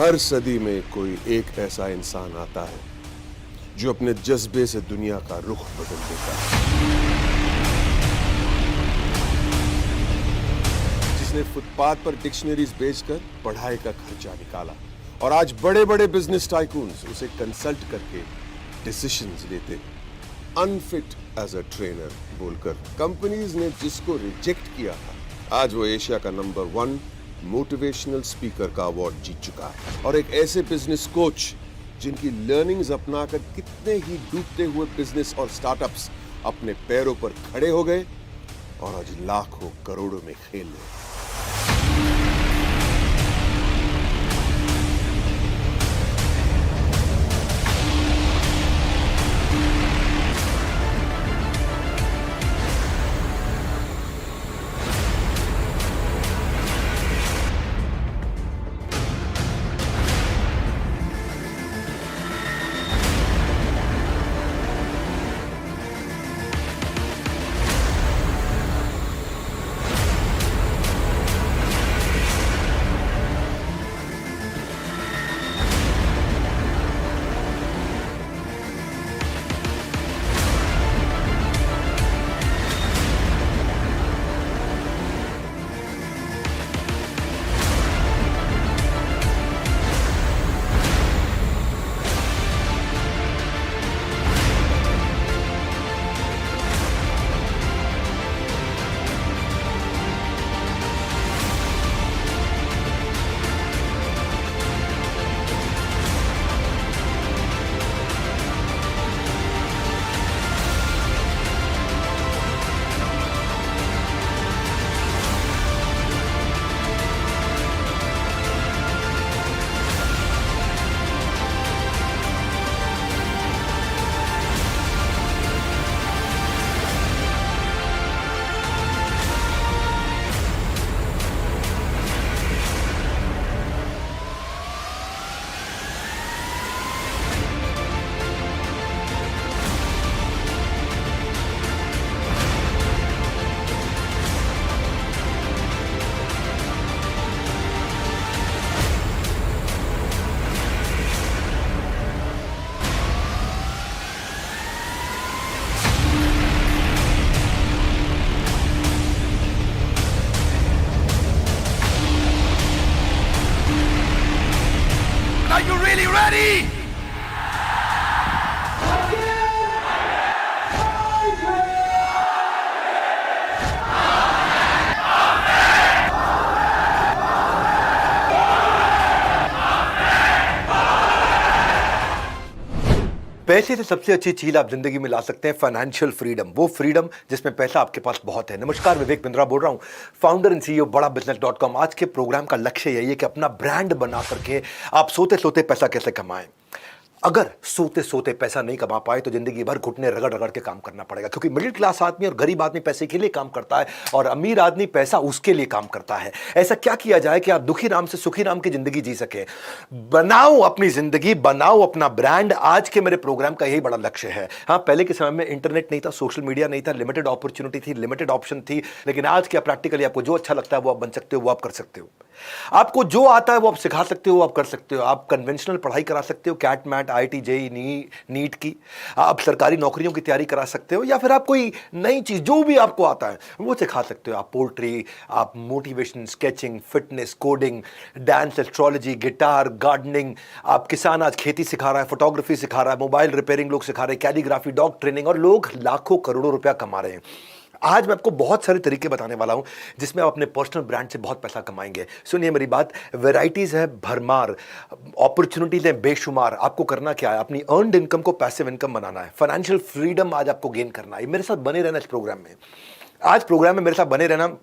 हर सदी में कोई एक ऐसा इंसान आता है जो अपने जज्बे से दुनिया का रुख बदल देता है, जिसने फुटपाथ पर डिक्शनरीज बेचकर पढ़ाई का खर्चा निकाला और आज बड़े बड़े बिजनेस टाइकून्स उसे कंसल्ट करके डिसीजंस लेते हैं अनफिट एज अ ट्रेनर बोलकर। कंपनीज ने जिसको रिजेक्ट किया था आज वो एशिया का नंबर 1 मोटिवेशनल स्पीकर का अवार्ड जीत चुका है। और एक ऐसे बिजनेस कोच जिनकी लर्निंग्स अपनाकर कितने ही डूबते हुए बिजनेस और स्टार्टअप्स अपने पैरों पर खड़े हो गए और आज लाखों करोड़ों में खेल रहे। Are you really ready? पैसे से सबसे अच्छी चीज आप जिंदगी में ला सकते हैं फाइनेंशियल फ्रीडम, वो फ्रीडम जिसमें पैसा आपके पास बहुत है। नमस्कार, विवेक बिंद्रा बोल रहा हूं, फाउंडर एंड सीईओ बड़ा बिजनेस.com। आज के प्रोग्राम का लक्ष्य यही है कि अपना ब्रांड बना करके आप सोते सोते पैसा कैसे कमाएं। अगर सोते सोते पैसा नहीं कमा पाए तो जिंदगी भर घुटने रगड़ रगड़ के काम करना पड़ेगा, क्योंकि मिडिल क्लास आदमी और गरीब आदमी पैसे के लिए काम करता है और अमीर आदमी पैसा उसके लिए काम करता है। ऐसा क्या किया जाए कि आप दुखी राम से सुखी राम की जिंदगी जी सके। बनाओ अपनी जिंदगी, बनाओ अपना ब्रांड। आज के मेरे प्रोग्राम का यही बड़ा लक्ष्य है। हाँ, पहले के समय में इंटरनेट नहीं था, सोशल मीडिया नहीं था, लिमिटेड अपॉर्चुनिटी थी, लिमिटेड ऑप्शन थी, लेकिन आज क्या प्रैक्टिकली आपको जो अच्छा लगता है वो आप बन सकते हो, वो आप कर सकते हो। आपको जो आता है वो आप सिखा सकते हो, आप कर सकते हो। आप कन्वेंशनल पढ़ाई करा सकते हो, CAT MAT IIT JEE NEET की। आप सरकारी नौकरियों की तैयारी करा सकते हो, या फिर आप कोई नई चीज जो भी आपको आता है वो सिखा सकते हो। आप पोल्ट्री, आप motivation, sketching, fitness, coding, dance, astrology, guitar, gardening. आप किसान आज खेती सिखा रहा है, फोटोग्राफी सिखा रहा है, मोबाइल रिपेयरिंग लोग सिखा रहे हैं, कैलीग्राफी, डॉग ट्रेनिंग, और लोग लाखों करोड़ों रुपया कमा रहे हैं। आज मैं आपको बहुत सारे तरीके बताने वाला हूं जिसमें आप अपने पर्सनल ब्रांड से बहुत पैसा कमाएंगे। सुनिए मेरी बात, वैरायटीज है भरमार, अपॉर्चुनिटीज है बेशुमार। आपको करना क्या है, अपनी अर्नड इनकम को पैसिव इनकम बनाना है, फाइनेंशियल फ्रीडम आज आपको गेन करना है। मेरे साथ बने रहना इस प्रोग्राम में। आज प्रोग्राम में मेरे साथ बने रहना।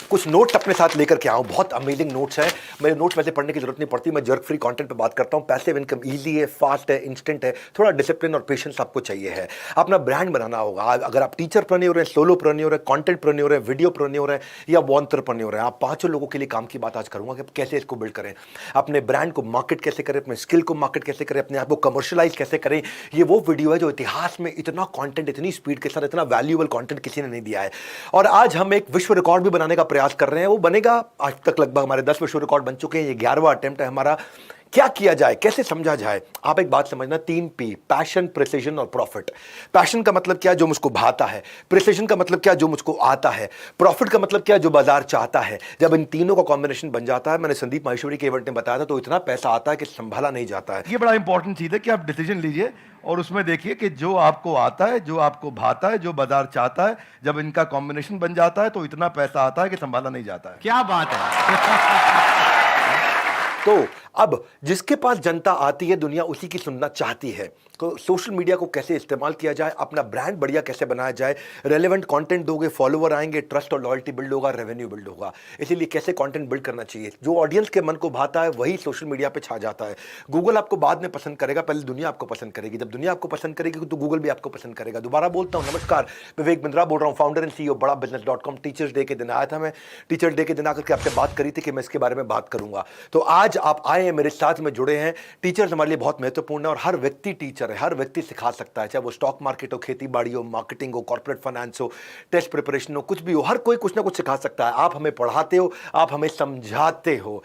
कुछ नोट्स अपने साथ लेकर के आऊँ, बहुत अमेजिंग नोट्स हैं। मेरे नोट्स वैसे पढ़ने की जरूरत नहीं पड़ती, मैं जर्क फ्री कंटेंट पे बात करता हूँ। पैसिव इनकम इजी है, फास्ट है, इंस्टेंट है, थोड़ा डिसिप्लिन और पेशेंस आपको चाहिए है। अपना ब्रांड बनाना होगा। अगर आप टीचर प्रन्योर हैं, सोलो प्रन्योर है, कंटेंट प्रन्योर है, वीडियो प्रन्योर है, या वॉन्टरप्रन्योर है, आप पांचों लोगों के लिए काम की बात आज करूंगा कि कैसे इसको बिल्ड करें, अपने ब्रांड को मार्केट कैसे करें, अपने स्किल को मार्केट कैसे करें, अपने आप को कमर्शियलाइज कैसे करें। ये वो वीडियो है जो इतिहास में इतना कंटेंट, इतनी स्पीड के साथ, इतना वैल्यूएबल कंटेंट किसी ने नहीं दिया है। और आज हम एक विश्व रिकॉर्ड भी बनाने का प्रयास कर रहे हैं। वो बनेगा, आज तक लगभग हमारे 10 विश्व रिकॉर्ड बन चुके हैं, ये 11वां अटेम्प्ट है हमारा क्या किया जाए, कैसे समझा जाए? आप एक बात समझना, 3P, पैशन, प्रिसिजन और प्रॉफिट। पैशन का मतलब क्या, जो मुझको भाता है। प्रिसिजन का मतलब क्या, जो मुझको आता है। प्रॉफिट का मतलब क्या, जो बाजार चाहता है। जब इन तीनों का कॉम्बिनेशन बन जाता है, मैंने संदीप माहेश्वरी के इवेंट में बताया था, तो इतना पैसा आता है कि संभाला नहीं जाता है। ये बड़ा इंपॉर्टेंट चीज है कि आप डिसीजन लीजिए और उसमें देखिए कि जो आपको आता है, जो आपको भाता है, जो बाजार चाहता है, जब इनका कॉम्बिनेशन बन जाता है तो इतना पैसा आता है कि संभाला नहीं जाता है। क्या बात है। तो अब जिसके पास जनता आती है, दुनिया उसी की सुनना चाहती है। तो सोशल मीडिया को कैसे इस्तेमाल किया जाए, अपना ब्रांड बढ़िया कैसे बनाया जाए, रेलेवेंट कंटेंट दोगे, फॉलोवर आएंगे, ट्रस्ट और लॉयल्टी बिल्ड होगा, रेवेन्यू बिल्ड होगा। इसीलिए कैसे कंटेंट बिल्ड करना चाहिए, जो ऑडियंस के मन को भाता है वही सोशल मीडिया पे छा जाता है। गूगल आपको बाद में पसंद करेगा, पहले दुनिया आपको पसंद करेगी। जब दुनिया आपको पसंद करेगी तो गूगल भी आपको पसंद करेगा। दोबारा बोलता हूँ, नमस्कार, विवेक बिंद्रा बोल रहा हूँ, फाउंडर एंड CEO बड़ा बिजनेस.com। टीचर्स डे के दिन आया था मैं, टीचर्स डे के दिन आकर के आपसे बात करी थी कि मैं इसके बारे में बात करूंगा। तो आज आप आए हैं, मेरे साथ में जुड़े हैं। टीचर्स हमारे लिए बहुत महत्वपूर्ण है और हर व्यक्ति टीचर है, हर व्यक्ति सिखा सकता है, चाहे वो स्टॉक मार्केट हो, खेती बाड़ी हो, मार्केटिंग हो, कॉर्पोरेट फाइनेंस हो, टेस्ट प्रिपरेशन हो, कुछ भी हो, हर कोई कुछ ना कुछ सिखा सकता है। आप हमें पढ़ाते हो, आप हमें समझाते हो।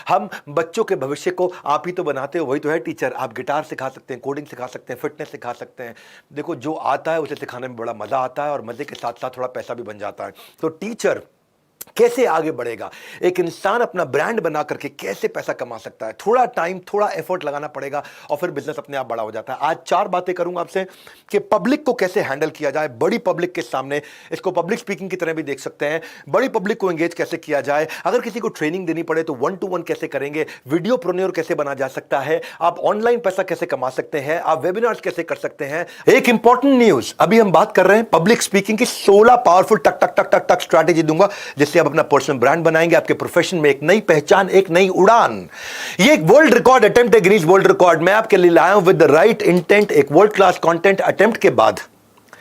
हम बच्चों के भविष्य को आप ही तो बनाते हो, वही तो है टीचर। आप गिटार सिखा सकते हैं, कोडिंग सिखा सकते हैं, फिटनेस सिखा सकते हैं। देखो, जो आता है उसे सिखाने में बड़ा मजा आता है और मजे के साथ साथ थोड़ा पैसा भी बन जाता है। तो टीचर कैसे आगे बढ़ेगा, एक इंसान अपना ब्रांड बना करके कैसे पैसा कमा सकता है, थोड़ा टाइम, थोड़ा एफर्ट लगाना पड़ेगा और फिर बिजनेस अपने आप बड़ा हो जाता है। आज 4 बातें करूंगा आपसे कि पब्लिक को कैसे हैंडल किया जाए, बड़ी पब्लिक के सामने। इसको पब्लिक स्पीकिंग की तरह भी देख सकते हैं। बड़ी पब्लिक को एंगेज कैसे किया जाए, अगर किसी को ट्रेनिंग देनी पड़े तो 1-to-1 कैसे करेंगे, वीडियो प्रोन्योर कैसे बना जा सकता है, आप ऑनलाइन पैसा कैसे कमा सकते हैं, आप वेबिनार्स कैसे कर सकते हैं। एक इंपॉर्टेंट न्यूज, अभी हम बात कर रहे हैं पब्लिक स्पीकिंग की 16 पावरफुल टक टक टक टक टक स्ट्रैटेजी दूंगा, जिससे आप अपना पर्सनल ब्रांड बनाएंगे, आपके प्रोफेशन में एक नई पहचान, एक नई उड़ान। ये एक वर्ल्ड रिकॉर्ड अटेम्प्ट है, गिनीज वर्ल्ड रिकॉर्ड। मैं आपके लिए लाया हूं विद द राइट इंटेंट। एक वर्ल्ड क्लास कंटेंट अटेम्प्ट के बाद,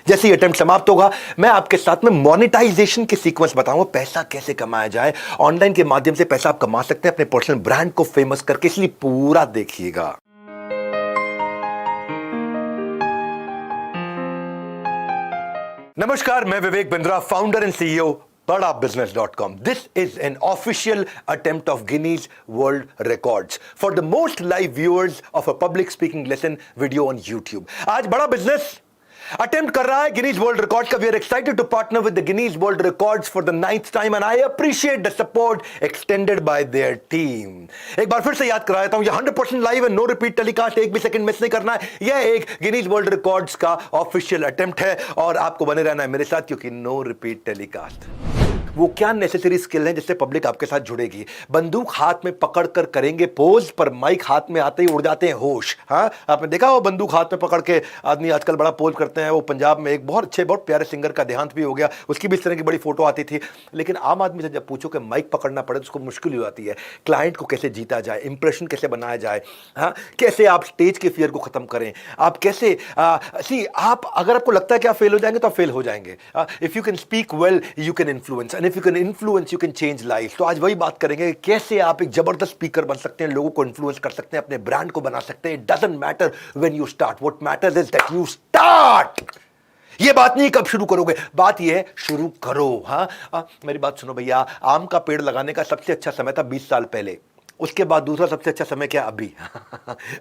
जैसे ही अटेम्प्ट समाप्त होगा, मैं आपके साथ में मोनेटाइजेशन के सीक्वेंस बताऊंगा, पैसा कैसे कमाया जाए। ऑनलाइन के माध्यम से पैसा आप कमा सकते हैं अपने पर्सनल ब्रांड को फेमस करके, इसलिए पूरा देखिएगा। नमस्कार, मैं Vivek Bindra, founder and CEO बड़ा बिजनेस.com. This is an official attempt of Guinness World Records for the most live viewers of a public speaking lesson video on YouTube. आज बड़ा बिजनेस अटेम्प्ट कर रहा है गिनीज वर्ल्ड रिकॉर्ड्स का। We are excited to partner with the Guinness World Records for the 9th time and I appreciate the support extended by their team. एक बार फिर से याद करा देता हूं, ये 100% लाइव है, नो रिपीट टेलीकास्ट, एक भी सेकंड मिस नहीं करना है। यह एक गिनीज वर्ल्ड रिकॉर्ड्स का ऑफिशियल अटेम्प्ट है और आपको बने रहना है मेरे साथ, क्योंकि नो रिपीट टेलीकास्ट। वो क्या नेसेसरी स्किल है जिससे पब्लिक आपके साथ जुड़ेगी। बंदूक हाथ में पकड़कर करेंगे पोज, पर माइक हाथ में आते ही उड़ जाते हैं होश। हाँ, आपने देखा वो बंदूक हाथ में पकड़ के आदमी आजकल बड़ा पोज करते हैं। वो पंजाब में एक बहुत अच्छे, बहुत प्यारे सिंगर का देहांत भी हो गया, उसकी भी इस तरह की बड़ी फोटो आती थी। लेकिन आम आदमी से जब पूछो कि माइक पकड़ना पड़े तो उसको मुश्किल हो जाती है। क्लाइंट को कैसे जीता जाए, इंप्रेशन कैसे बनाया जाए, हाँ, कैसे आप स्टेज के फियर को खत्म करें, आप कैसे आप अगर आपको लगता है कि आप फेल हो जाएंगे तो आप फेल हो जाएंगे। If you can speak well you can influence, and if you can influence you can change life. तो आज वही बात करेंगे कैसे आप एक जबरदस्त स्पीकर बन सकते हैं, लोगों को इन्फ्लुएंस कर सकते हैं, अपने ब्रांड को बना सकते हैं। It doesn't matter when you start, what matters is that you start. ये बात नहीं कब शुरू करोगे, बात ये है शुरू करो। हाँ, मेरी बात सुनो भैया, आम का पेड़ लगाने का सबसे अच्छा समय था 20 साल पहले। उसके बाद दूसरा सबसे अच्छा समय क्या, अभी।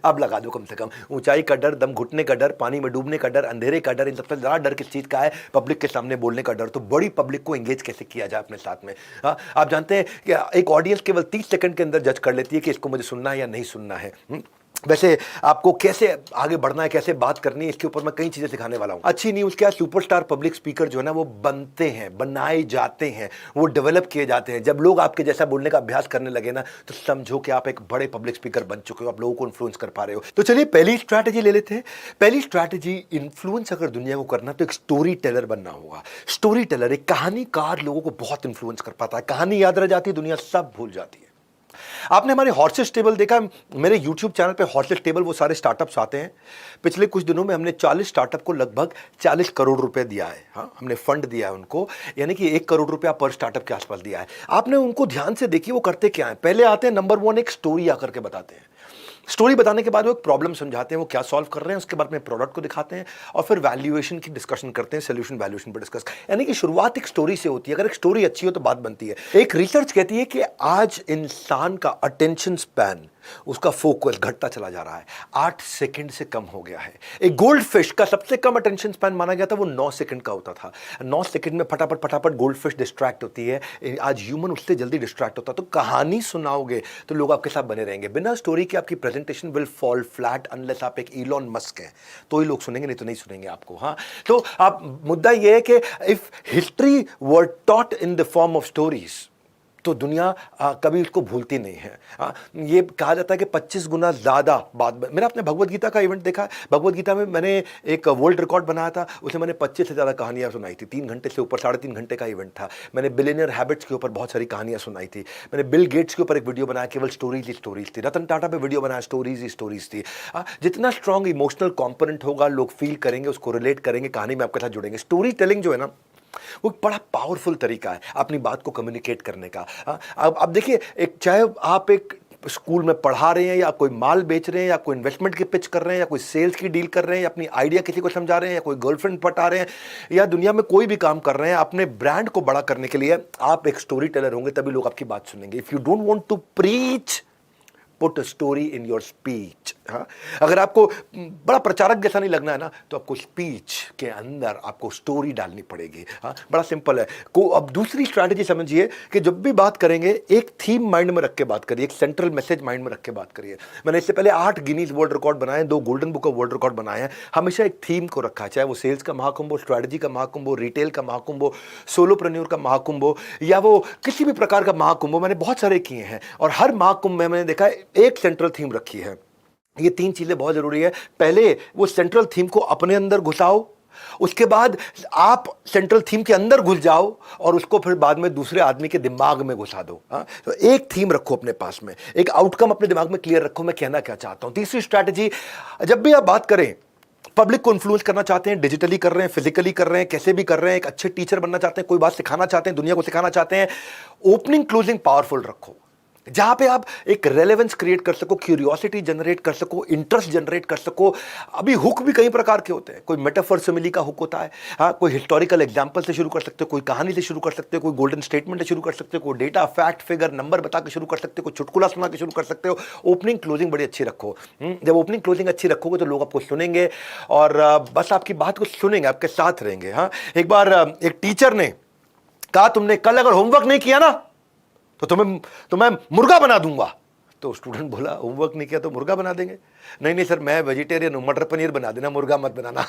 अब लगा दो कम से कम। ऊंचाई का डर, दम घुटने का डर, पानी में डूबने का डर, अंधेरे का डर, इन सबसे ज्यादा डर किस चीज का है, पब्लिक के सामने बोलने का डर। तो बड़ी पब्लिक को एंगेज कैसे किया जाए अपने साथ में। आप जानते हैं कि एक ऑडियंस केवल 30 सेकंड के अंदर जज कर लेती है कि इसको मुझे सुनना है या नहीं सुनना है। वैसे आपको कैसे आगे बढ़ना है, कैसे बात करनी है, इसके ऊपर मैं कई चीजें सिखाने वाला हूं। अच्छी न्यूज क्या है, सुपरस्टार पब्लिक स्पीकर जो है ना वो बनते हैं, बनाए जाते हैं, वो डेवलप किए जाते हैं। जब लोग आपके जैसा बोलने का अभ्यास करने लगे ना, तो समझो कि आप एक बड़े पब्लिक स्पीकर बन चुके हो, आप लोगों को इन्फ्लुएंस कर पा रहे हो। तो चलिए पहली स्ट्रैटेजी ले लेते हैं। पहली स्ट्रैटेजी, इन्फ्लुएंस अगर दुनिया को करना तो एक स्टोरी टेलर बनना होगा। स्टोरी टेलर, एक कहानीकार लोगों को बहुत इन्फ्लुएंस कर पाता है। कहानी याद रह जाती है, दुनिया सब भूल जाती है। आपने हमारे हॉर्सेस टेबल देखा, मेरे YouTube चैनल पे हॉर्सेस टेबल, वो सारे स्टार्टअप्स आते हैं। पिछले कुछ दिनों में हमने 40 स्टार्टअप को लगभग 40 करोड़ रुपए दिया है। हाँ, हमने फंड दिया है उनको, यानी कि 1 करोड़ रुपया पर स्टार्टअप के आसपास दिया है। आपने उनको ध्यान से देखिए वो करते क्या है। पहले आते हैं, नंबर 1 एक स्टोरी आकर के बताते हैं। स्टोरी बताने के बाद वो एक प्रॉब्लम समझाते हैं, वो क्या सॉल्व कर रहे हैं, उसके बाद में प्रोडक्ट को दिखाते हैं और फिर वैल्यूएशन की डिस्कशन करते हैं, सोल्यूशन वैल्यूएशन पर डिस्कस। यानी कि शुरुआत एक स्टोरी से होती है। अगर एक स्टोरी अच्छी हो तो बात बनती है। एक रिसर्च कहती है कि आज इंसान का अटेंशन स्पैन उसका फोकस घटता चला जा रहा है, 8 सेकंड से कम हो गया है। एक गोल्ड फिश का सबसे कम अटेंशन स्पैन माना गया था वो 9 सेकंड का होता था। 9 सेकंड में फटाफट फटाफट गोल्ड फिश डिस्ट्रैक्ट होती है, आज ह्यूमन उससे जल्दी डिस्ट्रैक्ट होता है। तो कहानी सुनाओगे तो लोग आपके साथ बने रहेंगे, बिना स्टोरी के आपकी presentation will fall flat unless आप एक इलॉन मस्क हैं, तो ही लोग सुनेंगे, नहीं तो नहीं सुनेंगे आपको। हाँ, तो आप मुद्दा यह है कि if history were taught in the form of stories तो दुनिया कभी उसको भूलती नहीं है। ये कहा जाता है कि 25 गुना ज़्यादा बात। मेरा आपने भगवत गीता का इवेंट देखा, भगवत गीता में मैंने एक वर्ल्ड रिकॉर्ड बनाया था, उसमें मैंने 25 से ज़्यादा कहानियाँ सुनाई थी, 3 घंटे से ऊपर, 3.5 घंटे का इवेंट था। मैंने बिलियनियर हैबिट्स के ऊपर बहुत सारी कहानियाँ सुनाई थी। मैंने बिल गेट्स के ऊपर एक वीडियो बनाया, केवल स्टोरीज ही स्टोरीज थी। रतन टाटा पे वीडियो बनाया, स्टोरीज ही स्टोरीज थी। जितना स्ट्रॉन्ग इमोशनल कॉम्पोनेंट होगा, लोग फील करेंगे, उसको रिलेट करेंगे, कहानी में आपके साथ जुड़ेंगे। स्टोरी टेलिंग जो है ना, वो एक बड़ा पावरफुल तरीका है अपनी बात को कम्युनिकेट करने का। अब देखिए, एक चाहे आप एक स्कूल में पढ़ा रहे हैं, या कोई माल बेच रहे हैं, या कोई इन्वेस्टमेंट की पिच कर रहे हैं, या कोई सेल्स की डील कर रहे हैं, या अपनी आइडिया किसी को समझा रहे हैं, या कोई गर्लफ्रेंड पटा रहे हैं, या दुनिया में कोई भी काम कर रहे हैं, अपने ब्रांड को बड़ा करने के लिए आप एक स्टोरी टेलर होंगे, तभी लोग आपकी बात सुनेंगे। If you don't want to preach, put a story in your speech. हाँ, अगर आपको बड़ा प्रचारक जैसा नहीं लगना है ना, तो आपको स्पीच के अंदर आपको स्टोरी डालनी पड़ेगी। हाँ, बड़ा सिंपल है। अब दूसरी स्ट्रैटेजी समझिए कि जब भी बात करेंगे, एक थीम माइंड में रख के बात करिए, एक सेंट्रल मैसेज माइंड में रख के बात करिए। मैंने इससे पहले 8 गिनीज वर्ल्ड रिकॉर्ड बनाए, 2 golden book of world record बनाए हैं। हमेशा एक थीम को रखा है, चाहे वो सेल्स का महाकुंभ हो, स्ट्रैटेजी का महाकुंभ हो, रिटेल का महाकुंभ हो, सोलोप्रेन्योर का महाकुंभ हो, या वो किसी भी प्रकार का महाकुंभ हो। मैंने बहुत सारे किए हैं, और हर महाकुंभ में मैंने देखा है एक सेंट्रल थीम रखी है। ये 3 चीजें बहुत जरूरी है। पहले वो सेंट्रल थीम को अपने अंदर घुसाओ, उसके बाद आप सेंट्रल थीम के अंदर घुस जाओ, और उसको फिर बाद में दूसरे आदमी के दिमाग में घुसा दो। तो एक थीम रखो अपने पास में, एक आउटकम अपने दिमाग में क्लियर रखो, मैं कहना क्या चाहता हूं। तीसरी स्ट्रैटेजी, जब भी आप बात करें, पब्लिक को इन्फ्लुएंस करना चाहते हैं, डिजिटली कर रहे हैं, फिजिकली कर रहे हैं, कैसे भी कर रहे हैं, एक अच्छे टीचर बनना चाहते हैं, कोई बात सिखाना चाहते हैं, दुनिया को सिखाना चाहते हैं, ओपनिंग क्लोजिंग पावरफुल रखो, जहां पे आप एक रेलेवेंस क्रिएट कर सको, क्यूरियोसिटी जनरेट कर सको, इंटरेस्ट जनरेट कर सको। अभी हुक भी कई प्रकार के होते हैं, कोई मेटाफर सिमिली का हुक होता है, हाँ, कोई हिस्टोरिकल एग्जांपल से शुरू कर सकते हो, कोई कहानी से शुरू कर सकते हो, कोई गोल्डन स्टेटमेंट से शुरू कर सकते हो, कोई डेटा, फैक्ट, फिगर, नंबर बता के शुरू कर सकते हो, कोई चुटकुला सुना के शुरू कर सकते हो। ओपनिंग क्लोजिंग बड़ी अच्छी रखो। जब ओपनिंग क्लोजिंग अच्छी रखोगे तो लोग आपको सुनेंगे, और बस आपकी बात को सुनेंगे, आपके साथ रहेंगे। हाँ, एक बार एक टीचर ने कहा, तुमने कल अगर होमवर्क नहीं किया ना, तो मैं मुर्गा बना दूंगा। तो स्टूडेंट बोला, होमवर्क नहीं किया तो मुर्गा बना देंगे? नहीं नहीं सर, मैं वेजिटेरियन हूं, मटर पनीर बना देना, मुर्गा मत बनाना।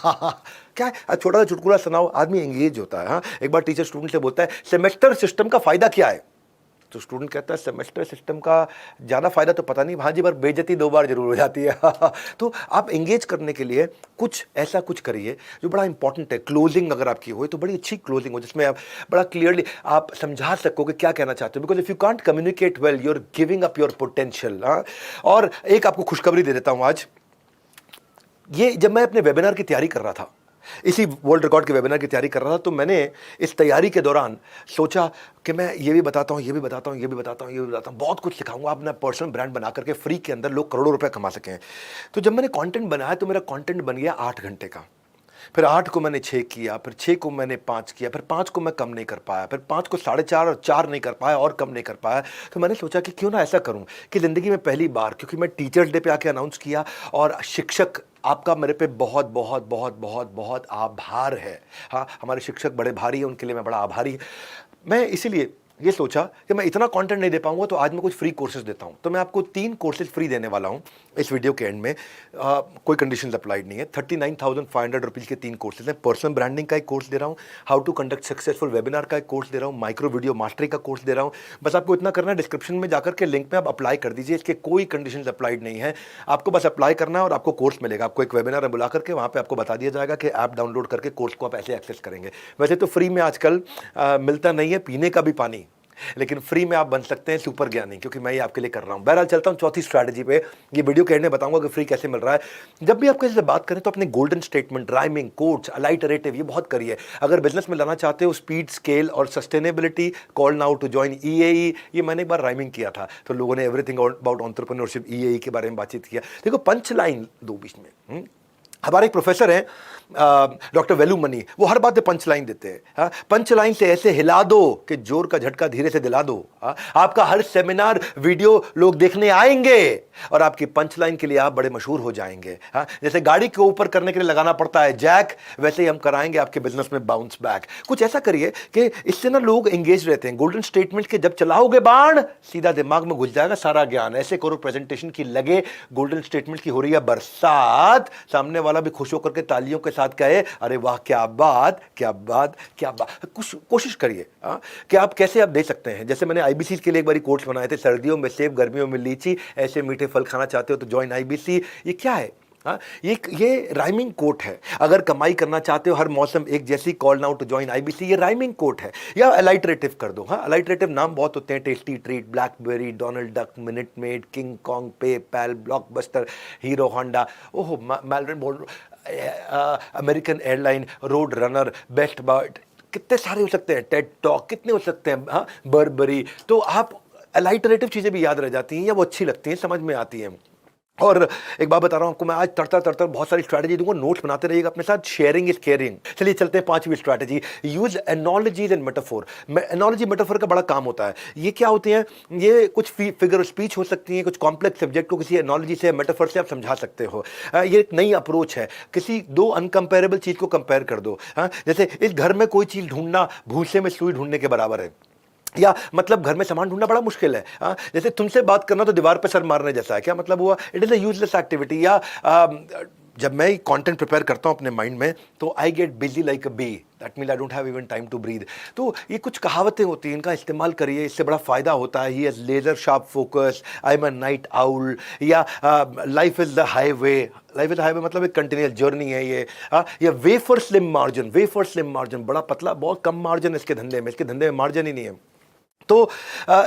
क्या है, छोटा सा चुटकुला सुनाओ, आदमी एंगेज होता है। हाँ, एक बार टीचर स्टूडेंट से बोलता है, सेमेस्टर सिस्टम का फायदा क्या है? तो स्टूडेंट कहता है, सेमेस्टर सिस्टम का ज़्यादा फायदा तो पता नहीं, हाँ जी, पर बेइज्जती 2 बार जरूर हो जाती है। तो आप एंगेज करने के लिए कुछ ऐसा कुछ करिए जो बड़ा इंपॉर्टेंट है। क्लोजिंग अगर आपकी हो तो बड़ी अच्छी क्लोजिंग हो, जिसमें आप बड़ा क्लियरली आप समझा सको कि क्या कहना चाहते हो। Because if you can't communicate well, you are giving up your potential. और एक आपको खुशखबरी दे देता हूँ आज। ये जब मैं अपने वेबिनार की तैयारी कर रहा था, इसी वर्ल्ड रिकॉर्ड के वेबिनार की तैयारी कर रहा था, तो मैंने इस तैयारी के दौरान सोचा कि मैं ये भी बताता हूँ, ये भी बताता हूँ, ये भी बताता हूँ, ये भी बताता हूँ, बहुत कुछ सिखाऊंगा अपना पर्सनल ब्रांड बना करके फ्री के अंदर लोग करोड़ों रुपए कमा सकें। तो जब मैंने कंटेंट बनाया तो मेरा कंटेंट बन गया 8 घंटे का। फिर 8 को मैंने 6 किया, फिर 6 को मैंने 5 किया, फिर 5 को मैं कम नहीं कर पाया, फिर 5 को 4.5 और 4 नहीं कर पाया, और कम नहीं कर पाया। तो मैंने सोचा कि क्यों ना ऐसा करूं कि ज़िंदगी में पहली बार, क्योंकि मैं टीचर्स डे पे आके अनाउंस किया, और शिक्षक आपका मेरे पे बहुत बहुत बहुत बहुत बहुत आभार है। हाँ, हमारे शिक्षक बड़े भारी हैं, उनके लिए मैं बड़ा आभारी। मैं इसीलिए ये सोचा कि मैं इतना कंटेंट नहीं दे पाऊंगा, तो आज मैं कुछ फ्री कोर्सेज देता हूं। तो मैं आपको 3 कोर्सेज फ्री देने वाला हूं इस वीडियो के एंड में। कोई कंडीशंस अप्लाइड नहीं है। 39,500 रुपीज़ के 3 कोर्सेज हैं। पर्सनल ब्रांडिंग का एक कोर्स दे रहा हूं, how to conduct successful webinar का एक कोर्स दे रहा हूं, माइक्रो वीडियो मास्टरी का कोर्स दे रहा हूं। बस आपको इतना करना है, डिस्क्रिप्शन में जाकर के लिंक में आप अप्लाई कर दीजिए। इसके कोई कंडीशंस अप्लाइड नहीं है, आपको बस अप्लाई करना है और आपको कोर्स मिलेगा। आपको एक वेबिनार में बुला करके वहाँ पर आपको बता दिया जाएगा कि ऐप डाउनलोड करके कोर्स को आप ऐसे एक्सेस करेंगे। वैसे तो फ्री में आजकल मिलता नहीं है पीने का भी पानी, लेकिन फ्री में आप बन सकते हैं सुपर ज्ञानी, क्योंकि मैं ये आपके लिए कर रहा हूं। बहरहाल चलता हूं चौथी स्ट्रैटेजी पे। ये वीडियो के एंड में बताऊंगा कि फ्री कैसे मिल रहा है। जब भी आप किसी से बात करें तो अपने golden statement, rhyming, quotes, alliterative, ये बहुत करिए। अगर बिजनेस में लाना चाहते हो स्पीड, स्केल और sustainability, call now to join EAE। ये मैंने एक बार राइमिंग किया था, तो लोगों ने एवरीथिंग अबाउट एंटरप्रेन्योरशिप EAE के बारे में बातचीत किया। देखो पंच लाइन दो बीच में, हमारे एक प्रोफेसर हैं डॉक्टर वेलुमणि, वो हर बात पे पंच लाइन देते हैं। पंच लाइन से ऐसे हिला दो कि जोर का झटका धीरे से दिला दो। आपका हर सेमिनार वीडियो लोग देखने आएंगे और आपकी पंच लाइन के लिए आप बड़े मशहूर हो जाएंगे। जैसे गाड़ी के ऊपर करने के लिए लगाना पड़ता है जैक, वैसे ही हम कराएंगे आपके बिजनेस में बाउंस बैक। कुछ ऐसा करिए कि इससे ना लोग एंगेज रहते हैं। गोल्डन स्टेटमेंट के जब चलाओगे बाण, सीधा दिमाग में घुस जाएगा सारा ज्ञान। ऐसे करो प्रेजेंटेशन की लगे गोल्डन स्टेटमेंट की हो रही है बरसात, सामने वाला भी खुश होकर के तालियों के साथ कहे अरे वाह क्या बात क्या बात क्या बात। कुछ कोशिश करिए कि आप कैसे आप दे सकते हैं। जैसे मैंने आईबीसी के लिए एक बार कोट्स बनाए थे, सर्दियों में सेब, गर्मियों में लीची, ऐसे मीठे फल खाना चाहते हो तो ज्वाइन आईबीसी। ये क्या है? ये राइमिंग कोट है। अगर कमाई करना चाहते हो हर मौसम एक जैसी, call now to join IBC, ये राइमिंग कोट है। या अलाइटरेटिव कर दो। अलाइटरेटिव नाम बहुत होते हैं, tasty treat, BlackBerry, Donald Duck, Minute Maid, King Kong, PayPal, Blockbuster, Hero Honda, ओहो मैलरन बोल्ड, American airline, Road Runner, best bird, कितने सारे हो सकते हैं, टेड टॉक, कितने हो सकते हैं, बर्बरी। तो आप अलाइटरेटिव चीज़ें भी याद रह जाती हैं या वो अच्छी लगती हैं, समझ में आती हैं। और एक बात बता रहा हूं आपको, मैं आज तड़ता बहुत सारी स्ट्रैटेजी दूंगा, नोट्स बनाते रहिएगा अपने साथ। Sharing is caring. चलिए चलते हैं 5वीं strategy, use analogies and metaphor. Analogy metaphor का बड़ा काम होता है। ये क्या होती हैं? ये कुछ फिगर ऑफ स्पीच हो सकती हैं, कुछ कॉम्प्लेक्स सब्जेक्ट को किसी एनोलॉजी से, मेटाफोर से आप समझा सकते हो। ये एक नई अप्रोच है। किसी दो अनकंपेरेबल चीज को कंपेयर कर दो। जैसे इस घर में कोई चीज ढूंढना भूसे में सुई ढूंढने के बराबर है। या मतलब घर में सामान ढूंढना बड़ा मुश्किल है। जैसे तुमसे बात करना तो दीवार पे सर मारने जैसा है। क्या मतलब हुआ? It is a useless activity. या जब मैं कंटेंट प्रिपेयर करता हूं अपने माइंड में तो I get busy like a bee, that mean I don't have even time to breathe. तो ये कुछ कहावतें होती हैं, इनका इस्तेमाल करिए, इससे बड़ा फायदा होता है। He has laser sharp focus, I am a night owl, या life is the highway. Life is highway मतलब एक कंटिन्यूअस जर्नी है ये। या wafer slim margin, wafer slim margin, बड़ा पतला, बहुत कम मार्जिन इसके धंधे में, इसके धंधे में मार्जिन ही नहीं है। तो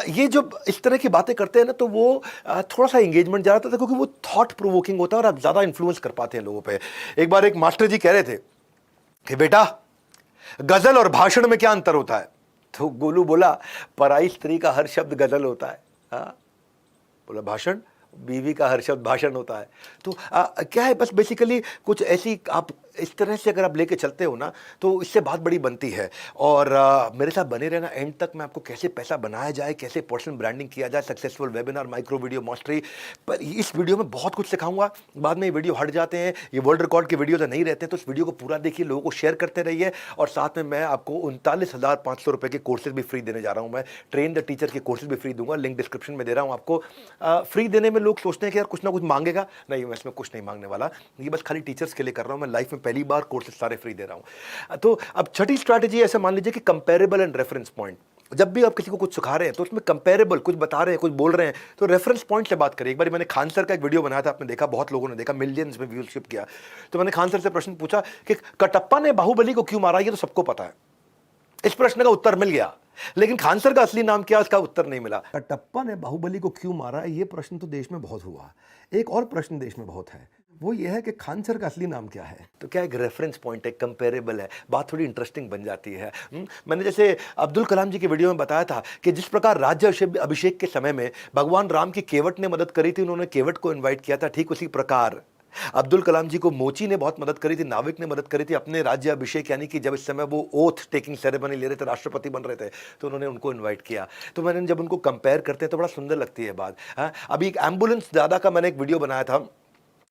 ये जो इस तरह की बातें करते हैं ना, तो वो थोड़ा सा एंगेजमेंट ज़्यादा था, क्योंकि वो थॉट प्रोवोकिंग होता है और आप ज़्यादा इन्फ्लुएंस कर पाते हैं लोगों पे। एक बार एक मास्टर जी कह रहे थे कि बेटा, गजल और भाषण में क्या अंतर होता है? तो गोलू बोला, पराई स्त्री का हर शब्द गजल होता है। बोला भाषण, बीवी का हर शब्द भाषण होता है। तो क्या है, बस बेसिकली कुछ ऐसी आप इस तरह से अगर आप लेके चलते हो ना, तो इससे बात बड़ी बनती है। और मेरे साथ बने रहना एंड तक। मैं आपको कैसे पैसा बनाया जाए, कैसे पर्सनल ब्रांडिंग किया जाए, successful webinar, micro video mastery, पर इस वीडियो में बहुत कुछ सिखाऊंगा। बाद में ये वीडियो हट जाते हैं, ये वर्ल्ड रिकॉर्ड के वीडियो तो नहीं रहते, तो इस वीडियो को पूरा देखिए, लोगों को शेयर करते रहिए। और साथ में मैं आपको 39,500 रुपये के कोर्सेज भी फ्री देने जा रहा हूँ। मैं ट्रेन द टीचर के कोर्सेज भी फ्री दूंगा, लिंक डिस्क्रिप्शन में दे रहा हूँ आपको। फ्री देने में लोग सोचते हैं कि यार कुछ ना कुछ मांगेगा, नहीं, मैं इसमें कुछ नहीं मांगने वाला। ये बस खाली टीचर्स के लिए कर रहा हूँ। मैं लाइफ में पहली बार कोर्सेज सारे फ्री दे रहा हूं। तो अब छठी स्ट्रैटेजी ऐसे मान लीजिए कि कंपेरेबल एंड रेफरेंस पॉइंट। जब भी आप किसी को कुछ सिखा रहे हैं तो उसमें कंपेरेबल, कुछ बता रहे हैं, कुछ बोल रहे हैं, तो रेफरेंस पॉइंट से बात करिए। एक बार मैंने खान सर का एक वीडियो बनाया था, आपने देखा, बहुत लोगों ने देखा, मिलियंस में व्यूअरशिप किया। तो मैंने खान सर से प्रश्न पूछा कि कटप्पा ने बाहुबली को क्यों मारा? ये तो सबको पता है। इस प्रश्न का उत्तर मिल गया, लेकिन खान सर का असली नाम क्या, इसका उत्तर नहीं मिला। कटप्पा ने बाहुबली को क्यों मारा, ये प्रश्न तो देश में बहुत हुआ। एक और प्रश्न देश में बहुत है, वो ये है कि खान सर का असली नाम क्या है। तो क्या एक रेफरेंस पॉइंट है, कंपेरेबल है, बात थोड़ी इंटरेस्टिंग बन जाती है। मैंने जैसे अब्दुल कलाम जी के वीडियो में बताया था कि जिस प्रकार राज्य अभिषेक के समय में भगवान राम की केवट ने मदद करी थी, उन्होंने केवट को इन्वाइट किया था, ठीक उसी प्रकार अब्दुल कलाम जी को मोची ने बहुत मदद करी थी, नाविक ने मदद करी थी अपने राज्य अभिषेक, यानी कि जब इस समय वो ओथ टेकिंग सेरेमनी ले रहे थे, राष्ट्रपति बन रहे थे, तो उन्होंने उनको इनवाइट किया। तो मैंने जब उनको कंपेयर करते हैं तो बड़ा सुंदर लगती है बात। अभी एक एम्बुलेंस दादा का मैंने एक वीडियो बनाया था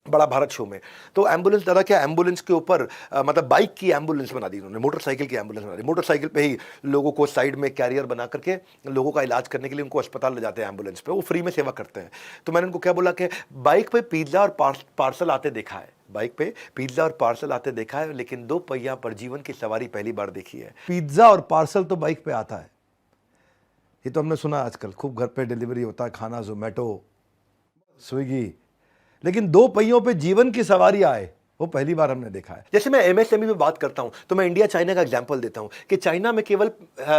बड़ा भारत शो में। तो एम्बुलेंस दादा क्या, एम्बुलेंस के ऊपर मतलब बाइक की एम्बुलेंस बना दी उन्होंने, मोटरसाइकिल की एम्बुलेंस बना दी। मोटरसाइकिल पे ही लोगों को साइड में कैरियर बना करके लोगों का इलाज करने के लिए उनको अस्पताल ले जाते हैं एम्बुलेंस पे, वो फ्री में सेवा करते हैं। तो मैंने उनको क्या बोला कि बाइक पे पिज्जा और पार्सल आते देखा है, बाइक पे पिज्जा और पार्सल आते देखा है, लेकिन 2 पहिया पर जीवन की सवारी पहली बार देखी है। पिज्जा और पार्सल तो बाइक पे आता है, ये तो हमने सुना आजकल खूब, घर पे डिलीवरी होता है खाना, जोमेटो, स्विगी, लेकिन 2 पहियों पे जीवन की सवारी आए, वो पहली बार हमने देखा है। जैसे मैं एमएसएमई में बात करता हूं तो मैं इंडिया चाइना का एग्जांपल देता हूं कि चाइना में केवल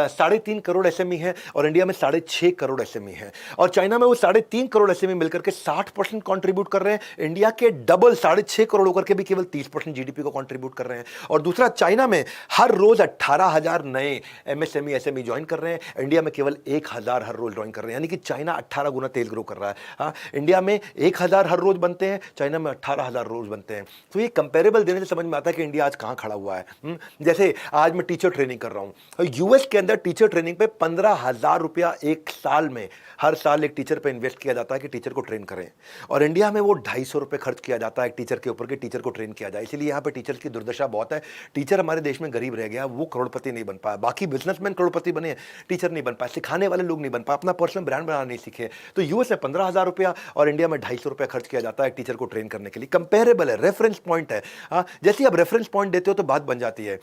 3.5 करोड़ एसएमई है और इंडिया में 6.5 करोड़ एसएमई है। और चाइना में वो 3.5 करोड़ एसएमई मिलकर के 60% कंट्रीब्यूट कर रहे हैं, इंडिया के डबल 6.5 करोड़ होकर के भी केवल 30% जीडीपी को कंट्रीब्यूट कर रहे हैं। और दूसरा, चाइना में हर रोज 18,000 नए एमएसएमई एसएमई ज्वाइन कर रहे हैं, इंडिया में केवल 1,000 हर रोज ज्वाइन कर रहे हैं, यानी कि चाइना 18 गुना तेज ग्रो कर रहा है। इंडिया में 1,000 हर रोज बनते हैं, चाइना में 18,000 रोज बनते हैं। तो ये कंपेरेबल देने से समझ में आता है कि इंडिया आज कहाँ खड़ा हुआ है। जैसे आज मैं टीचर ट्रेनिंग कर रहा हूँ, यूएस के अंदर टीचर ट्रेनिंग पे 15,000 रुपया एक साल में, हर साल एक टीचर पे इन्वेस्ट किया जाता है कि टीचर को ट्रेन करें, और इंडिया में वो 250 रुपये खर्च किया जाता है एक टीचर के ऊपर कि टीचर को ट्रेन किया जाए। इसलिए यहाँ पे टीचर्स की दुर्दशा बहुत है। टीचर हमारे देश में गरीब रह गया, वो करोड़पति नहीं बन पाया। बाकी बिजनेसमैन करोड़पति बने, टीचर नहीं बन पाए, सिखाने वाले लोग नहीं बन पाए, अपना पर्सनल ब्रांड बनाना नहीं सीखे। तो यूएस में 15,000 रुपया और इंडिया में 250 रुपया खर्च किया जाता है एक टीचर को ट्रेन करने के लिए। कंपेरेबल है, रेफरेंस पॉइंट है। जैसे आप रेफरेंस पॉइंट देते हो तो बात बन जाती है।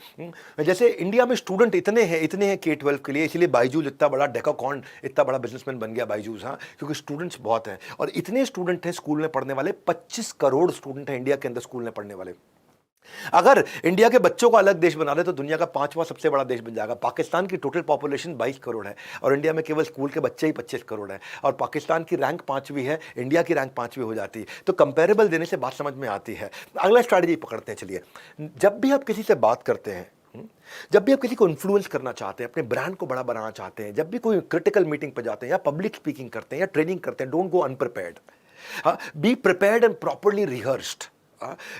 जैसे इंडिया में स्टूडेंट इतने हैं K-12 के लिए, इसलिए बायजूस इतना बड़ा, डेकाकॉन इतना बड़ा बिजनेसमैन बन गया बायजूस, क्योंकि स्टूडेंट्स बहुत हैं। और इतने स्टूडेंट हैं स्कूल में पढ़ने वाले, 25 करोड़ स्टूडेंट हैं इंडिया के अंदर स्कूल में पढ़ने वाले। अगर इंडिया के बच्चों को अलग देश बना दे तो दुनिया का 5वां सबसे बड़ा देश बन जाएगा। पाकिस्तान की टोटल पॉपुलेशन 22 करोड़ है और इंडिया में केवल स्कूल के बच्चे ही 25 करोड़ है, और पाकिस्तान की रैंक 5वीं है, इंडिया की रैंक 5वीं हो जाती है। तो कंपेरेबल देने से बात समझ में आती है। अगला स्ट्रैटेजी पकड़ते हैं। चलिए, जब भी आप किसी से बात करते हैं, जब भी आप किसी को इन्फ्लुएंस करना चाहते हैं, अपने ब्रांड को बड़ा बनाना चाहते हैं, जब भी कोई क्रिटिकल मीटिंग पर जाते हैं या पब्लिक स्पीकिंग करते हैं या ट्रेनिंग करते हैं, don't go अनप्रिपेयर्ड। Be prepared and properly rehearsed.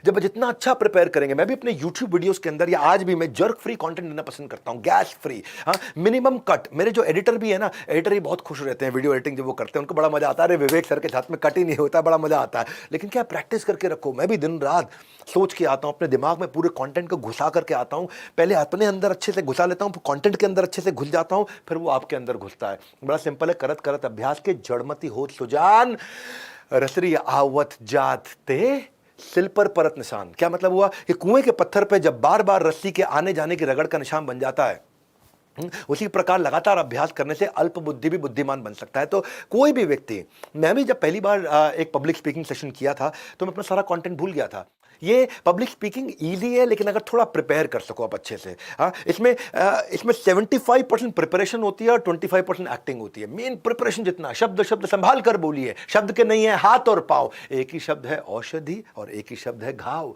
जब जितना अच्छा प्रिपेयर करेंगे, मैं भी अपने YouTube वीडियोस के अंदर या आज भी मैं जर्क फ्री कंटेंट देना पसंद करता हूं, गैस फ्री, मिनिमम कट। मेरे जो एडिटर भी है ना, एडिटर ही बहुत खुश रहते हैं वीडियो एडिटिंग जब वो करते हैं, उनको बड़ा मजा आता है। अरे विवेक सर के साथ में कट ही नहीं होता, बड़ा मजा आता है। लेकिन क्या प्रैक्टिस करके रखो। मैं भी दिन रात सोच के आता हूं, अपने दिमाग में पूरे कंटेंट को घुसा करके आता हूं। पहले अपने अंदर अच्छे से घुसा लेता हूं, फिर कंटेंट के अंदर अच्छे से घुस जाता हूं, फिर वो आपके अंदर घुसता है। बड़ा सिंपल है, करत करत अभ्यास के जड़मती हो सुजान, रसरी आवत जात ते सिल पर परत निशान। क्या मतलब हुआ कि कुएं के पत्थर पे जब बार बार रस्सी के आने जाने की रगड़ का निशान बन जाता है, उसी प्रकार लगातार अभ्यास करने से अल्प बुद्धि भी बुद्धिमान बन सकता है। तो कोई भी व्यक्ति, मैं भी जब पहली बार एक पब्लिक स्पीकिंग सेशन किया था तो मैं अपना सारा कंटेंट भूल गया था। ये पब्लिक स्पीकिंग इजी है, लेकिन अगर थोड़ा प्रिपेयर कर सको आप अच्छे से, इसमें 75% प्रिपरेशन होती है और 25% एक्टिंग होती है। मेन प्रिपरेशन जितना, शब्द शब्द संभाल कर बोलिए, शब्द के नहीं है हाथ और पाँव। एक ही शब्द है औषधि और एक ही शब्द है घाव।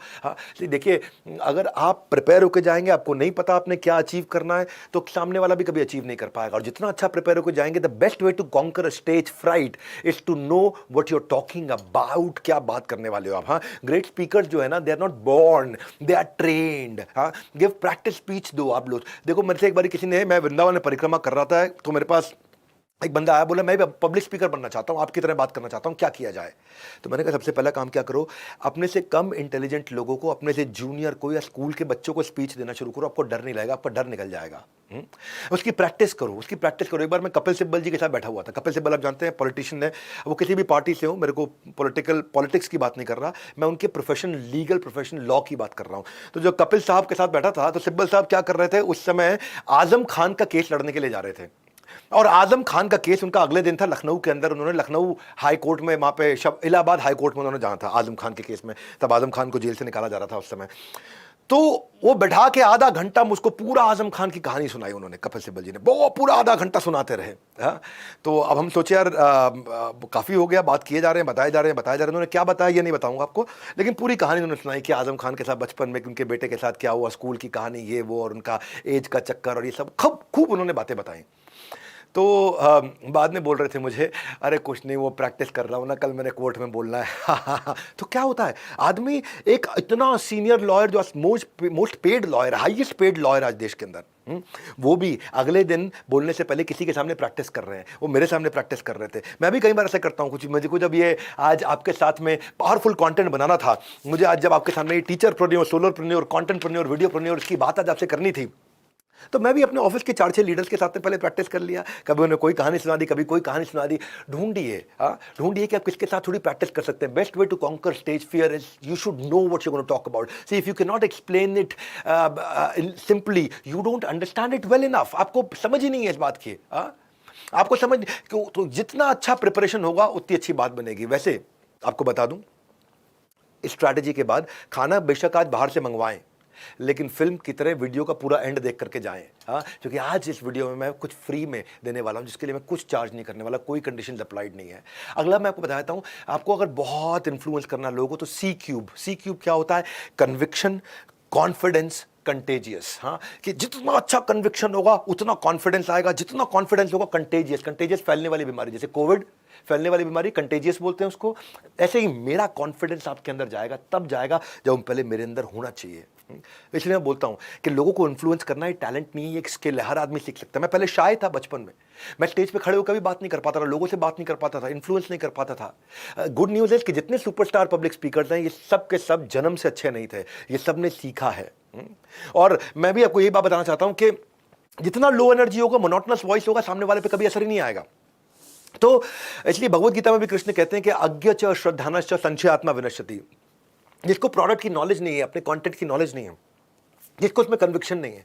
देखिए, अगर आप प्रिपेयर होकर जाएंगे, आपको नहीं पता आपने क्या अचीव करना है, तो सामने वाला भी कभी अचीव नहीं कर पाएगा। और जितना अच्छा प्रिपेयर होकर जाएंगे, the best way to conquer a stage fright is to know what you are talking about. क्या बात करने वाले हो आप। ग्रेट स्पीकर जो है ना, they are not born, they are trained। give practice speech दो आप लोग। देखो, मेरे से एक बार किसी ने, मैं वृंदावन में परिक्रमा कर रहा था, तो मेरे पास एक बंदा आया, बोला मैं भी पब्लिक स्पीकर बनना चाहता हूँ, आपकी तरह बात करना चाहता हूँ, क्या किया जाए। तो मैंने कहा सबसे पहला काम क्या करो, अपने से कम इंटेलिजेंट लोगों को, अपने से जूनियर को या स्कूल के बच्चों को स्पीच देना शुरू करो, आपको डर नहीं लगेगा, आपका डर निकल जाएगा। उसकी प्रैक्टिस करो। एक बार मैं कपिल सिब्बल जी के साथ बैठा हुआ था। कपिल सिब्बल आप जानते हैं, पॉलिटिशियन है, वो किसी भी पार्टी से हो, मेरे को पॉलिटिक्स की बात नहीं कर रहा, मैं उनके प्रोफेशन, लीगल प्रोफेशन, लॉ की बात कर रहा हूँ। तो जो कपिल साहब के साथ बैठा था, तो सिब्बल साहब क्या कर रहे थे उस समय, आजम खान का केस लड़ने के लिए जा रहे थे। और आजम खान का केस उनका अगले दिन था लखनऊ के अंदर। उन्होंने लखनऊ हाई कोर्ट में, वहाँ पे इलाहाबाद हाई कोर्ट में उन्होंने जाना था आजम खान के केस में। तब आजम खान को जेल से निकाला जा रहा था उस समय। तो वो बैठा के आधा घंटा मुझको पूरा आजम खान की कहानी सुनाई उन्होंने, कपिल सिब्बल जी ने, वो पूरा आधा घंटा सुनाते रहे। तो अब हम सोचे यार काफ़ी हो गया, बात किए जा रहे हैं, बताए जा रहे हैं। उन्होंने क्या बताया ये नहीं बताऊंगा आपको, लेकिन पूरी कहानी उन्होंने सुनाई कि आजम खान के साथ बचपन में उनके बेटे के साथ क्या हुआ, स्कूल की कहानी, ये वो, और उनका एज का चक्कर, और ये सब खूब उन्होंने बातें बताई। तो बाद में बोल रहे थे मुझे, अरे कुछ नहीं, वो प्रैक्टिस कर रहा हूँ ना, कल मैंने कोर्ट में बोलना है। तो क्या होता है, आदमी एक इतना सीनियर लॉयर, जो most paid lawyer, highest paid lawyer आज देश के अंदर, वो भी अगले दिन बोलने से पहले किसी के सामने प्रैक्टिस कर रहे हैं। वो मेरे सामने प्रैक्टिस कर रहे थे। मैं भी कई बार ऐसा करता हूँ। मुझे को जब ये आज आपके साथ में पावरफुल कंटेंट बनाना था, मुझे आज जब आपके सामने टीचरप्रेन्योर, सोलरप्रेन्योर, कंटेंटप्रेन्योर, वीडियोप्रेन्योर की बात आज आपसे करनी थी, तो मैं भी अपने ऑफिस के 4-6 लीडर्स के साथ में पहले प्रैक्टिस कर लिया। कभी उन्हें कोई कहानी सुना दी, कभी कोई कहानी सुना दी। ढूंढिए कि आप किसके साथ थोड़ी प्रैक्टिस कर सकते हैं। Best way to conquer stage fear is you should know what you gonna talk about. See if you can not explain it simply, you don't understand it well enough. आपको समझ ही नहीं है इस बात की। आपको समझ, तो जितना अच्छा प्रिपरेशन होगा उतनी अच्छी बात बनेगी। वैसे आपको बता दूं, इस स्ट्रैटेजी के बाद खाना बेशक आज बाहर से मंगवाएं, लेकिन फिल्म की तरह वीडियो का पूरा एंड देख करके जाएं। क्योंकि आज इस वीडियो में मैं कुछ फ्री में देने वाला हूं, जिसके लिए मैं कुछ चार्ज नहीं करने वाला, कोई कंडीशन अप्लाइड नहीं है। अगला मैं आपको बताता हूं, आपको अगर बहुत इन्फ्लुएंस करना लोगों को, तो सी क्यूब क्या होता है, कन्विक्शन, कॉन्फिडेंस, कंटेजियस। हाँ, कि जितना अच्छा कन्विक्शन होगा उतना कॉन्फिडेंस आएगा, जितना कॉन्फिडेंस होगा कंटेजियस। कंटेजियस फैलने वाली बीमारी, जैसे कोविड फैलने वाली बीमारी कंटेजियस बोलते हैं उसको। ऐसे ही मेरा कॉन्फिडेंस आपके अंदर जाएगा, तब जाएगा जब पहले मेरे अंदर होना चाहिए। इसलिए मैं बोलता हूं कि लोगों को इन्फ्लुएंस करना ये टैलेंट नहीं है, ये एक स्किल है, हर आदमी सीख सकता है। मैं पहले शाय था बचपन में, मैं स्टेज पे खड़े होकर कभी बात नहीं कर पाता था, लोगों से बात नहीं कर पाता था, इन्फ्लुएंस नहीं कर पाता था। गुड न्यूज़ है कि जितने सुपरस्टार पब्लिक स्पीकर्स हैं ये सब के सब जन्म से अच्छे नहीं थे, ये सब ने सीखा है। और मैं भी आपको ये बात बताना चाहता हूं कि जितना लो एनर्जी होगा, मोनोटोनस वॉइस होगा, सामने वाले पे कभी असर ही नहीं आएगा। तो इसलिए भगवत गीता में भी कृष्ण कहते हैं कि अज्ञ च श्रद्धानश्च संशय आत्मा विनश्यति। जिसको प्रोडक्ट की नॉलेज नहीं है, अपने कंटेंट की नॉलेज नहीं है, जिसको उसमें कन्विक्शन नहीं है,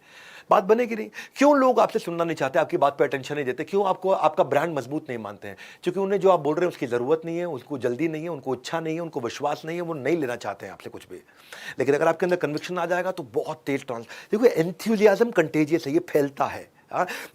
बात बनेगी नहीं। क्यों लोग आपसे सुनना नहीं चाहते, आपकी बात पे अटेंशन नहीं देते? क्यों आपको आपका ब्रांड मजबूत नहीं मानते हैं? क्योंकि उन्हें जो आप बोल रहे हैं उसकी जरूरत नहीं है, उसको जल्दी नहीं है, उनको इच्छा नहीं है, उनको विश्वास नहीं है, वो नहीं लेना चाहते हैं आपसे कुछ भी। लेकिन अगर आपके अंदर कन्विक्शन आ जाएगा तो बहुत तेज ट्रांस, देखो एंथुसियाज्म कंटेजियस है, ये फैलता है।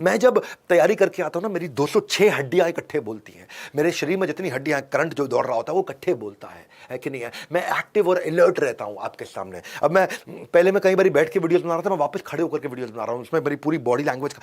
मैं जब तैयारी करके आता हूं ना, मेरी 206 हड्डियां इकट्ठे बोलती हैं। मेरे शरीर में जितनी हड्डियां, करंट जो दौड़ रहा होता है वो इकट्ठे बोलता है कि नहीं है? मैं एक्टिव और अलर्ट रहता हूं आपके सामने। अब मैं पहले मैं कई बार बैठ के वीडियोस बना रहा था, मैं वापस खड़े होकर के वीडियोस बना रहा हूं, उसमें मेरी पूरी बॉडी लैंग्वेज का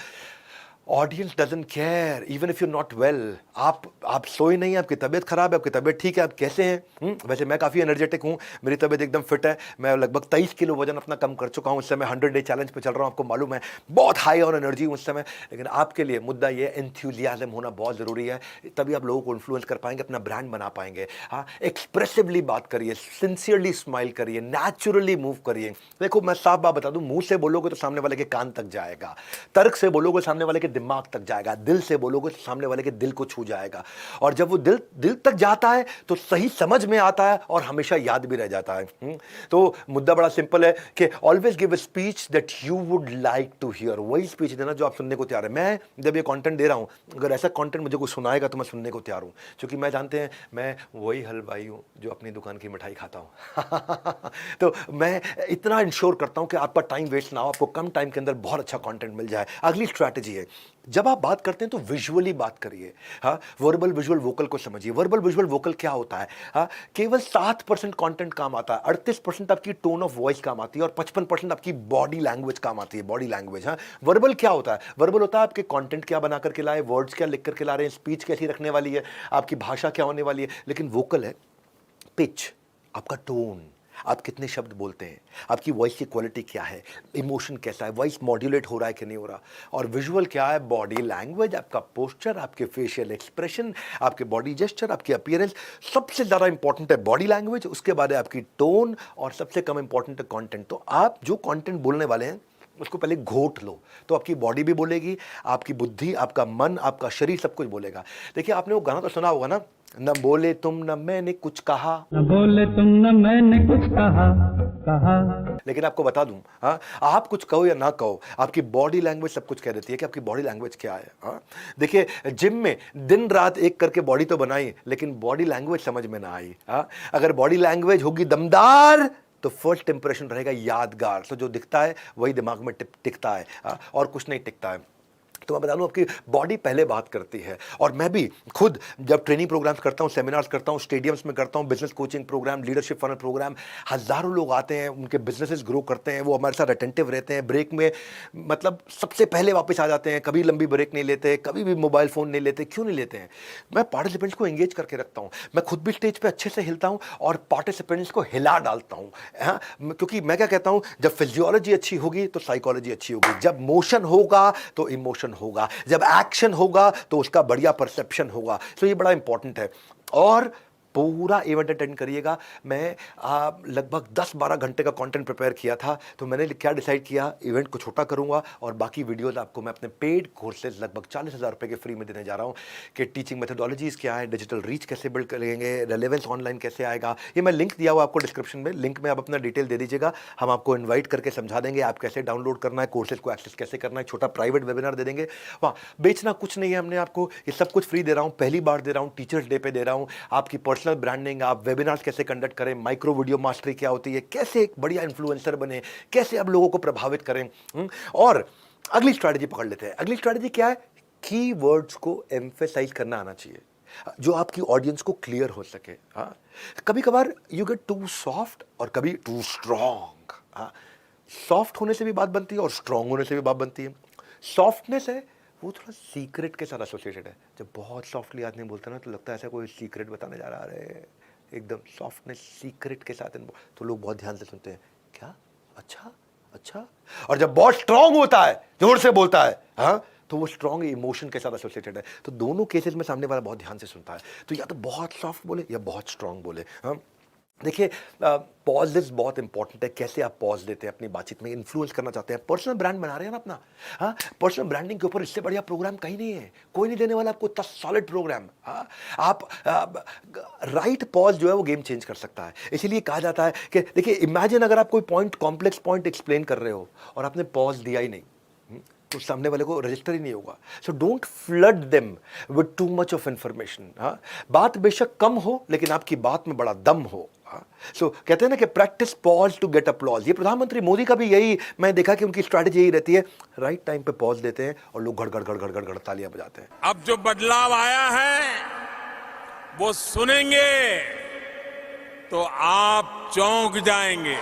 audience doesn't care even if you not well. आप सोए नहीं, आपकी तबीयत खराब है, आपकी तबीयत ठीक है, आप कैसे हैं? वैसे मैं काफ़ी एनर्जेटिक हूँ, मेरी तबीयत एकदम फिट है, मैं लगभग 23 किलो वजन अपना कम कर चुका हूँ। उस समय 100 डे चैलेंज पे चल रहा हूँ, आपको मालूम है, बहुत हाई ऑन एनर्जी हूँ उस समय। लेकिन आपके लिए मुद्दा ये एंथुसियाज्म होना बहुत ज़रूरी है, तभी आप लोगों को इन्फ्लुएंस कर पाएंगे, अपना ब्रांड बना पाएंगे। हाँ, एक्सप्रेसिवली बात करिए, सिंसियरली स्माइल करिए, नेचुरली मूव करिए। देखो मैं साफ बात बता दूँ, मुँह से बोलोगे तो सामने वाले के कान तक जाएगा, तर्क से बोलोगे सामने वाले के दिमाग तक जाएगा, दिल से बोलोगे तो सामने वाले के दिल को छू जाएगा। और जब वो दिल तक जाता है तो सही समझ में आता है और हमेशा याद भी रह जाता है। तो मुद्दा बड़ा सिंपल है कि always give a speech that you would like to hear. वही स्पीच देना जो आप सुनने को तैयार है। मैं जब ये कंटेंट दे रहा हूं, अगर ऐसा कंटेंट मुझे कोई सुनाएगा तो मैं सुनने को तैयार हूं, क्योंकि मैं जानते हैं मैं वही हलवाई हूं जो अपनी दुकान की मिठाई खाता हूं। तो मैं इतना इंश्योर करता हूं कि आपका टाइम वेस्ट ना हो, आपको कम टाइम के अंदर बहुत अच्छा कंटेंट मिल जाए। अगली स्ट्रैटेजी है, जब आप बात करते हैं तो विजुअली बात करिए। हाँ, वर्बल विजुअल वोकल को समझिए। वर्बल विजुअल वोकल क्या होता है? हाँ, केवल 7% कंटेंट काम आता है, 38% आपकी टोन ऑफ वॉइस काम आती है और 55% आपकी बॉडी लैंग्वेज काम आती है। Body language. हाँ, वर्बल क्या होता है? वर्बल होता है आपके कंटेंट क्या बना करके लाए, वर्ड्स क्या लिख करके ला रहे हैं, स्पीच कैसी रखने वाली है, आपकी भाषा क्या होने वाली है। लेकिन वोकल है पिच, आपका टोन, आप कितने शब्द बोलते हैं, आपकी वॉइस की क्वालिटी क्या है, इमोशन कैसा है, वॉइस मॉड्यूलेट हो रहा है कि नहीं हो रहा। और विजुअल क्या है? बॉडी लैंग्वेज, आपका पोस्चर, आपके फेशियल एक्सप्रेशन, आपके बॉडी जेस्चर, आपकी अपीयरेंस। सबसे ज़्यादा इंपॉर्टेंट है बॉडी लैंग्वेज, उसके बाद है आपकी टोन और सबसे कम इंपॉर्टेंट है कंटेंट। तो आप जो कंटेंट बोलने वाले हैं उसको पहले घोट लो, तो आपकी बॉडी भी बोलेगी, आपकी बुद्धि, आपका मन, आपका शरीर सब कुछ बोलेगा। देखिए आपने वो गाना तो सुना होगा ना, न बोले तुम न मैंने कुछ कहा, न बोले तुम न मैंने कुछ कहा। लेकिन आपको बता दूं, हाँ, आप कुछ कहो या ना कहो, आपकी बॉडी लैंग्वेज सब कुछ कह देती है कि आपकी बॉडी लैंग्वेज क्या है। हाँ, देखिए जिम में दिन रात एक करके बॉडी तो बनाई, लेकिन बॉडी लैंग्वेज समझ में ना आई। हाँ, अगर बॉडी लैंग्वेज होगी दमदार तो फर्स्ट इंप्रेशन रहेगा यादगार। तो जो दिखता है वही दिमाग में टिकता है। हाँ, और कुछ नहीं टिकता है। तो मैं बता दूं, आपकी बॉडी पहले बात करती है। और मैं भी खुद जब ट्रेनिंग प्रोग्राम्स करता हूं, सेमिनार्स करता हूं, स्टेडियम्स में करता हूं, business coaching program, leadership funnel program, हज़ारों लोग आते हैं, उनके बिजनेसेस ग्रो करते हैं, वो हमारे साथ अटेंटिव रहते हैं। ब्रेक में मतलब सबसे पहले वापस आ जाते हैं, कभी लंबी ब्रेक नहीं लेते, कभी भी मोबाइल फ़ोन नहीं लेते। क्यों नहीं लेते हैं? मैं पार्टिसिपेंट्स को एंगेज करके रखता हूँ, मैं खुद भी स्टेज पर अच्छे से हिलता हूँ और पार्टिसिपेंट्स को हिला डालता हूँ। हाँ, क्योंकि मैं क्या कहता हूँ, जब फिजियोलॉजी अच्छी होगी तो साइकोलॉजी अच्छी होगी, जब मोशन होगा तो इमोशन होगा, जब एक्शन होगा तो उसका बढ़िया परसेप्शन होगा। तो ये बड़ा इंपॉर्टेंट है। और पूरा इवेंट अटेंड करिएगा। मैं लगभग 10-12 घंटे का कंटेंट प्रिपेयर किया था। तो मैंने क्या डिसाइड किया, इवेंट को छोटा करूंगा और बाकी वीडियोस आपको मैं अपने पेड कोर्सेज लगभग 40,000 रुपये के फ्री में देने जा रहा हूं कि टीचिंग मेथोडोलॉजीज़ क्या है, डिजिटल रीच कैसे बिल्ड करेंगे, रेलेवेंस ऑनलाइन कैसे आएगा। ये मैं लिंक दिया हुआ आपको डिस्क्रिप्शन में, लिंक में आप अपना डिटेल दे दीजिएगा, हम आपको इन्वाइट करके समझा देंगे आप कैसे डाउनलोड करना है, कोर्सेज को एक्सेस कैसे करना है, छोटा प्राइवेट वेबिनार दे देंगे। वहाँ बेचना कुछ नहीं है हमने आपको, ये सब कुछ फ्री दे रहा हूँ, पहली बार दे रहा हूँ, टीचर्स डे पे दे रहा हूँ। आपकी पर्सनल ब्रांडिंग, आप वेबिनार्स कैसे कंडक्ट करें, माइक्रो वीडियो मास्टरी क्या होती है, कैसे एक बढ़िया इन्फ्लुएंसर बने, कैसे आप लोगों को प्रभावित करें। और अगली स्ट्रैटेजी पकड़ लेते हैं। अगली स्ट्रैटेजी क्या है? की वर्ड्स को एम्फेसाइज करना आना चाहिए, जो आपकी ऑडियंस को क्लियर हो सके। हाँ, कभी कभार यू गेट टू सॉफ्ट और कभी टू स्ट्रॉन्ग। हाँ, सॉफ्ट होने से भी बात बनती है और स्ट्रांग होने से भी बात बनती है। सॉफ्टनेस है वो थोड़ा सीक्रेट के साथ एसोसिएटेड है। जब बहुत सॉफ्टली आदमी बोलता है ना तो लगता है ऐसा कोई सीक्रेट बताने जा रहा है। एकदम सॉफ्टनेस सीक्रेट के साथ तो लोग बहुत ध्यान से सुनते हैं, क्या, अच्छा अच्छा। और जब बहुत स्ट्रांग होता है, जोर से बोलता है, हाँ, तो वो स्ट्रांग इमोशन के साथ एसोसिएटेड है। तो दोनों केसेस में सामने वाला बहुत ध्यान से सुनता है। तो या तो बहुत सॉफ्ट बोले या बहुत स्ट्रांग बोले। हाँ, देखिए पॉजेस बहुत इंपॉर्टेंट है। कैसे आप पॉज देते हैं अपनी बातचीत में, इन्फ्लुएंस करना चाहते हैं, पर्सनल ब्रांड बना रहे हैं ना अपना। हाँ, पर्सनल ब्रांडिंग के ऊपर इससे बढ़िया प्रोग्राम कहीं नहीं है। कोई नहीं देने वाला आपको इतना सॉलिड प्रोग्राम। हाँ, आप राइट पॉज जो है वो गेम चेंज कर सकता है। इसीलिए कहा जाता है कि देखिए, इमेजिन अगर आप कोई पॉइंट, कॉम्प्लेक्स पॉइंट एक्सप्लेन कर रहे हो और आपने पॉज दिया ही नहीं, तो सामने वाले को रजिस्टर ही नहीं होगा। So don't flood them with too much of information. हाँ, बात बेशक कम हो लेकिन आपकी बात में बड़ा दम हो। सो कहते हैं ना कि practice pause to get applause. ये प्रधानमंत्री मोदी का भी यही मैं देखा कि उनकी स्ट्रैटेजी यही रहती है, राइट टाइम पे पॉज देते हैं और लोग गड़ गड़ गड़ गड़ गड़ तालियां बजाते हैं। अब जो बदलाव आया है वो सुनेंगे तो आप चौंक जाएंगे।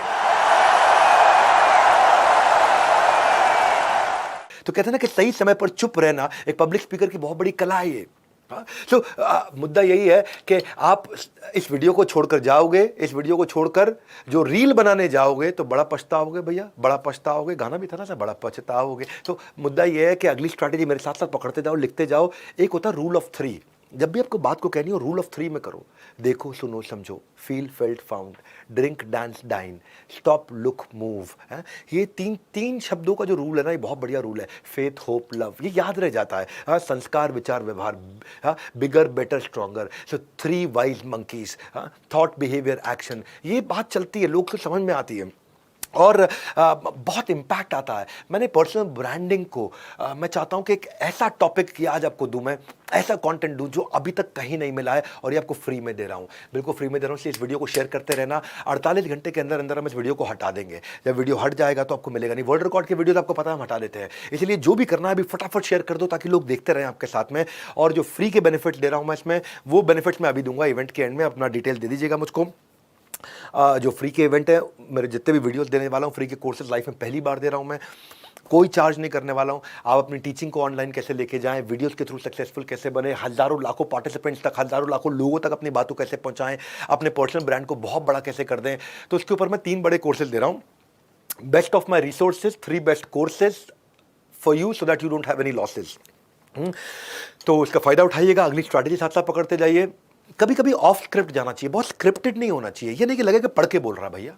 तो कहते हैं ना कि सही समय पर चुप रहना एक पब्लिक स्पीकर की बहुत बड़ी कला है ये। तो मुद्दा यही है कि आप इस वीडियो को छोड़कर जाओगे, इस वीडियो को छोड़कर जो रील बनाने जाओगे तो बड़ा पछताओगे भैया, बड़ा पछताओगे। गाना भी था ना, बड़ा पछताओगे। तो मुद्दा यह है कि अगली स्ट्रैटेजी मेरे साथ साथ पकड़ते जाओ, लिखते जाओ। एक होता है रूल ऑफ 3। जब भी आपको बात को कहनी हो, रूल ऑफ 3 में करो। देखो, सुनो, समझो, feel, felt, found, drink, dance, dine, stop, look, move. ये तीन शब्दों का जो रूल है ना, ये बहुत बढ़िया रूल है। फेथ, होप, लव, ये याद रह जाता है। हाँ, संस्कार, विचार, व्यवहार, बिगर, बेटर, स्ट्रॉन्गर। सो 3 wise monkeys, thought, behaviour, action. ये बात चलती है, लोग को समझ में आती है और बहुत इम्पैक्ट आता है। मैंने पर्सनल ब्रांडिंग को मैं चाहता हूं कि एक ऐसा टॉपिक की आज आपको दूं, मैं ऐसा कंटेंट दूं जो अभी तक कहीं नहीं मिला है और ये आपको फ्री में दे रहा हूं, बिल्कुल फ्री में दे रहा हूं। इसलिए इस वीडियो को शेयर करते रहना। 48 घंटे के अंदर अंदर हम इस वीडियो को हटा देंगे। जब वीडियो हट जाएगा तो आपको मिलेगा नहीं। वर्ल्ड रिकॉर्ड के वीडियो तो आपको पता है हम हटा देते हैं। इसलिए जो भी करना है अभी फटाफट शेयर कर दो ताकि लोग देखते रहें आपके साथ में। और जो फ्री के बेनिफिट दे रहा हूं मैं इसमें, वो बेनिफिट्स मैं अभी दूंगा इवेंट के एंड में। अपना डिटेल दे दीजिएगा मुझको। जो फ्री के इवेंट है, मेरे जितने भी वीडियोस देने वाला हूँ, फ्री के कोर्सेज लाइफ में पहली बार दे रहा हूँ मैं। कोई चार्ज नहीं करने वाला हूँ। आप अपनी टीचिंग को ऑनलाइन कैसे लेके जाएं, वीडियोस के थ्रू सक्सेसफुल कैसे बने, हजारों लाखों पार्टिसिपेंट्स तक, हजारों लाखों लोगों तक अपनी बातों कैसे पहुंचाएं, अपने पर्सनल ब्रांड को बहुत बड़ा कैसे कर दें। तो उसके ऊपर मैं 3 बड़े कोर्सेज दे रहा हूँ। Best of my resources, 3 best courses for you so that you don't have any losses. तो उसका फायदा उठाइएगा। अगली स्ट्रैटेजी साथ साथ पकड़ते जाइए। कभी कभी ऑफ स्क्रिप्ट जाना चाहिए, बहुत स्क्रिप्टेड नहीं होना चाहिए। ये नहीं कि लगे कि पढ़ के बोल रहा है भैया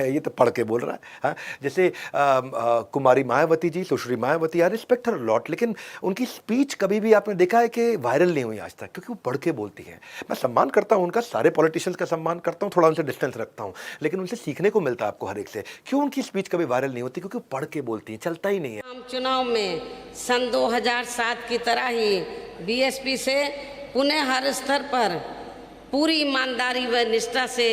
ये तो पढ़ के बोल रहा है। हाँ, जैसे Kumari Mayawati ji, Sushri Mayawati, I respect her lot, लेकिन उनकी स्पीच कभी भी आपने देखा है कि वायरल नहीं हुई आज तक, क्योंकि वो पढ़ के बोलती हैं। मैं सम्मान करता हूँ उनका, सारे पॉलिटिशियंस का सम्मान करता हूँ, थोड़ा उनसे डिस्टेंस रखता हूँ, लेकिन उनसे सीखने को मिलता है आपको हर एक से। क्यों उनकी स्पीच कभी वायरल नहीं होती? क्योंकि वो पढ़ के बोलती हैं, चलता ही नहीं है। आम चुनाव में सन 2007 की तरह ही बीएसपी से उन्हें हर स्तर पर पूरी ईमानदारी व निष्ठा से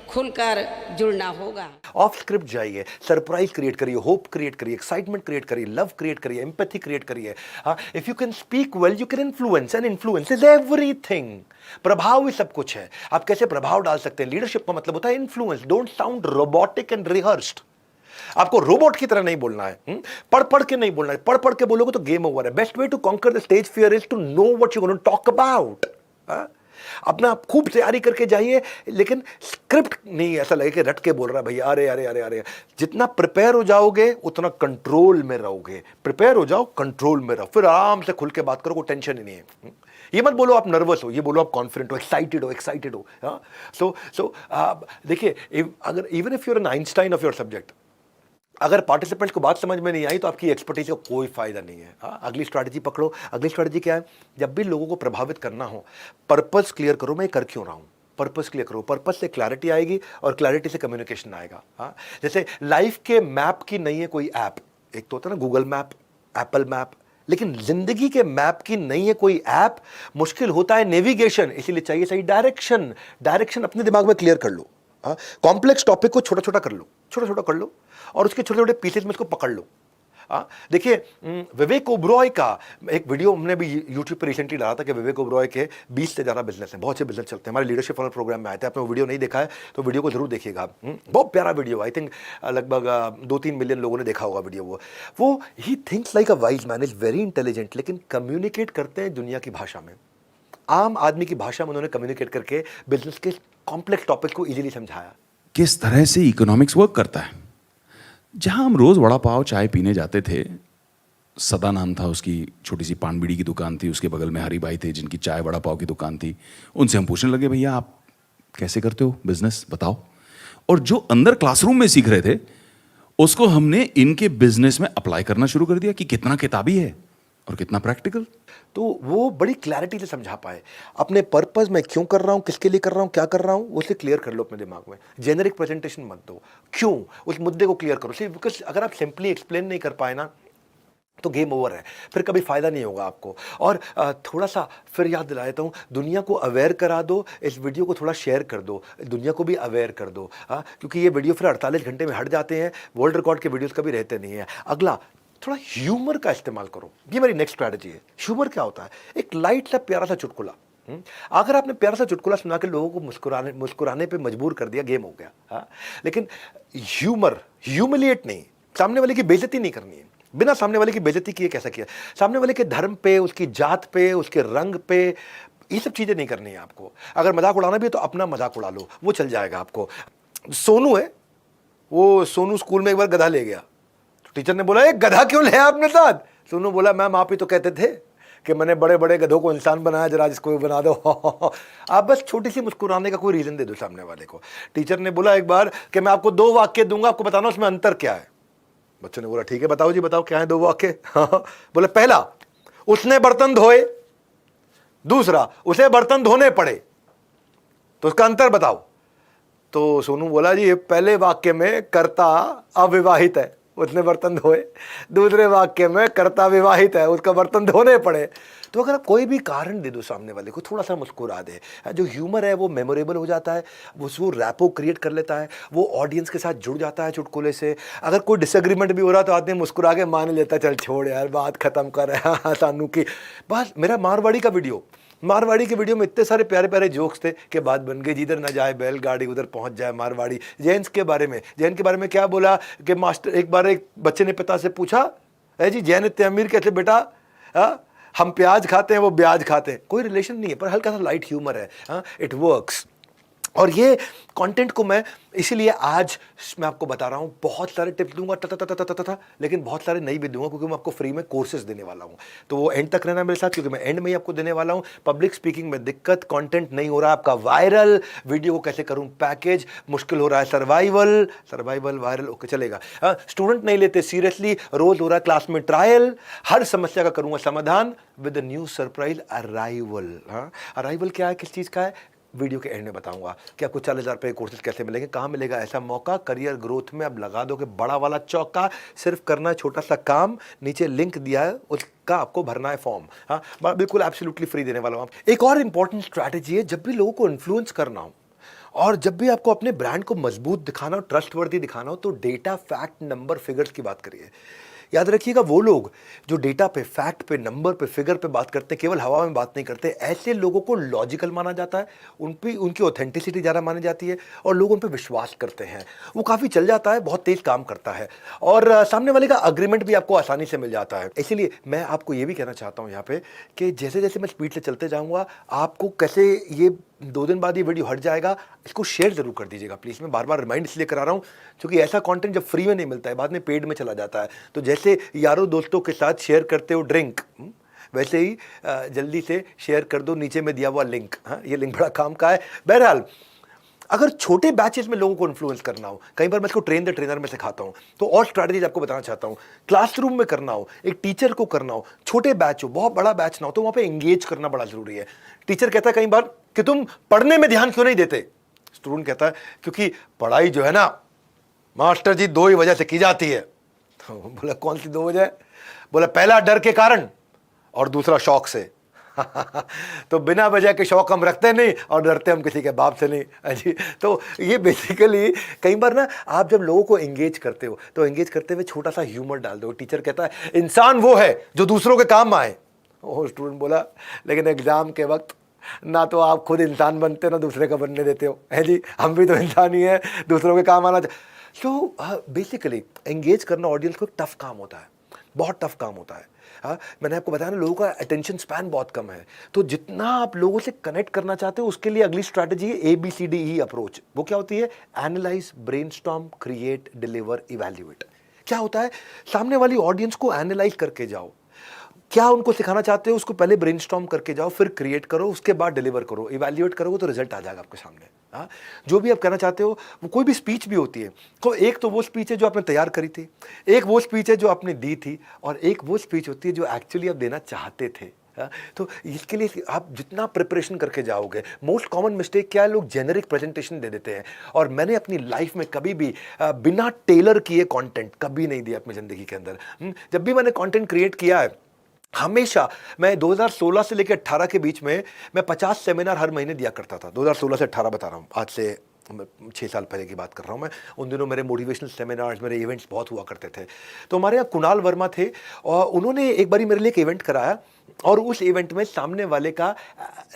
खुलकर जुड़ना होगा। ऑफ स्क्रिप्ट जाइए, सरप्राइज क्रिएट करिए, होप क्रिएट करिए, एक्साइटमेंट क्रिएट करिए, लव क्रिएट करिए, एम्पैथी क्रिएट करिए। If you can speak well you can influence, and influence is everything. प्रभाव ही सब कुछ है। आप कैसे प्रभाव डाल सकते हैं। लीडरशिप का मतलब होता है influence. Don't sound robotic and rehearsed. आपको रोबोट की तरह नहीं बोलना है, पढ़ पढ़ के नहीं बोलना है। पढ़ पढ़ के बोलोगे तो गेम ओवर है। Best way to conquer the stage fear is to know what you gonna talk about. अपना खूब तैयारी करके जाइए, लेकिन स्क्रिप्ट नहीं ऐसा लगे कि रट के बोल रहा है भैया। अरे अरे अरे अरे, जितना प्रिपेयर हो जाओगे उतना कंट्रोल में रहोगे। प्रिपेयर हो जाओ, कंट्रोल में रहो, फिर आराम से खुल के बात करो, कोई टेंशन ही नहीं है। ये मत बोलो आप नर्वस हो, ये बोलो आप कॉन्फिडेंट हो, एक्साइटेड हो। सो देखिए, अगर even if you're an Einstein of your subject, अगर पार्टिसिपेंट्स को बात समझ में नहीं आई तो आपकी एक्सपर्टीज का कोई फायदा नहीं है। अगली स्ट्रैटेजी पकड़ो। अगली स्ट्रैटेजी क्या है? जब भी लोगों को प्रभावित करना हो, पर्पस क्लियर करो, मैं कर क्यों रहा हूं। पर्पस क्लियर करो। पर्पस से क्लैरिटी आएगी और क्लैरिटी से कम्युनिकेशन आएगा। जैसे लाइफ के मैप की नहीं है कोई ऐप। एक तो होता है ना गूगल मैप, एप्पल मैप, लेकिन जिंदगी के मैप की नहीं है कोई ऐप। मुश्किल होता है नेविगेशन, इसीलिए चाहिए सही डायरेक्शन। डायरेक्शन अपने दिमाग में क्लियर कर लो। कॉम्प्लेक्स टॉपिक को छोटा छोटा कर लो, छोटा छोटा कर लो, और उसके छोटे छोटे पीसेज में इसको पकड़ लो। देखिए विवेक ओबरॉय का एक वीडियो हमने भी यूट्यूब पर रिसेंटली डाला था कि विवेक ओबरॉय के 20 से ज़्यादा बिजनेस हैं, बहुत से बिजनेस चलते हैं, हमारे लीडरशिप फनल प्रोग्राम में आए थे। आपने वो वीडियो नहीं देखा है तो वीडियो को जरूर देखिएगा, बहुत प्यारा वीडियो। आई थिंक लगभग 2-3 मिलियन लोगों ने देखा होगा वीडियो। वो he thinks like a wise man, is very intelligent, लेकिन कम्युनिकेट करते हैं दुनिया की भाषा में, आम आदमी की भाषा में उन्होंने कम्युनिकेट करके बिजनेस के कॉम्प्लेक्स टॉपिक को इजीली समझाया। किस तरह से इकोनॉमिक्स वर्क करता है। जहां हम रोज वड़ा पाव चाय पीने जाते थे, सदा नाम था उसकी, छोटी सी पान बीड़ी की दुकान थी, उसके बगल में हरी भाई थे जिनकी चाय वड़ा पाव की दुकान थी। उनसे हम पूछने लगे, भैया आप कैसे करते हो बिजनेस, बताओ। और जो अंदर क्लासरूम में सीख रहे थे उसको हमने इनके बिजनेस में अप्लाई करना शुरू कर दिया कि कितना किताबी है और कितना प्रैक्टिकल। तो वो बड़ी क्लैरिटी से समझा पाए अपने पर्पस में, क्यों कर रहा हूं, किसके लिए कर रहा हूं, क्या कर रहा हूं, उसे क्लियर कर लो अपने दिमाग में। जेनरिक प्रेजेंटेशन मत दो, क्यों, उस मुद्दे को क्लियर करो। बिकॉज अगर आप सिंपली एक्सप्लेन नहीं कर पाए ना तो गेम ओवर है, फिर कभी फायदा नहीं होगा आपको। और थोड़ा सा फिर याद दिला देता हूँ, दुनिया को अवेयर करा दो, इस वीडियो को थोड़ा शेयर कर दो, दुनिया को भी अवेयर कर दो, क्योंकि ये वीडियो फिर 48 घंटे में हट जाते हैं, वर्ल्ड रिकॉर्ड के वीडियोस कभी रहते नहीं है। अगला, थोड़ा ह्यूमर का इस्तेमाल करो, ये मेरी नेक्स्ट स्ट्रैटेजी है। ह्यूमर क्या होता है, एक लाइट सा प्यारा सा चुटकुला। अगर आपने प्यारा सा चुटकुला सुना के लोगों को मुस्कुराने पे मजबूर कर दिया, गेम हो गया। लेकिन ह्यूमर, ह्यूमिलिएट नहीं, सामने वाले की बेइज्जती नहीं करनी है, बिना सामने वाले की बेइज्जती किए कैसा किया, सामने वाले के धर्म पे, उसकी जात पे, उसके रंग पे, ये सब चीजें नहीं करनी है आपको। अगर मजाक उड़ाना भी है तो अपना मजाक उड़ा लो, वो चल जाएगा आपको। सोनू है, वो सोनू स्कूल में एक बार गधा ले गया, टीचर ने बोला, एक गधा क्यों ले आपने साथ? सोनू बोला, मैम आप ही तो कहते थे कि मैंने बड़े बड़े गधों को इंसान बनाया, जरा जिसको भी बना दो। आप बस छोटी सी मुस्कुराने का कोई रीजन दे दो सामने वाले को। टीचर ने बोला एक बार कि मैं आपको 2 वाक्य दूंगा, आपको बताना उसमें अंतर क्या है। बच्चे ने बोला, ठीक है बताओ जी, बताओ क्या है 2 वाक्य। बोले, पहला, उसने बर्तन धोए, दूसरा, उसे बर्तन धोने पड़े, तो उसका अंतर बताओ। तो सोनू बोला, जी पहले वाक्य में कर्ता अविवाहित है, उसने बर्तन धोए, दूसरे वाक्य में कर्ता विवाहित है, उसका बर्तन धोने पड़े। तो अगर आप कोई भी कारण दे दो सामने वाले को, थोड़ा सा मुस्कुरा दे, जो ह्यूमर है वो मेमोरेबल हो जाता है, वो रैपो क्रिएट कर लेता है, वो ऑडियंस के साथ जुड़ जाता है चुटकुले से। अगर कोई डिसएग्रीमेंट भी हो रहा तो आदमी मुस्कुरा के मान लेता है, चल छोड़ यार बात खत्म कर, सानू की बस। मेरा मारवाड़ी के वीडियो में इतने सारे प्यारे प्यारे जोक्स थे कि बात बन गई, जिधर ना जाए बैलगाड़ी उधर पहुंच जाए मारवाड़ी। जैन के बारे में क्या बोला कि मास्टर, एक बार एक बच्चे ने पिता से पूछा, है जी जैन इतने अमीर कैसे बेटा, हम प्याज खाते हैं वो ब्याज खाते हैं। कोई रिलेशन नहीं है, पर हल्का सा लाइट ह्यूमर है, इट वर्क्स। और ये कंटेंट को मैं इसीलिए आज मैं आपको बता रहा हूं, बहुत सारे टिप्स दूंगा था, लेकिन बहुत सारे नहीं भी दूंगा, क्योंकि मैं आपको फ्री में कोर्सेज देने वाला हूं। तो वो एंड तक रहना मेरे साथ, क्योंकि मैं एंड में ही आपको देने वाला हूं। पब्लिक स्पीकिंग में दिक्कत, कंटेंट नहीं हो रहा आपका वायरल, वीडियो को कैसे करूं पैकेज, मुश्किल हो रहा है सर्वाइवल वायरल, ओके चलेगा। स्टूडेंट नहीं लेते सीरियसली, रोज हो रहा है क्लास में ट्रायल, हर समस्या का करूंगा समाधान with new surprise arrival. Arrival क्या है, किस चीज का है, वीडियो के एंड में बताऊंगा कि आपको 40,000 रुपये कोर्सेज कैसे मिलेंगे, कहाँ मिलेगा ऐसा मौका। करियर ग्रोथ में अब लगा दो कि बड़ा वाला चौका, सिर्फ करना है छोटा सा काम, नीचे लिंक दिया है उसका आपको भरना है फॉर्म। बिल्कुल एब्सोल्युटली फ्री देने वाला हूँ। एक और इंपॉर्टेंट स्ट्रैटेजी है, जब भी लोगों को इन्फ्लुएंस करना हो और जब भी आपको अपने ब्रांड को मजबूत दिखाना हो, ट्रस्टवर्दी दिखाना हो, तो डेटा, फैक्ट, नंबर, फिगर्स की बात करिए। याद रखिएगा, वो लोग जो डेटा पे, फैक्ट पे, नंबर पे, फिगर पे बात करते हैं, केवल हवा में बात नहीं करते, ऐसे लोगों को लॉजिकल माना जाता है, उनकी ऑथेंटिसिटी ज़्यादा मानी जाती है और लोग उन पे विश्वास करते हैं। वो काफ़ी चल जाता है, बहुत तेज काम करता है और सामने वाले का अग्रीमेंट भी आपको आसानी से मिल जाता है। इसीलिए मैं आपको ये भी कहना चाहता हूँ यहाँ पे कि जैसे जैसे मैं स्पीड से चलते जाऊँगा, आपको कैसे ये 2 दिन बाद ये वीडियो हट जाएगा, इसको शेयर जरूर कर दीजिएगा प्लीज़। मैं बार बार रिमाइंड इसलिए करा रहा हूँ क्योंकि ऐसा कंटेंट जब फ्री में नहीं मिलता है, बाद में पेड में चला जाता है। तो जैसे यारों दोस्तों के साथ शेयर करते हो ड्रिंक, वैसे ही जल्दी से शेयर कर दो नीचे में दिया हुआ लिंक। ये लिंक बड़ा काम का है। बहरहाल, अगर छोटे बैचेस में लोगों को इन्फ्लुएंस करना हो, कई बार मैं इसको ट्रेन द ट्रेनर में सिखाता हूं, तो और स्ट्रैटेजीज आपको बताना चाहता हूं। क्लासरूम में करना हो, एक टीचर को करना हो, छोटे बैच हो, बहुत बड़ा बैच ना हो, तो वहां पे एंगेज करना बड़ा जरूरी है। टीचर कहता है कई बार कि तुम पढ़ने में ध्यान क्यों नहीं देते, स्टूडेंट कहता है क्योंकि पढ़ाई जो है ना मास्टर जी 2 ही वजह से की जाती है। बोला कौन सी 2 वजह? बोला पहला डर के कारण और दूसरा शौक से। तो बिना वजह के शौक हम रखते नहीं और डरते हम किसी के बाप से नहीं। हाँ जी, तो ये बेसिकली कई बार ना आप जब लोगों को एंगेज करते हो तो एंगेज करते हुए छोटा सा ह्यूमर डाल दो। टीचर कहता है इंसान वो है जो दूसरों के काम आए। वो स्टूडेंट बोला लेकिन एग्जाम के वक्त ना तो आप खुद इंसान बनते हो ना दूसरे का बनने देते हो। है जी, हम भी तो इंसान ही हैं, दूसरों के काम आना। सो बेसिकली एंगेज करना ऑडियंस को टफ काम होता है, बहुत टफ काम होता है। हाँ, मैंने आपको बताया ना लोगों का अटेंशन स्पैन बहुत कम है, तो जितना आप लोगों से कनेक्ट करना चाहते हो उसके लिए अगली स्ट्रैटेजी है ABCDE अप्रोच। वो क्या होती है? Analyse, brainstorm, create, deliver, evaluate. क्या होता है? सामने वाली ऑडियंस को एनालाइज करके जाओ, क्या उनको सिखाना चाहते हो उसको पहले ब्रेनस्टॉर्म करके जाओ, फिर क्रिएट करो, उसके बाद डिलीवर करो। इवैल्यूएट करोगे तो रिजल्ट आ जाएगा आपके सामने। हाँ, जो भी आप करना चाहते हो, वो कोई भी स्पीच भी होती है तो एक तो वो स्पीच है जो आपने तैयार करी थी, एक वो स्पीच है जो आपने दी थी, और एक वो स्पीच होती है जो एक्चुअली आप देना चाहते थे। हाँ, तो इसके लिए आप जितना प्रिपरेशन करके जाओगे, मोस्ट कॉमन मिस्टेक क्या है, लोग जेनरिक प्रेजेंटेशन दे देते हैं। और मैंने अपनी लाइफ में कभी भी बिना टेलर किए कंटेंट कभी नहीं दिया अपनी ज़िंदगी के अंदर। जब भी मैंने कंटेंट क्रिएट किया है, हमेशा मैं 2016 से लेकर 18 के बीच में मैं 50 सेमिनार हर महीने दिया करता था। 2016 से 18 बता रहा हूँ, आज से 6 साल पहले की बात कर रहा हूँ मैं। उन दिनों मेरे मोटिवेशनल सेमिनार्स, मेरे इवेंट्स बहुत हुआ करते थे। तो हमारे यहाँ कुणाल वर्मा थे और उन्होंने एक बारी मेरे लिए एक इवेंट कराया, और उस इवेंट में सामने वाले का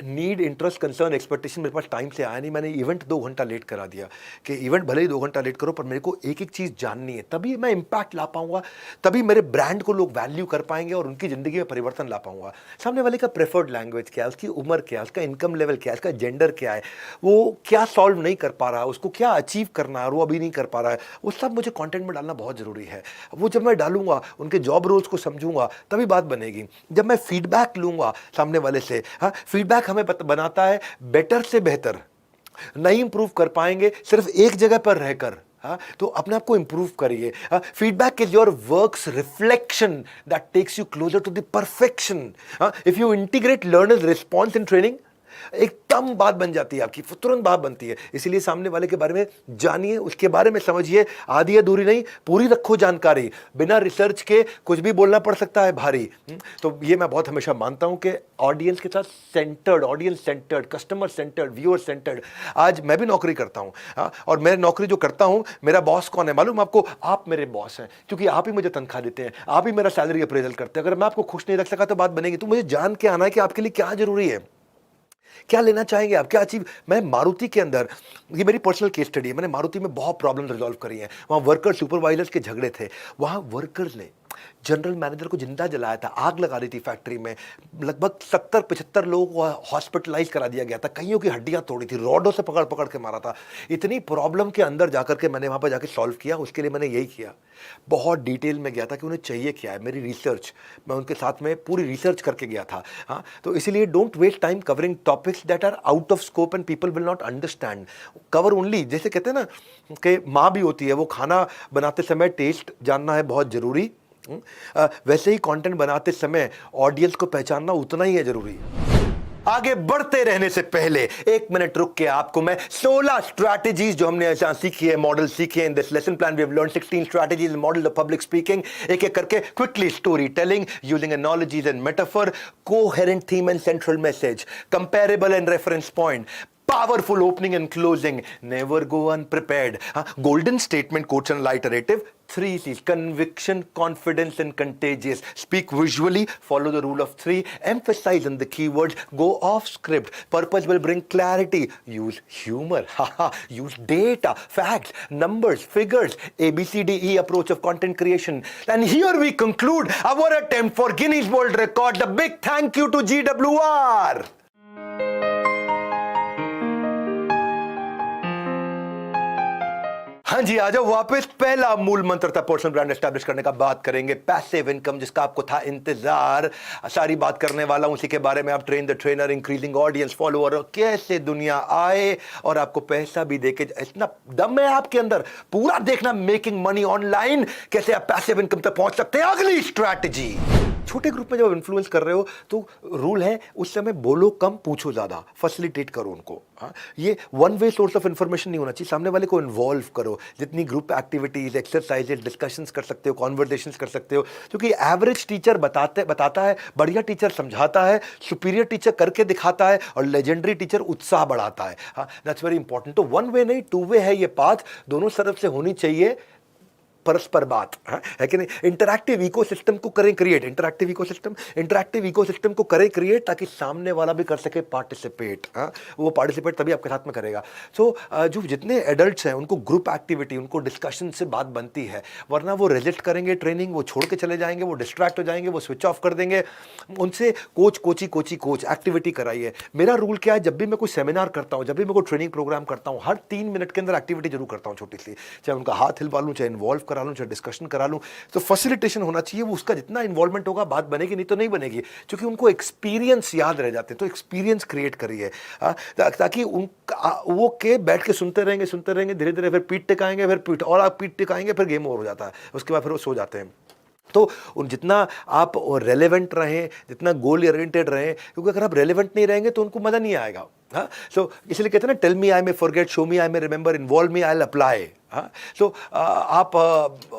नीड, इंटरेस्ट, कंसर्न, एक्सपेक्टेशन मेरे पास टाइम से आया नहीं। मैंने इवेंट 2 घंटा लेट करा दिया कि इवेंट भले ही 2 घंटा लेट करो पर मेरे को एक एक चीज़ जाननी है, तभी मैं इम्पैक्ट ला पाऊंगा, तभी मेरे ब्रांड को लोग वैल्यू कर पाएंगे और उनकी ज़िंदगी में परिवर्तन ला पाऊंगा। सामने वाले का प्रेफर्ड लैंग्वेज क्या है, उसकी उम्र क्या है, उसका इनकम लेवल क्या है, उसका जेंडर क्या है, वो क्या सॉल्व नहीं कर पा रहा है, उसको क्या अचीव करना है और वो अभी नहीं कर पा रहा है, वो सब मुझे कॉन्टेंट में डालना बहुत ज़रूरी है। वो जब मैं डालूंगा, उनके जॉब रोल्स को समझूंगा, तभी बात बनेगी। जब मैं फीडबैक लूंगा सामने वाले से, हाँ, फीडबैक हमें बनाता है बेटर से बेहतर। नहीं इंप्रूव कर पाएंगे सिर्फ एक जगह पर रहकर, हाँ, तो अपने आप को इंप्रूव करिए। Feedback is your work's reflection that takes you closer to the perfection. If you integrate learners response in training, एकदम बात बन जाती है आपकी, तुरंत बात बनती है। इसीलिए सामने वाले के बारे में जानिए, उसके बारे में समझिए, आधी अधूरी नहीं, पूरी रखो जानकारी। बिना रिसर्च के कुछ भी बोलना पड़ सकता है भारी। तो ये मैं बहुत हमेशा मानता हूं कि ऑडियंस के साथ centred, audience centred, customer centred, viewer centred. आज मैं भी नौकरी करता हूं, हाँ, और मैं नौकरी जो करता हूं, मेरा बॉस कौन है मालूम आपको? आप मेरे बॉस हैं, क्योंकि आप ही मुझे तनख्वाह देते हैं, आप ही मेरा सैलरी अप्रेजल करते हैं। अगर मैं आपको खुश नहीं रख सका तो बात बनेगी। तो मुझे जान के आना है कि आपके लिए क्या जरूरी है, क्या लेना चाहेंगे आप, क्या अचीव। मैं मारुति के अंदर, ये मेरी पर्सनल केस स्टडी है, मैंने मारुति में बहुत प्रॉब्लम रिजॉल्व करी हैं। वहाँ वर्कर सुपरवाइजर्स के झगड़े थे, वहाँ वर्कर्स ने जनरल मैनेजर को जिंदा जलाया था, आग लगा दी थी फैक्ट्री में, लगभग 70-75 लोगों को हॉस्पिटलाइज करा दिया गया था, कईयों की हड्डियां तोड़ी थी, रॉडों से पकड़ पकड़ के मारा था। इतनी प्रॉब्लम के अंदर जाकर के मैंने वहाँ पर जाकर सॉल्व किया। उसके लिए मैंने यही किया, बहुत डिटेल में गया था कि उन्हें चाहिए क्या है। मेरी रिसर्च, मैं उनके साथ में पूरी रिसर्च करके गया था। हाँ, तो इसीलिए don't waste time covering topics that are out of scope and people will not understand. Cover only, जैसे कहते हैं ना कि माँ भी होती है, वो खाना बनाते समय टेस्ट जानना है बहुत ज़रूरी, वैसे ही कंटेंट बनाते समय ऑडियंस को पहचानना उतना ही है जरूरी। आगे बढ़ते रहने से पहले 1 मिनट रुक के आपको मैं 16 स्ट्रैटेजीज जो हमने ऐसा सीखी है, मॉडल सीखे in this lesson plan, we have learn 16 strategies model of public speaking, एक एक करके quickly story telling using analogies and metaphor, coherent theme and central message, comparable and reference point, powerful opening and closing, never go unprepared, golden statement, quotes and alliterative, 3 C's, conviction, confidence and contagious, speak visually, follow the rule of 3, emphasize on the keywords, go off script, purpose will bring clarity, use humor, use data, facts, numbers, figures, ABCDE approach of content creation. And here we conclude our attempt for Guinness World Record. The big thank you to GWR. हाँ जी, आ जाओ वापस। पहला मूल मंत्र था personal brand establish करने का, बात करेंगे पैसिव इनकम, जिसका आपको था इंतजार। सारी बात करने वाला हूं उसी के बारे में। आप train the trainer, increasing audience, follower, कैसे दुनिया आए और आपको पैसा भी देके, इतना दम है आपके अंदर, पूरा देखना मेकिंग मनी ऑनलाइन, कैसे आप पैसिव इनकम तक पहुंच सकते हैं। अगली स्ट्रैटेजी, छोटे ग्रुप में जब इन्फ्लुएंस कर रहे हो तो रूल है उस समय बोलो कम, पूछो ज़्यादा, फैसिलिटेट करो उनको। हाँ, ये one way source of information नहीं होना चाहिए, सामने वाले को इन्वॉल्व करो। जितनी ग्रुप एक्टिविटीज, एक्सरसाइजेज, डिस्कशंस कर सकते हो, कॉन्वर्सेशंस कर सकते हो, क्योंकि एवरेज टीचर बताता है, बढ़िया टीचर समझाता है, सुपीरियर टीचर करके दिखाता है, और लेजेंडरी टीचर उत्साह बढ़ाता है। हाँ, दैट्स वेरी इंपॉर्टेंट। तो वन वे नहीं, टू वे है ये पाथ, दोनों तरफ से होनी चाहिए परस्पर बात, है कि नहीं। इंटरैक्टिव इकोसिस्टम को करें क्रिएट, इंटरैक्टिव इकोसिस्टम को करें क्रिएट, ताकि सामने वाला भी कर सके पार्टिसिपेट। वो पार्टिसिपेट तभी आपके साथ में करेगा। सो जो जितने एडल्ट्स हैं उनको ग्रुप एक्टिविटी, उनको डिस्कशन से बात बनती है, वरना वो रेजिस्ट करेंगे ट्रेनिंग, वो छोड़ के चले जाएंगे, वो डिस्ट्रैक्ट हो जाएंगे, वो स्विच ऑफ कर देंगे। उनसे कोच एक्टिविटी कराइए। मेरा रूल क्या है, जब भी मैं कोई सेमिनार करता हूँ, जब भी मैं कोई ट्रेनिंग प्रोग्राम करता हूँ, हर 3 मिनट के अंदर एक्टिविटी जरूर करता हूँ छोटी सी, चाहे उनका हाथ हिलवा लूँ, चाहे इन्वॉल्व करा लूं, चाहे डिस्कशन करा लूं। तो फैसिलिटेशन होना चाहिए, वो उसका जितना इन्वॉल्वमेंट होगा बात बनेगी, नहीं तो नहीं बनेगी, क्योंकि उनको एक्सपीरियंस याद रह जाते हैं। तो एक्सपीरियंस क्रिएट करिए, ताकि वो के बैठ के सुनते रहेंगे, धीरे धीरे फिर पीठ टिकाएंगे, फिर पीठ, और आप पीठ टिकाएंगे, फिर गेम ओवर हो जाता है, उसके बाद फिर वो सो जाते हैं। तो जितना आप रेलेवेंट रहें, जितना गोल ओरिएंटेड रहें, क्योंकि अगर आप रेलेवेंट नहीं रहेंगे तो उनको मजा नहीं आएगा। हाँ, सो इसलिए कहते हैं ना, tell me I may forget, show me I may remember, involve me I will apply. हाँ, सो आप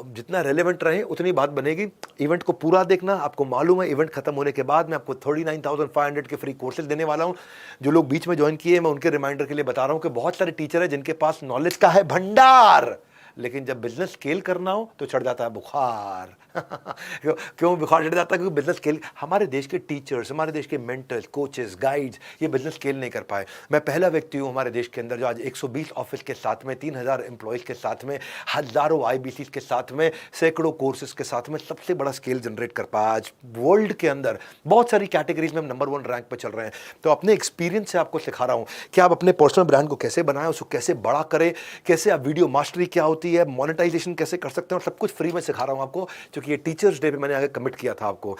जितना रेलेवेंट रहें उतनी बात बनेगी। इवेंट को पूरा देखना, आपको मालूम है इवेंट खत्म होने के बाद मैं आपको 39,500 के फ्री कोर्सेज देने वाला हूं। जो लोग बीच में ज्वाइन किए, मैं उनके रिमाइंडर के लिए बता रहा हूं कि बहुत सारे टीचर हैं जिनके पास नॉलेज का है भंडार, लेकिन जब बिजनेस स्केल करना हो तो चढ़ जाता है बुखार। क्यों बुखार चढ़ जाता है? क्योंकि बिजनेस स्केल, हमारे देश के टीचर्स, हमारे देश के मेंटर्स, कोचेस, गाइड्स, ये बिजनेस स्केल नहीं कर पाए। मैं पहला व्यक्ति हूँ हमारे देश के अंदर जो आज 120 ऑफिस के साथ में, 3,000 एम्प्लॉयज़ के साथ में, हजारों IBCs के साथ में, सैकड़ों कोर्सेज के साथ में सबसे बड़ा स्केल जनरेट कर पाया। आज वर्ल्ड के अंदर बहुत सारी कैटेगरीज में हम नंबर 1 रैंक पर चल रहे हैं। तो अपने एक्सपीरियंस से आपको सिखा रहा हूँ कि आप अपने पर्सनल ब्रांड को कैसे बनाएं, उसको कैसे बड़ा करें, कैसे आप वीडियो मास्टरी क्या होती है, मोनेटाइजेशन कैसे कर सकते हैं, और सब कुछ फ्री में सिखा रहा हूँ आपको, क्योंकि ये टीचर्स डे पे मैंने आगे कमिट किया था आपको।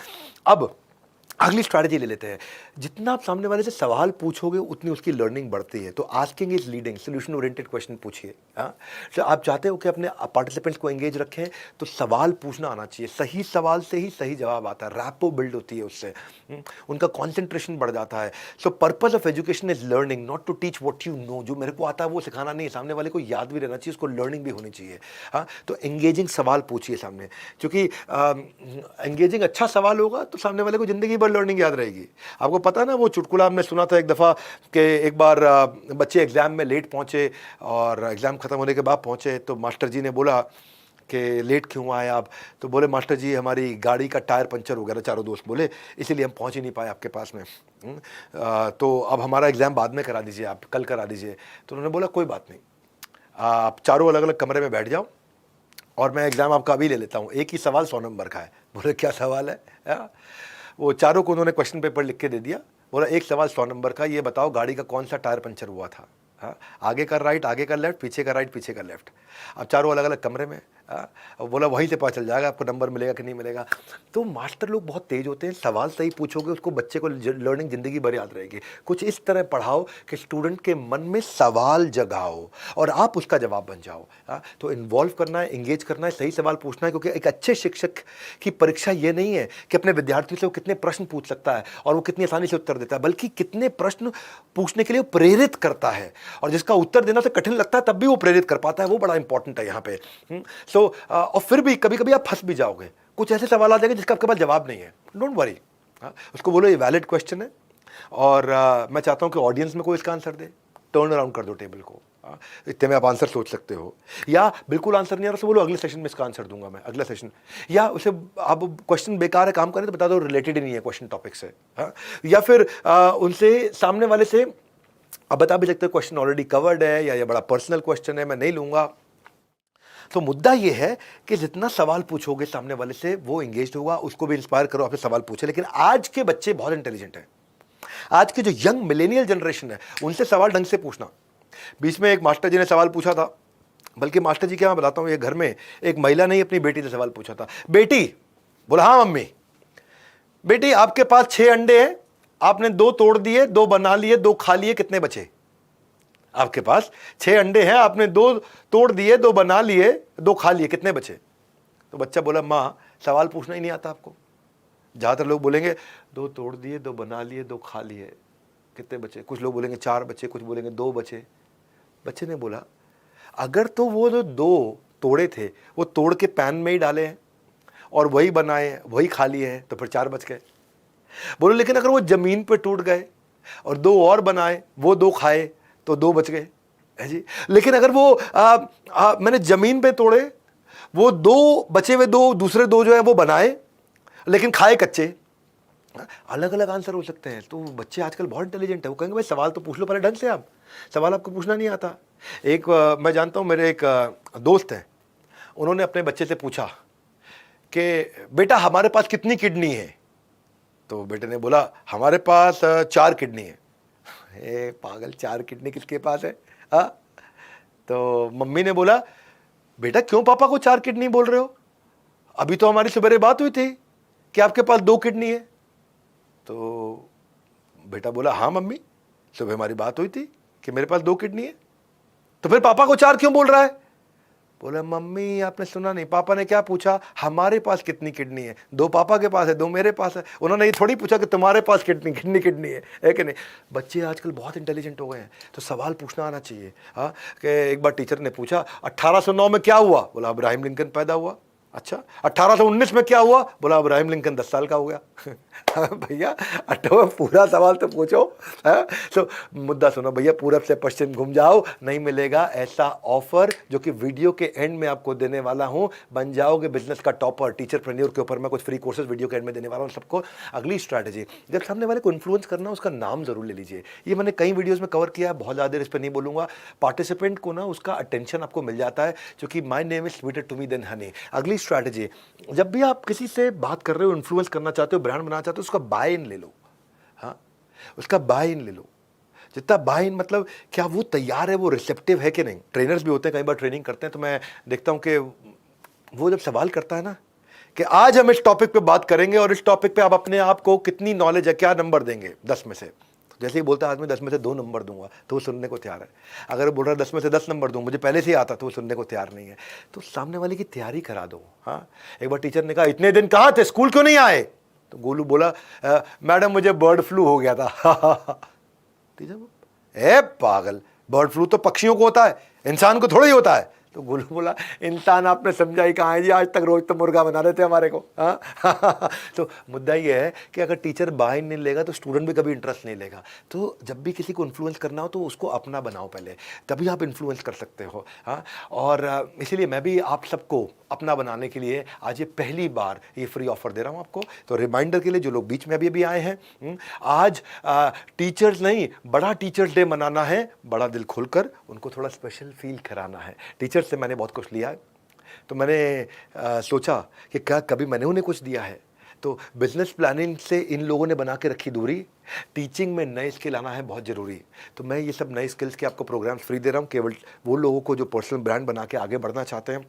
अब अगली स्ट्रैटेजी ले लेते हैं। जितना आप सामने वाले से सवाल पूछोगे उतनी उसकी लर्निंग बढ़ती है। तो asking is leading, solution oriented question पूछिए। तो आप चाहते हो कि अपने पार्टिसिपेंट्स को एंगेज रखें, तो सवाल पूछना आना चाहिए। सही सवाल से ही सही जवाब आता है, रैपो बिल्ड होती है उससे, उनका कॉन्सेंट्रेशन बढ़ जाता है। So purpose of education is learning, not to teach what you know. जो मेरे को आता है वो सिखाना नहीं, सामने वाले को याद भी रहना चाहिए, उसको लर्निंग भी होनी चाहिए। हाँ, तो एंगेजिंग सवाल पूछिए सामने, क्योंकि एंगेजिंग अच्छा सवाल होगा तो सामने वाले को जिंदगी भर लर्निंग याद रहेगी। आपको पता ना, वो चुटकुला हमने सुना था एक दफ़ा कि एक बार बच्चे एग्ज़ाम में लेट पहुंचे, और एग्ज़ाम ख़त्म होने के बाद पहुंचे तो मास्टर जी ने बोला कि लेट क्यों आए आप? तो बोले मास्टर जी हमारी गाड़ी का टायर पंचर हो गया था, चारों दोस्त बोले, इसीलिए हम पहुंच ही नहीं पाए आपके पास में। तो अब हमारा एग्ज़ाम बाद में करा दीजिए, आप कल करा दीजिए। तो उन्होंने बोला कोई बात नहीं, आप चारों अलग अलग कमरे में बैठ जाओ और मैं एग्ज़ाम आपका अभी ले लेता हूँ। एक ही सवाल 100 नंबर का है। बोले क्या सवाल है? वो चारों को उन्होंने क्वेश्चन पेपर लिख के दे दिया। बोला एक सवाल 100 नंबर का, ये बताओ गाड़ी का कौन सा टायर पंचर हुआ था? हाँ, आगे का राइट, आगे का लेफ्ट, पीछे का राइट, पीछे का लेफ्ट। अब चारों अलग अलग कमरे में। बोला वहीं से पता चल जाएगा आपको नंबर मिलेगा कि नहीं मिलेगा। तो मास्टर लोग बहुत तेज होते हैं, सवाल सही पूछोगे उसको, बच्चे को लर्निंग जिंदगी भर याद रहेगी। कुछ इस तरह पढ़ाओ कि स्टूडेंट के मन में सवाल जगाओ और आप उसका जवाब बन जाओ। तो इन्वॉल्व करना है, इंगेज करना है, सही सवाल पूछना है, क्योंकि एक अच्छे शिक्षक की परीक्षा ये नहीं है कि अपने विद्यार्थियों से वो कितने प्रश्न पूछ सकता है और वो कितनी आसानी से उत्तर देता है, बल्कि कितने प्रश्न पूछने के लिए प्रेरित करता है, और जिसका उत्तर देना तो कठिन लगता है तब भी वो प्रेरित कर पाता है। वो बड़ा इंपॉर्टेंट है यहाँ पे। और फिर भी कभी कभी आप फंस भी जाओगे, कुछ ऐसे सवाल आ जाएंगे जिसका आपके पास जवाब नहीं है। डोंट वरी, उसको बोलो ये वैलिड क्वेश्चन है और मैं चाहता हूं कि ऑडियंस में कोई इसका आंसर दे। टर्न अराउंड कर दो टेबल को, इतने में आप आंसर सोच सकते हो, या बिल्कुल आंसर नहीं आ रहा तो बोलो अगले सेशन में इसका आंसर दूंगा मैं, अगला सेशन। या उसे आप क्वेश्चन बेकार है काम करें तो बता दो रिलेटेड ही नहीं है क्वेश्चन टॉपिक से। या फिर उनसे सामने वाले से आप बता भी सकते हो क्वेश्चन ऑलरेडी कवर्ड है या ये बड़ा पर्सनल क्वेश्चन है, मैं नहीं लूंगा। तो मुद्दा ये है कि जितना सवाल पूछोगे सामने वाले से वो इंगेज होगा, उसको भी इंस्पायर करो, आपसे सवाल पूछे। लेकिन आज के बच्चे बहुत इंटेलिजेंट हैं, आज के जो यंग मिलेनियल जनरेशन है उनसे सवाल ढंग से पूछना। बीच में एक मास्टर जी ने सवाल पूछा था, बल्कि मास्टर जी क्या मैं बताता हूँ, ये घर में एक महिला ने अपनी बेटी से सवाल पूछा था। बेटी, बोला हाँ मम्मी। बेटी आपके पास 6 अंडे हैं, आपने 2 तोड़ दिए, 2 बना लिए, 2 खा लिए, कितने बचे? आपके पास 6 अंडे हैं, आपने 2 तोड़ दिए, 2 बना लिए, 2 खा लिए, कितने बचे? तो बच्चा बोला माँ सवाल पूछना ही नहीं आता आपको, ज़्यादातर लोग बोलेंगे 2 तोड़ दिए, 2 बना लिए, 2 खा लिए, कितने बचे? कुछ लोग बोलेंगे 4 बचे, कुछ बोलेंगे 2 बचे। बच्चे ने बोला अगर तो वो जो 2 तोड़े थे वो तोड़ के पैन में ही डाले हैं और वही बनाए, वही खा लिए हैं, तो फिर 4 बच गए। बोलो लेकिन अगर वो ज़मीन पे टूट गए और 2 और बनाए, वो 2 खाए, तो 2 बच गए, है जी। लेकिन अगर वो मैंने ज़मीन पे तोड़े, वो 2 बचे हुए 2 दूसरे 2 जो है वो बनाए लेकिन खाए कच्चे, अलग अलग आंसर हो सकते हैं। तो बच्चे आजकल बहुत इंटेलिजेंट है, वो कहेंगे भाई सवाल तो पूछ लो पहले ढंग से, आप सवाल आपको पूछना नहीं आता। एक मैं जानता हूँ, मेरे एक दोस्त हैं, उन्होंने अपने बच्चे से पूछा कि बेटा हमारे पास कितनी किडनी है? तो बेटे ने बोला हमारे पास 4 किडनी है। ए पागल, 4 किडनी किसके पास है? तो मम्मी ने बोला बेटा क्यों पापा को 4 किडनी बोल रहे हो? अभी तो हमारी सवेरे बात हुई थी कि आपके पास 2 किडनी है। तो बेटा बोला हाँ मम्मी, सुबह हमारी बात हुई थी कि मेरे पास 2 किडनी है, तो फिर पापा को 4 क्यों बोल रहा है? बोला मम्मी आपने सुना नहीं, पापा ने क्या पूछा, हमारे पास कितनी किडनी है? 2 पापा के पास है, 2 मेरे पास है। उन्होंने ये थोड़ी पूछा कि तुम्हारे पास कितनी किडनी है कि नहीं। बच्चे आजकल बहुत इंटेलिजेंट हो गए हैं, तो सवाल पूछना आना चाहिए। हाँ, कि एक बार टीचर ने पूछा 1809 में क्या हुआ? बोला अब्राहम लिंकन पैदा हुआ। अच्छा, 1819 में क्या हुआ? बोला अब्राहम लिंकन 10 साल का हो गया। भैया पूरा सवाल तो पूछो। तो मुद्दा सुनो भैया, पूरब से पश्चिम घूम जाओ, नहीं मिलेगा ऐसा ऑफर जो कि वीडियो के एंड में आपको देने वाला हूं। बन जाओगे बिजनेस का टॉपर। टीचरप्रेन्योर के ऊपर मैं कुछ फ्री कोर्सेज वीडियो के एंड में देने वाला हूं सबको। अगली स्ट्रैटेजी, जब सामने वाले को इन्फ्लुएंस करना, उसका नाम जरूर ले लीजिए। ये मैंने कई वीडियोज में कवर किया है, बहुत ज़्यादा देर इस पर नहीं बोलूंगा। पार्टिसिपेंट को ना उसका अटेंशन आपको मिल जाता है, क्योंकि my name is sweeter to me than honey. अगली स्ट्रैटेजी, जब भी आप किसी से बात कर रहे हो, इन्फ्लुएंस करना चाहते हो, ब्रांड बनाना चाहते हो, उसका बाय इन ले लो। हाँ, उसका बाय इन ले लो। जितना बाय इन मतलब क्या वो तैयार है, वो रिसेप्टिव है कि नहीं। ट्रेनर्स भी होते हैं, कई बार ट्रेनिंग करते हैं, तो मैं देखता हूं कि वो जब सवाल करता है ना कि आज हम इस टॉपिक पे बात करेंगे और इस टॉपिक पे आप अपने आप को कितनी नॉलेज है, क्या नंबर देंगे 10 में से। जैसे ही बोलता है आदमी 10 में से 2 नंबर दूंगा, तो वो सुनने को तैयार है। अगर बोल रहा है 10 में से 10 नंबर दूं, मुझे पहले से ही आता, तो वो सुनने को तैयार नहीं है। तो सामने वाले की तैयारी करा दो। हाँ, एक बार टीचर ने कहा इतने दिन कहाँ थे, स्कूल क्यों नहीं आए? तो गोलू बोला मैडम मुझे बर्ड फ्लू हो गया था। टीचर ए पागल, बर्ड फ्लू तो पक्षियों को होता है, इंसान को थोड़ा ही होता है। तो गोलू बोला इंसान आपने समझा ही कहाँ है जी, आज तक रोज तो मुर्गा बना देते हमारे को। तो मुद्दा ये है कि अगर टीचर बाय नहीं लेगा तो स्टूडेंट भी कभी इंटरेस्ट नहीं लेगा। तो जब भी किसी को इन्फ्लुएंस करना हो तो उसको अपना बनाओ पहले, तभी आप इन्फ्लुएंस कर सकते हो। हाँ, और इसीलिए मैं भी आप सबको अपना बनाने के लिए आज ये पहली बार ये फ्री ऑफर दे रहा हूँ आपको। तो रिमाइंडर के लिए जो लोग बीच में अभी आए हैं, आज टीचर्स नहीं, बड़ा टीचर्स डे मनाना है, बड़ा दिल खोलकर उनको थोड़ा स्पेशल फील कराना है। टीचर से मैंने बहुत कुछ लिया है, तो मैंने सोचा कि क्या कभी मैंने उन्हें कुछ दिया है। तो बिजनेस प्लानिंग से इन लोगों ने बना के रखी दूरी, टीचिंग में नए स्किल आना है बहुत ज़रूरी। तो मैं ये सब नए स्किल्स के आपको प्रोग्राम्स फ्री दे रहा हूँ, केवल वो लोगों को जो पर्सनल ब्रांड बना के आगे बढ़ना चाहते हैं।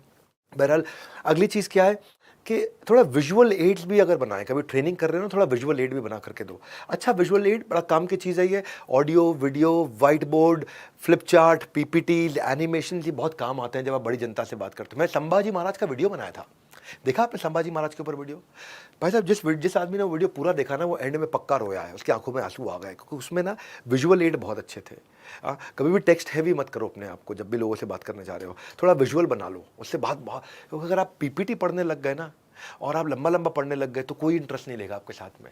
बहरहाल अगली चीज़ क्या है कि थोड़ा विजुअल एड्स भी अगर बनाएं, कभी ट्रेनिंग कर रहे हो ना, थोड़ा विजुअल एड भी बना करके दो। अच्छा, विजुअल एड बड़ा काम की चीज़ है ये। Audio, video, white board, flip chart, PPTs, animation, ये बहुत काम आते हैं जब आप बड़ी जनता से बात करते हो। मैं संभाजी महाराज का वीडियो बनाया था, देखा आपने संभाजी महाराज के ऊपर वीडियो? भाई साहब, जिस आदमी ने वो वीडियो पूरा देखा ना, वो एंड में पक्का रोया है, उसकी आंखों में आंसू आ गए, क्योंकि उसमें ना विजुअल एड बहुत अच्छे थे। कभी भी टेक्स्ट हैवी मत करो अपने आप को, जब भी लोगों से बात करने जा रहे हो थोड़ा विजुअल बना लो, उससे बात बहुत। क्योंकि अगर आप पीपीटी पढ़ने लग गए ना और आप लंबा लंबा पढ़ने लग गए तो कोई इंटरेस्ट नहीं लेगा आपके साथ में।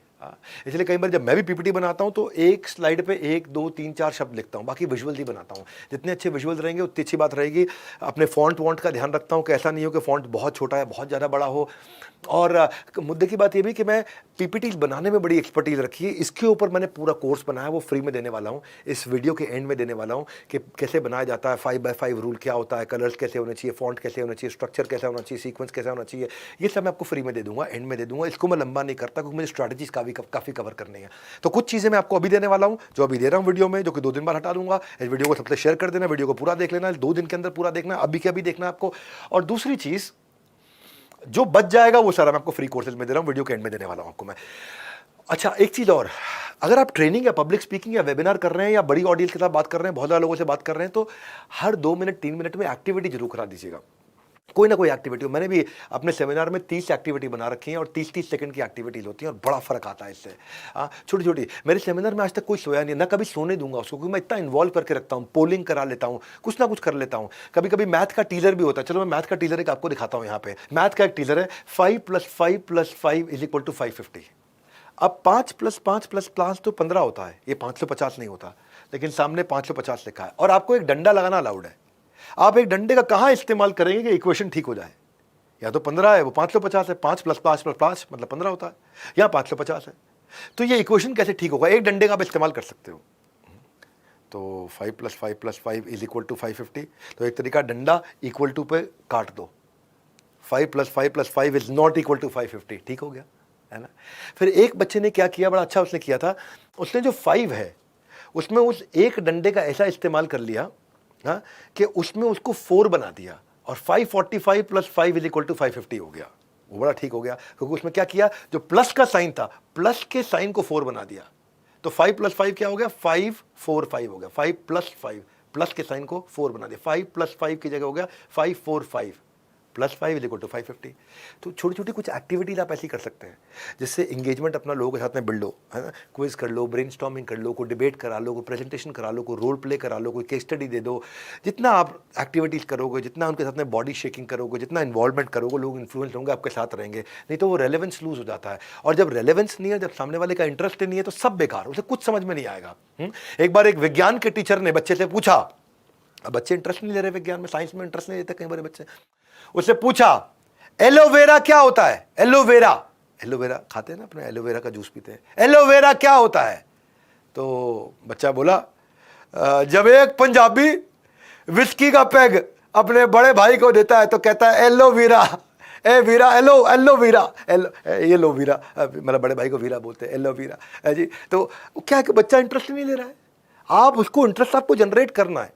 इसलिए कई बार जब मैं भी पीपीटी बनाता हूं तो एक स्लाइड पे 1, 2, 3, 4 शब्द लिखता हूं, बाकी विजुअल ही बनाता हूं। जितने अच्छे विजुअल रहेंगे उतनी अच्छी बात रहेगी। अपने फॉन्ट वॉन्ट का ध्यान रखता हूं कि ऐसा नहीं हो कि फॉन्ट बहुत छोटा है, बहुत ज़्यादा बड़ा हो। और मुद्दे की बात यह भी कि मैं पीपीटी बनाने में बड़ी एक्सपर्टीज रखी है। इसके ऊपर मैंने पूरा कोर्स बनाया, वो फ्री में देने वाला हूँ, इस वीडियो के एंड में देने वाला हूँ कि कैसे बनाया जाता है, 5x5 रूल क्या होता है, कलर्स कैसे होने चाहिए, फॉन्ट कैसे होना चाहिए, स्ट्रक्चर कैसा होना चाहिए, सीक्वेंस कैसा होना चाहिए, ये सब मैं आपको फ्री में दे दूंगा, एंड में दे दूंगा। इसको मैं लंबा नहीं करता क्योंकि मुझे स्ट्रैटेजीज काफ़ी कवर करनी है। तो कुछ चीज़ें मैं आपको अभी देने वाला हूँ, जो अभी दे रहा हूँ वीडियो में, जो कि 2 दिन बाद हटा दूंगा। इस वीडियो को सबसे शेयर कर देना, वीडियो को पूरा देख लेना, 2 दिन के अंदर पूरा देखना, अभी के अभी देखना आपको। और दूसरी चीज़, जो बच जाएगा वो सारा मैं आपको फ्री कोर्सेज में दे रहा हूँ, वीडियो के एंड में देने वाला हूँ आपको मैं। अच्छा, एक चीज़ और, अगर आप ट्रेनिंग या पब्लिक स्पीकिंग या वेबिनार कर रहे हैं या बड़ी ऑडियंस के साथ बात कर रहे हैं, बहुत ज़्यादा लोगों से बात कर रहे हैं, तो हर 2 मिनट 3 मिनट में एक्टिविटी जरूर करा दीजिएगा। कोई ना कोई एक्टिविटी हो। मैंने भी अपने सेमिनार में 30 एक्टिविटी बना रखी हैं और 30-30 सेकंड की एक्टिविटीज होती हैं और बड़ा फर्क आता है इससे। छोटी छोटी, मेरे सेमिनार में आज तक कोई सोया नहीं, ना कभी सोने दूंगा उसको, क्योंकि मैं इतना इन्वॉल्व करके रखता हूँ, पोलिंग करा लेता हूँ, कुछ ना कुछ कर लेता हूँ। कभी कभी मैथ का टीजर भी होता है। चलो मैं मैथ का टीजर एक आपको दिखाता हूँ। यहाँ पे मैथ का एक टीजर है, 5 + 5 + 5 = 550। अब 5 + 5 + 5 तो 15 होता है, ये 550 नहीं होता, लेकिन सामने 550 लिखा है और आपको एक डंडा लगाना अलाउड है। आप एक डंडे का कहाँ इस्तेमाल करेंगे कि इक्वेशन ठीक हो जाए? या तो 15 है, वो 550 है, 5 + 5 + 5 मतलब 15 होता है, या 550 है, तो ये इक्वेशन कैसे ठीक होगा? एक डंडे का आप इस्तेमाल कर सकते हो। तो 5 + 5 + 5 = 550, तो एक तरीका डंडा इक्वल टू पे काट दो, 5 + 5 + 5 इज नॉट इक्वल टू 550, ठीक हो गया, है ना? फिर एक बच्चे ने क्या किया, बड़ा अच्छा उसने किया था, उसने जो 5 है उसमें उस एक डंडे का ऐसा इस्तेमाल कर लिया कि उसमें उसको 4 बना दिया और 545 + 5 = 550 हो गया। वो बड़ा ठीक हो गया, क्योंकि उसमें क्या किया, जो प्लस का साइन था, प्लस के साइन को 4 बना दिया। तो 5 + 5 क्या हो गया, 545 हो गया। 5 + 5 प्लस के साइन को 4 बना दिया, 5 + 5 की जगह हो गया 545 + 5 = 550। तो छोटी छोटी कुछ एक्टिविटीज आप ऐसी कर सकते हैं जिससे इंगेजमेंट अपना लोगों के साथ में बिल्ड हो, है ना? क्विज कर लो, ब्रेनस्टॉर्मिंग कर लो, कोई डिबेट करा लो, कोई प्रेजेंटेशन करा लो, कोई रोल प्ले करा लो, कोई केस स्टडी दे दो। जितना आप एक्टिविटीज़ करोगे, जितना उनके साथ में बॉडी शेकिंग करोगे, जितना इन्वॉल्वमेंट करोगे, लोग इन्फ्लुएंस होंगे, आपके साथ रहेंगे। नहीं तो वो रेलेवेंस लूज हो जाता है, और जब रेलेवेंस नहीं है, जब सामने वाले का इंटरेस्ट नहीं है, तो सब बेकार, उसे कुछ समझ में नहीं आएगा। एक बार एक विज्ञान के टीचर ने बच्चे से पूछा, अब बच्चे इंटरेस्ट नहीं ले रहे विज्ञान में, साइंस में इंटरेस्ट नहीं लेते कई बार बच्चे, उससे पूछा एलोवेरा क्या होता है? एलोवेरा, एलोवेरा खाते हैं ना अपने, एलोवेरा का जूस पीते हैं, एलोवेरा क्या होता है? तो बच्चा बोला, जब एक पंजाबी विस्की का पैग अपने बड़े भाई को देता है तो कहता है एलोवेरा, ए वीरा, एलो एलोवेरा, ये लो वीरा, मतलब बड़े भाई को वीरा बोलते हैं, एलोवेरा जी। तो क्या है कि बच्चा इंटरेस्ट नहीं ले रहा है, आप उसको इंटरेस्ट आपको जनरेट करना है,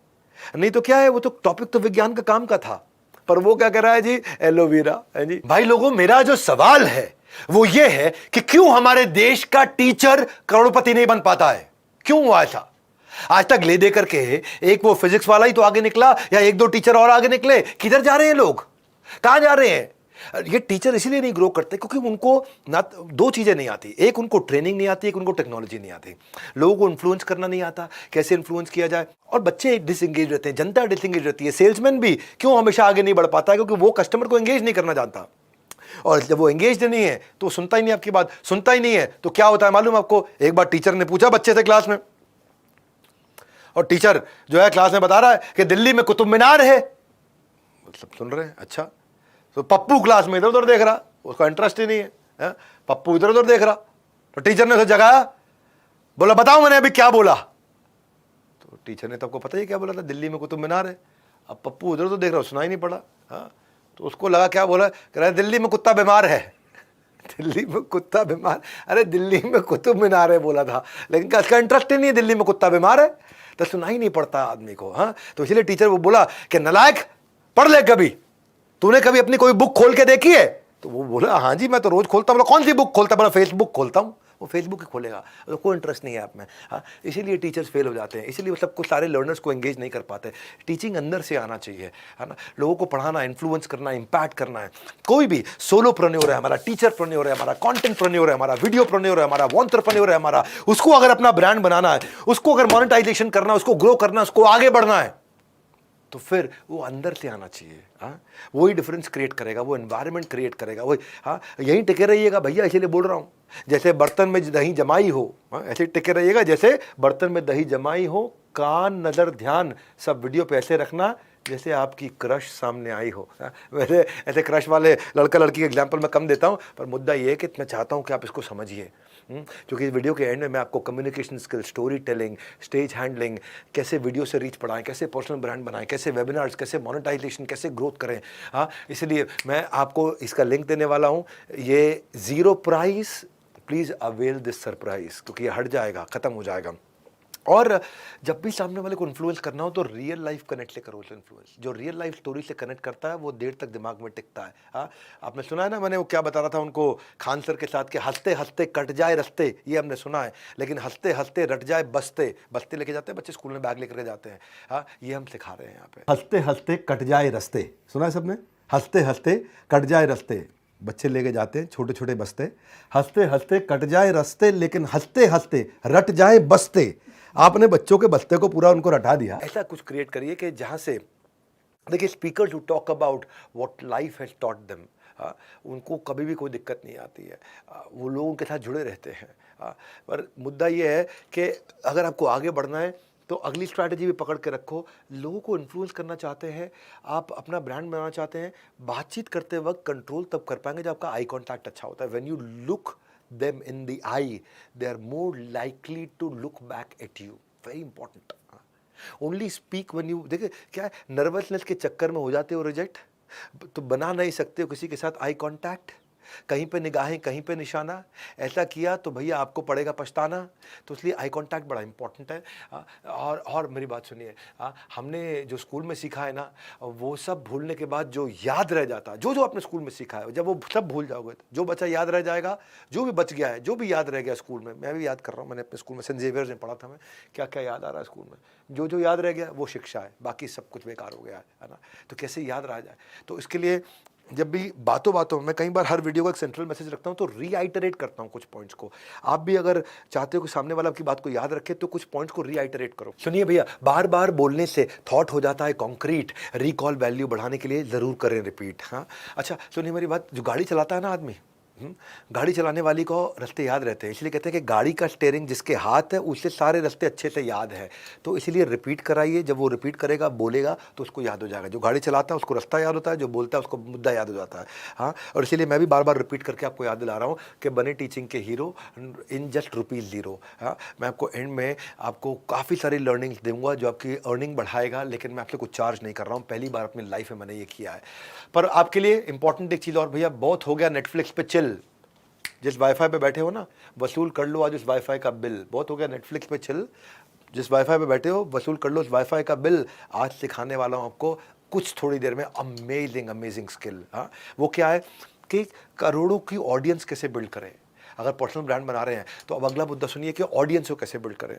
नहीं तो क्या है, वो तो टॉपिक तो विज्ञान का काम का था, पर वो क्या कर रहा है जी, एलोवेरा है जी। भाई लोगों, मेरा जो सवाल है वो ये है कि क्यों हमारे देश का टीचर करोड़पति नहीं बन पाता है? क्यों हुआ ऐसा? आज तक ले दे करके एक वो फिजिक्स वाला ही तो आगे निकला, या 1-2 टीचर और आगे निकले? किधर जा रहे हैं लोग, कहां जा रहे हैं? ये टीचर इसीलिए नहीं ग्रो करते क्योंकि उनको ना 2 चीजें नहीं आती, एक उनको ट्रेनिंग नहीं आती, एक उनको टेक्नोलॉजी नहीं आती, लोगों को इन्फ्लुएंस करना नहीं आता, कैसे इन्फ्लुएंस किया जाए, और बच्चे डिसएंगेज रहते हैं, जनता डिसएंगेज रहती है। सेल्समैन भी क्यों हमेशा आगे नहीं बढ़ पाता है? क्योंकि वो कस्टमर को एंगेज नहीं करना जानता, और जब वो एंगेज नहीं है तो सुनता ही नहीं आपकी बात, सुनता ही नहीं है तो क्या होता है मालूम आपको? एक बार टीचर ने पूछा बच्चे से क्लास में, और टीचर जो है क्लास में बता रहा है कि दिल्ली में कुतुब मीनार है, सब सुन रहे हैं, अच्छा। तो पप्पू क्लास में इधर उधर देख रहा, उसका इंटरेस्ट ही नहीं है, पप्पू इधर उधर देख रहा, तो टीचर ने उसे जगाया, बोला बताओ मैंने अभी क्या बोला? तो टीचर ने तो आपको पता ही क्या बोला था, दिल्ली में कुतुब मीनार है। अब पप्पू उधर उधर देख रहा, सुना ही नहीं पड़ा, तो उसको लगा क्या बोला, कह रहा है दिल्ली में कुत्ता बीमार है। दिल्ली में कुत्ता बीमार, अरे दिल्ली में कुतुब मीनार है बोला था, लेकिन इसका इंटरेस्ट ही नहीं है, दिल्ली में कुत्ता बीमार है, तो सुना ही नहीं पड़ता आदमी को। तो इसलिए टीचर वो बोला कि नालायक, पढ़ ले, कभी तूने कभी अपनी कोई बुक खोल के देखी है? तो वो बोला हाँ जी मैं तो रोज खोलता हूँ। बोला कौन सी बुक खोलता? बोला फेसबुक खोलता हूँ। वो फेसबुक ही खोलेगा, तो कोई इंटरेस्ट नहीं है आप में। इसीलिए टीचर्स फेल हो जाते हैं, इसीलिए सब कुछ सारे लर्नर्स को एंगेज नहीं कर पाते। टीचिंग अंदर से आना चाहिए, है ना? लोगों को पढ़ाना, इन्फ्लुएंस करना, इम्पैक्ट करना है। कोई भी सोलोप्रेन्योर है हमारा, टीचरप्रेन्योर है हमारा, कंटेंटप्रेन्योर है हमारा, वीडियोप्रेन्योर है हमारा, वॉन्टरप्रेन्योर है हमारा, उसको अगर अपना ब्रांड बनाना है, उसको अगर मोनेटाइजेशन करना है, उसको ग्रो करना है, उसको आगे बढ़ना है, तो फिर वो अंदर से आना चाहिए। वही डिफरेंस क्रिएट करेगा, वो एनवायरनमेंट क्रिएट करेगा, वही यहीं टिके रहिएगा भैया, इसीलिए बोल रहा हूँ। जैसे बर्तन में दही जमाई हो, ऐसे टिके रहिएगा जैसे बर्तन में दही जमाई हो। कान, नज़र, ध्यान सब वीडियो पे ऐसे रखना जैसे आपकी क्रश सामने आई हो। वैसे ऐसे क्रश वाले लड़का लड़की के एग्जाम्पल मैं कम देता हूँ, पर मुद्दा ये है कि मैं चाहता हूँ कि आप इसको समझिए, क्योंकि इस वीडियो के एंड में मैं आपको communication skill, story telling, stage handling, कैसे वीडियो से रीच बढ़ाएं, कैसे पर्सनल ब्रांड बनाएं, कैसे वेबिनार्स, कैसे मोनेटाइजेशन, कैसे ग्रोथ करें। इसलिए मैं आपको इसका लिंक देने वाला हूँ। ये 0 price, please avail this surprise, क्योंकि ये हट जाएगा, ख़त्म हो जाएगा। और जब भी सामने वाले को इन्फ्लुएंस करना हो तो रियल लाइफ कनेक्ट से करो उसे इन्फ्लुएंस। जो रियल लाइफ स्टोरी से कनेक्ट करता है वो देर तक दिमाग में टिकता है। आपने सुना है ना, मैंने वो क्या बता रहा था उनको खान सर के साथ, कि हंसते हंसते कट जाए रस्ते, ये हमने सुना है, लेकिन हंसते हंसते रट जाए बस्ते। बस्ते लेके जाते हैं बच्चे स्कूल में, बैग लेकर के जाते हैं। ये हम सिखा रहे हैं यहाँ पे, हंसते हंसते कट जाए रस्ते। सुना है सबने? हंसते हंसते कट जाए रास्ते, बच्चे लेके जाते हैं छोटे छोटे बस्ते, हंसते हंसते कट जाए रास्ते लेकिन हंसते हंसते रट जाए बस्ते। आपने बच्चों के बस्ते को पूरा उनको रटा दिया। ऐसा कुछ क्रिएट करिए कि जहाँ से देखिए speaker to talk about what life has taught them, उनको कभी भी कोई दिक्कत नहीं आती है, वो लोगों के साथ जुड़े रहते हैं। पर मुद्दा ये है कि अगर आपको आगे बढ़ना है तो अगली स्ट्रैटेजी भी पकड़ के रखो। लोगों को इन्फ्लुएंस करना चाहते हैं, आप अपना ब्रांड बनाना चाहते हैं, बातचीत करते वक्त कंट्रोल तब कर पाएंगे जब आपका आई कॉन्टैक्ट अच्छा होता है। When you look them in the eye they are more likely to look back at you. Very important. Only speak when you, देखिए क्या है, नर्वसनेस के चक्कर में हो जाते हो रिजेक्ट, तो बना नहीं सकते हो किसी के साथ आई कांटेक्ट, कहीं पे निगाहें कहीं पे निशाना, ऐसा किया तो भैया आपको पड़ेगा पछताना। तो इसलिए आई कांटेक्ट बड़ा इंपॉर्टेंट है। और मेरी बात सुनिए, हमने जो स्कूल में सीखा है ना, वो सब भूलने के बाद जो याद रह जाता है, जो जो आपने स्कूल में सीखा है, जब वो सब भूल जाओगे तो जो बचा याद रह जाएगा, जो भी बच गया है, जो भी याद रह गया स्कूल में। मैं भी याद कर रहा हूँ, मैंने अपने स्कूल में सेंट जेवियर्स में पढ़ा था, मैं क्या क्या याद आ रहा है स्कूल में। जो जो याद रह गया वो शिक्षा है, बाकी सब कुछ बेकार हो गया है ना। तो कैसे याद रह जाए, तो इसके लिए जब भी बातों बातों में, कई बार हर वीडियो का एक सेंट्रल मैसेज रखता हूं, तो रीआइटरेट करता हूं कुछ पॉइंट्स को। आप भी अगर चाहते हो कि सामने वाला आपकी बात को याद रखे तो कुछ पॉइंट्स को रीआइटरेट करो। सुनिए भैया, बार बार बोलने से थॉट हो जाता है कॉन्क्रीट, रिकॉल वैल्यू बढ़ाने के लिए जरूर करें रिपीट। हाँ अच्छा सुनिए मेरी बात, जो गाड़ी चलाता है ना आदमी, गाड़ी चलाने वाली को रास्ते याद रहते हैं, इसलिए कहते हैं कि गाड़ी का स्टीयरिंग जिसके हाथ है उससे सारे रास्ते अच्छे से याद है। तो इसलिए रिपीट कराइए, जब वो रिपीट करेगा बोलेगा तो उसको याद हो जाएगा। जो गाड़ी चलाता है उसको रास्ता याद होता है, जो बोलता है उसको मुद्दा याद हो जाता है। हाँ, और इसीलिए मैं भी बार बार रिपीट करके आपको याद दिला रहा हूँ कि बने टीचिंग के हीरो इन जस्ट ₹0। हाँ, मैं आपको एंड में आपको काफ़ी सारी लर्निंग्स दूंगा जो आपकी अर्निंग बढ़ाएगा, लेकिन मैं आपसे कुछ चार्ज नहीं कर रहा हूँ। पहली बार अपनी लाइफ में मैंने ये किया है। पर आपके लिए इंपॉर्टेंट एक चीज़ और, भैया बहुत हो गया नेटफ्लिक्स पे चिल। जिस वाईफाई पे बैठे हो ना, वसूल कर लो आज उस वाईफाई का बिल। बहुत हो गया नेटफ्लिक्स पे चिल, जिस वाईफाई पे बैठे हो वसूल कर लो उस वाईफाई का बिल। आज सिखाने वाला हूँ आपको कुछ थोड़ी देर में अमेजिंग स्किल। हाँ, वो क्या है कि करोड़ों की ऑडियंस कैसे बिल्ड करें। अगर पर्सनल ब्रांड बना रहे हैं तो अब अगला मुद्दा सुनिए कि ऑडियंस को कैसे बिल्ड करें।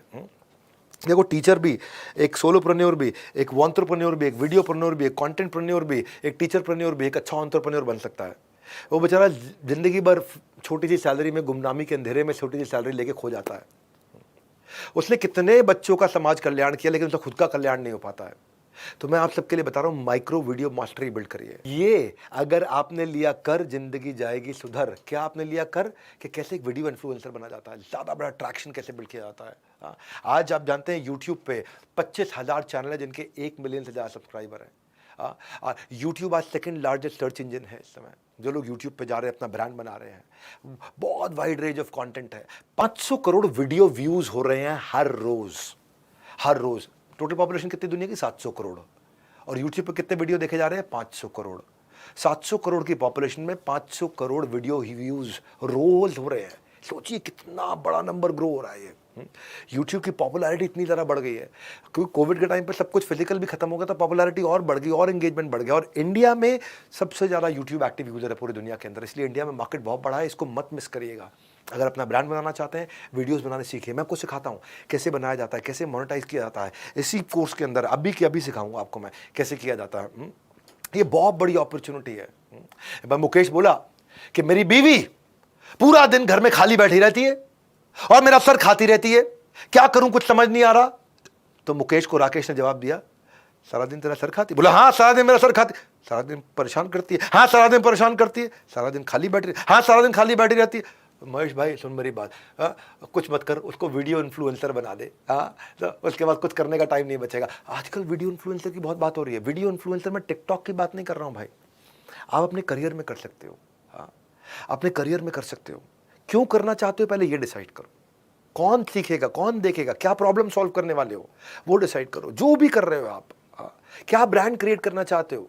देखो, टीचर भी, एक सोलोप्रेन्योर भी, एक एंटरप्रेन्योर भी, एक वीडियोप्रेन्योर भी, एक कंटेंटप्रेन्योर भी, एक टीचरप्रेन्योर भी, एक अच्छा एंटरप्रेन्योर बन सकता है। वो बेचारा जिंदगी भर छोटी सी सैलरी में, गुमनामी के अंधेरे में छोटी सी सैलरी लेके खो जाता है। उसने कितने बच्चों का समाज कल्याण किया, लेकिन उसका खुद का कल्याण नहीं हो पाता है। तो मैं आप सबके लिए बता रहा हूं, माइक्रो वीडियो मास्टरी बिल्ड करिए। ये अगर आपने लिया कर, जिंदगी जाएगी सुधर। क्या आपने लिया कर कि कैसे एक वीडियो इन्फ्लुएंसर बना जाता है, ज्यादा बड़ा ट्रैक्शन कैसे बिल्ड किया जाता है। आज आप जानते हैं यूट्यूब पे 25,000 चैनल है जिनके 1 मिलियन से ज्यादा सब्सक्राइबर हैं। यूट्यूब आज सेकंड लार्जेस्ट सर्च इंजन है इस समय। जो लोग यूट्यूब पे जा रहे हैं, अपना ब्रांड बना रहे हैं, बहुत वाइड रेंज ऑफ कंटेंट है। 500 करोड़ वीडियो व्यूज हो रहे हैं हर रोज। टोटल पॉपुलेशन कितनी दुनिया की? 700 करोड़। और यूट्यूब पे कितने वीडियो देखे जा रहे हैं? 500 करोड़। 700 करोड़ की पॉपुलेशन में 500 करोड़ वीडियो व्यूज रोज हो रहे हैं। सोचिए कितना बड़ा नंबर ग्रो हो रहा है ये। यूट्यूब की पॉपुलैरिटी इतनी ज़्यादा बढ़ गई है क्योंकि कोविड के टाइम पे सब कुछ फिजिकल भी खत्म हो गया, तो पॉपुलैरिटी और बढ़ गई और एंगेजमेंट बढ़ गया। और इंडिया में सबसे ज़्यादा यूट्यूब एक्टिव यूजर है पूरी दुनिया के अंदर, इसलिए इंडिया में मार्केट बहुत बड़ा है। इसको मत मिस करिएगा। अगर अपना ब्रांड बनाना चाहते हैं, वीडियोस बनाने सीखिए। मैं आपको सिखाता हूँ कैसे बनाया जाता है, कैसे मोनेटाइज किया जाता है। इसी कोर्स के अंदर अभी की अभी सिखाऊंगा आपको मैं कैसे किया जाता है। ये बहुत बड़ी अपॉर्चुनिटी है। मुकेश बोला कि मेरी बीवी पूरा दिन घर में खाली बैठी रहती है और मेरा सर खाती रहती है, क्या करूं कुछ समझ नहीं आ रहा। तो मुकेश को राकेश ने जवाब दिया, सारा दिन तेरा सर खाती? बोला हाँ, सारा दिन मेरा सर खाती। सारा दिन परेशान करती है? हाँ, सारा दिन परेशान करती है। सारा दिन खाली बैठी? हाँ, सारा दिन खाली बैठी रहती है। महेश भाई सुन मेरी बात, कुछ मत कर, उसको वीडियो इन्फ्लुएंसर बना दे। तो उसके बाद कुछ करने का टाइम नहीं बचेगा। आजकल वीडियो इन्फ्लुएंसर की बहुत बात हो रही है। वीडियो इन्फ्लुएंसर में टिकटॉक की बात नहीं कर रहा हूँ भाई, आप अपने करियर में कर सकते हो। अपने करियर में कर सकते हो। क्यों करना चाहते हो पहले ये डिसाइड करो। कौन सीखेगा, कौन देखेगा, क्या प्रॉब्लम सॉल्व करने वाले हो वो डिसाइड करो। जो भी कर रहे हो आप, क्या ब्रांड क्रिएट करना चाहते हो,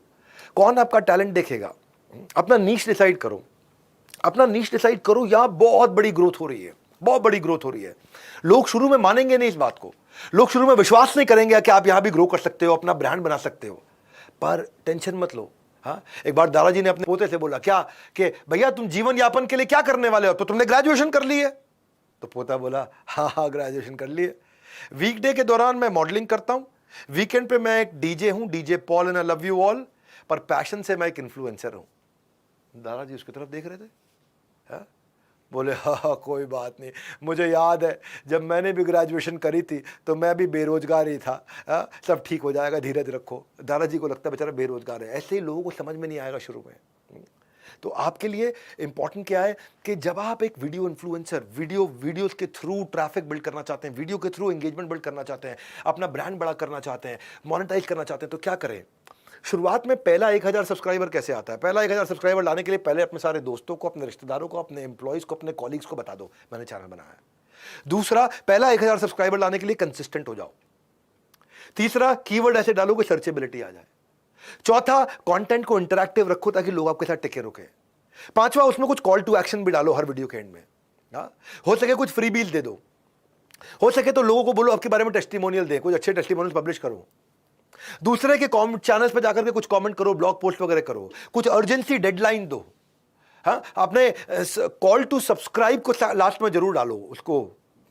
कौन आपका टैलेंट देखेगा, अपना नीश डिसाइड करो। अपना नीश डिसाइड करो। यहां बहुत बड़ी ग्रोथ हो रही है, बहुत बड़ी ग्रोथ हो रही है। लोग शुरू में मानेंगे नहीं इस बात को, लोग शुरू में विश्वास नहीं करेंगे कि आप यहां भी ग्रो कर सकते हो, अपना ब्रांड बना सकते हो। पर टेंशन मत लो। हाँ, एक बार दादाजी ने अपने पोते से बोला क्या कि भैया तुम जीवन यापन के लिए क्या करने वाले हो? तो तुमने ग्रेजुएशन कर ली है? तो पोता बोला हाँ ग्रेजुएशन कर लिए। वीकडे के दौरान मैं मॉडलिंग करता हूं, वीकेंड पे मैं एक डीजे हूं, DJ Paul and I love you all. पर पैशन से मैं एक इन्फ्लुएंसर हूँ। दादाजी उसकी तरफ देख रहे थे, हा? बोले हाँ कोई बात नहीं, मुझे याद है जब मैंने भी ग्रेजुएशन करी थी तो मैं भी बेरोजगार ही था, हा? सब ठीक हो जाएगा, धीरज रखो। दादाजी को लगता है बेचारा बेरोजगार है। ऐसे ही लोगों को समझ में नहीं आएगा शुरू में। तो आपके लिए इंपॉर्टेंट क्या है कि जब आप एक वीडियो इन्फ्लुएंसर वीडियोस के थ्रू ट्रैफिक बिल्ड करना चाहते हैं, वीडियो के थ्रू एंगेजमेंट बिल्ड करना चाहते हैं, अपना ब्रांड बड़ा करना चाहते हैं, मोनेटाइज करना चाहते हैं, तो क्या करें? शुरुआत में पहला 1000 सब्सक्राइबर कैसे आता है? पहला 1000 सब्सक्राइबर लाने के लिए पहले अपने सारे दोस्तों को, अपने रिश्तेदारों को, अपने एम्प्लॉयज़ को, अपने कॉलीग्स को बता दो मैंने चैनल बनाया है। दूसरा, पहला 1000 सब्सक्राइबर लाने के लिए कंसिस्टेंट हो जाओ। तीसरा, कीवर्ड ऐसे डालो कि सर्चेबिलिटी आ जाए। चौथा, कंटेंट को इंटरैक्टिव रखो ताकि लोग आपके साथ टिके रुके। पांचवा, उसमें कुछ कॉल टू एक्शन भी डालो हर वीडियो के एंड में। हो सके कुछ फ्री बील दे दो, हो सके तो लोगों को बोलो आपके बारे में टेस्टिमोनियल दें, कुछ अच्छे टेस्टिमोनियल पब्लिश करो, दूसरे के चैनल्स पे जाकर के कुछ कमेंट करो, ब्लॉग पोस्ट वगैरह करो, कुछ अर्जेंसी डेडलाइन दो। हाँ, आपने कॉल टू सब्सक्राइब को लास्ट में जरूर डालो, उसको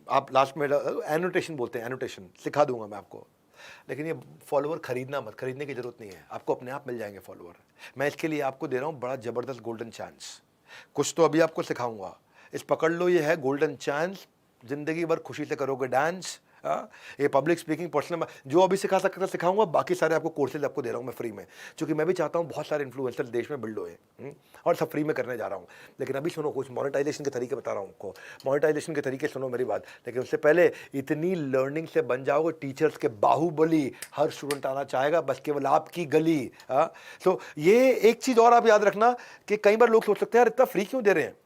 आप लास्ट में एनोटेशन बोलते हैं, एनोटेशन सिखा दूंगा मैं आपको। लेकिन ये फॉलोवर खरीदने की जरूरत नहीं है, आपको अपने आप मिल जाएंगे फॉलोवर। मैं इसके लिए आपको दे रहा हूं बड़ा जबरदस्त गोल्डन चांस। कुछ तो अभी आपको सिखाऊंगा, इस पकड़ लो, ये है गोल्डन चांस, जिंदगी भर खुशी से करोगे डांस। ये पब्लिक स्पीकिंग, पर्सनल, जो अभी सिखा सकता सिखाऊंगा, बाकी सारे आपको कोर्सेज आपको दे रहा हूँ मैं फ्री में, क्योंकि मैं भी चाहता हूँ बहुत सारे इन्फ्लुएंसर देश में बिल्ड हुए और सब फ्री में करने जा रहा हूँ। लेकिन अभी सुनो, कुछ मोनेटाइजेशन के तरीके बता रहा हूँ आपको। मोनेटाइजेशन के तरीके सुनो मेरी बात, लेकिन उससे पहले इतनी लर्निंग से बन जाओगे टीचर्स के बाहुबली, हर स्टूडेंट आना चाहेगा, बस केवल आपकी गली। तो ये एक चीज़ और आप याद रखना कि कई बार लोग सोच सकते हैं यार इतना फ्री क्यों दे रहे हैं।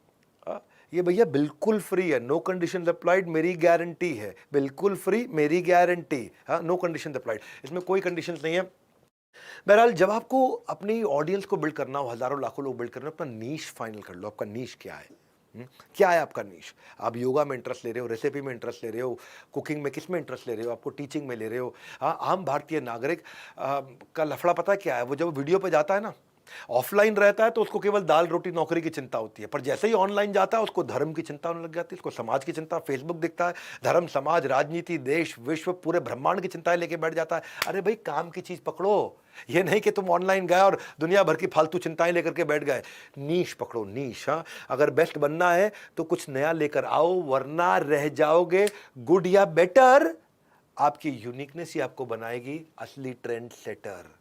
ये भैया बिल्कुल फ्री है, नो कंडीशन अप्लाइड, मेरी गारंटी है, बिल्कुल फ्री, मेरी गारंटी। हाँ, नो कंडीशन अप्लाइड, इसमें कोई कंडीशन नहीं है। बहरहाल, जब आपको अपनी ऑडियंस को बिल्ड करना हो, हजारों लाखों लोग बिल्ड करना हो, अपना नीश फाइनल कर लो। आपका नीश क्या है? क्या है आपका नीश? आप योगा में इंटरेस्ट ले रहे हो, रेसिपी में इंटरेस्ट ले रहे हो, कुकिंग में किस में इंटरेस्ट ले रहे हो, आपको टीचिंग में ले रहे हो? हाँ, आम भारतीय नागरिक का लफड़ा पता क्या है? वो जब वीडियो पे जाता है ना, ऑफलाइन रहता है तो उसको केवल दाल रोटी नौकरी की चिंता होती है, पर जैसे ही ऑनलाइन जाता है उसको धर्म की चिंता होने लग जाती है, उसको समाज की चिंता। फेसबुक दिखता है, धर्म, समाज, राजनीति, देश, विश्व, पूरे ब्रह्मांड की चिंताएं लेके बैठ जाता है। अरे भाई, काम की चीज पकड़ो, ये नहीं कि तुम ऑनलाइन गए और दुनिया भर की फालतू चिंताएं लेकर के बैठ गए। नीश पकड़ो, नीश। हाँ, अगर बेस्ट बनना है तो कुछ नया लेकर आओ, वरना रह जाओगे गुड या बेटर। आपकी यूनिकनेस ही आपको बनाएगी असली ट्रेंड सेटर।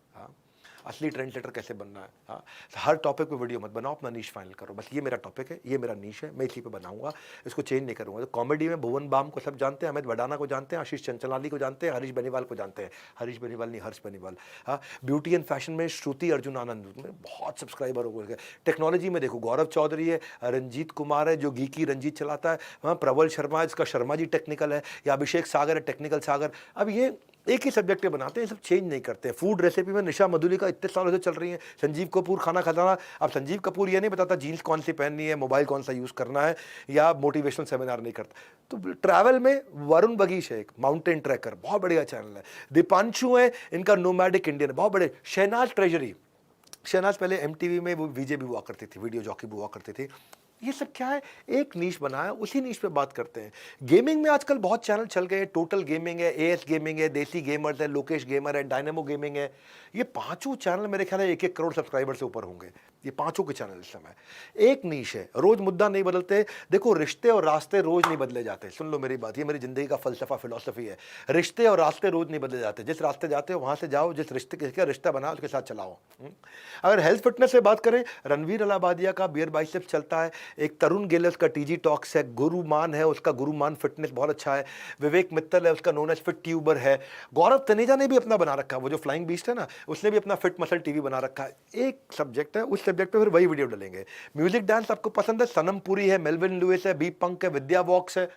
असली ट्रेंड सेटर कैसे बनना है? हाँ, हर टॉपिक पे वीडियो मत बनाओ, अपना नीश फाइनल करो। बस ये मेरा टॉपिक है, ये मेरा नीश है, मैं इसी पे बनाऊंगा, इसको चेंज नहीं करूंगा। तो कॉमेडी में भुवन बाम को सब जानते हैं, अमित वडाना को जानते हैं, आशीष चंचलानी को जानते हैं, हरीश बेनीवाल को जानते हैं। हरीश बेनीवाल नहीं, हर्ष बेनीवाल। हाँ, ब्यूटी एंड फैशन में श्रुति अर्जुन आनंद में बहुत सब्सक्राइबर हो गए। टेक्नोलॉजी में देखो, गौरव चौधरी है, रंजीत कुमार है जो गीकी रंजीत चलाता है, हाँ, प्रबल शर्मा, इसका शर्मा जी टेक्निकल है, या अभिषेक सागर है टेक्निकल सागर। अब ये एक ही सब्जेक्ट पे बनाते हैं, सब चेंज नहीं करते। फूड रेसिपी में निशा मधुलिका इतने सालों से चल रही है, संजीव कपूर खाना खजाना। अब संजीव कपूर ये नहीं बताता जीन्स कौन सी पहननी है, मोबाइल कौन सा यूज़ करना है, या मोटिवेशनल सेमिनार नहीं करता। तो ट्रैवल में वरुण बगीश है, एक माउंटेन ट्रैकर, बहुत बढ़िया चैनल है। दीपांशु है, इनका नोमैडिक इंडियन, बहुत बड़े। शहनाज ट्रेजरी, शहनाज पहले MTV में वो VJ भी हुआ करती थी, वीडियो जॉकी भी हुआ करती थी। ये सब क्या है? एक नीश बनाया, उसी नीश पे बात करते हैं। गेमिंग में आजकल बहुत चैनल चल गए, टोटल गेमिंग है, AS गेमिंग है, देसी गेमर्स है, लोकेश गेमर है, डायनेमो गेमिंग है। ये पांचों चैनल मेरे ख्याल है 1-1 करोड़ सब्सक्राइबर से ऊपर होंगे, ये पांचों के चैनल इस समय। एक नीश है, रोज मुद्दा नहीं बदलते। देखो, रिश्ते और रास्ते रोज नहीं बदले जाते। सुन लो मेरी बात, ये मेरी जिंदगी का फलसफा, फिलॉसफी है। रिश्ते और रास्ते रोज नहीं बदले जाते। जिस रास्ते जाते हो वहां से जाओ, जिस रिश्ते का रिश्ता बना उसके साथ चलाओ। अगर हेल्थ फिटनेस से बात करें, रणवीर अलाहाबादिया का बियर बाइसेप्स चलता है, एक तरुण गेल उसका TG टॉक्स है, गुरुमान है उसका गुरुमान फिटनेस बहुत अच्छा है, विवेक मित्तल है उसका नोन एज फिट ट्यूबर है, गौरव तनेजा ने भी अपना बना रखा है, वो जो फ्लाइंग बीस्ट है ना, उसने भी अपना फिट मसल TV बना रखा है। एक सब्जेक्ट है, उस सब्जेक्ट पे फिर वही वीडियो डालेंगे। म्यूजिक डांस आपको पसंद है, सनम पुरी है, मेलविन लुइस है, बी पंक है, विद्या वॉक्स है,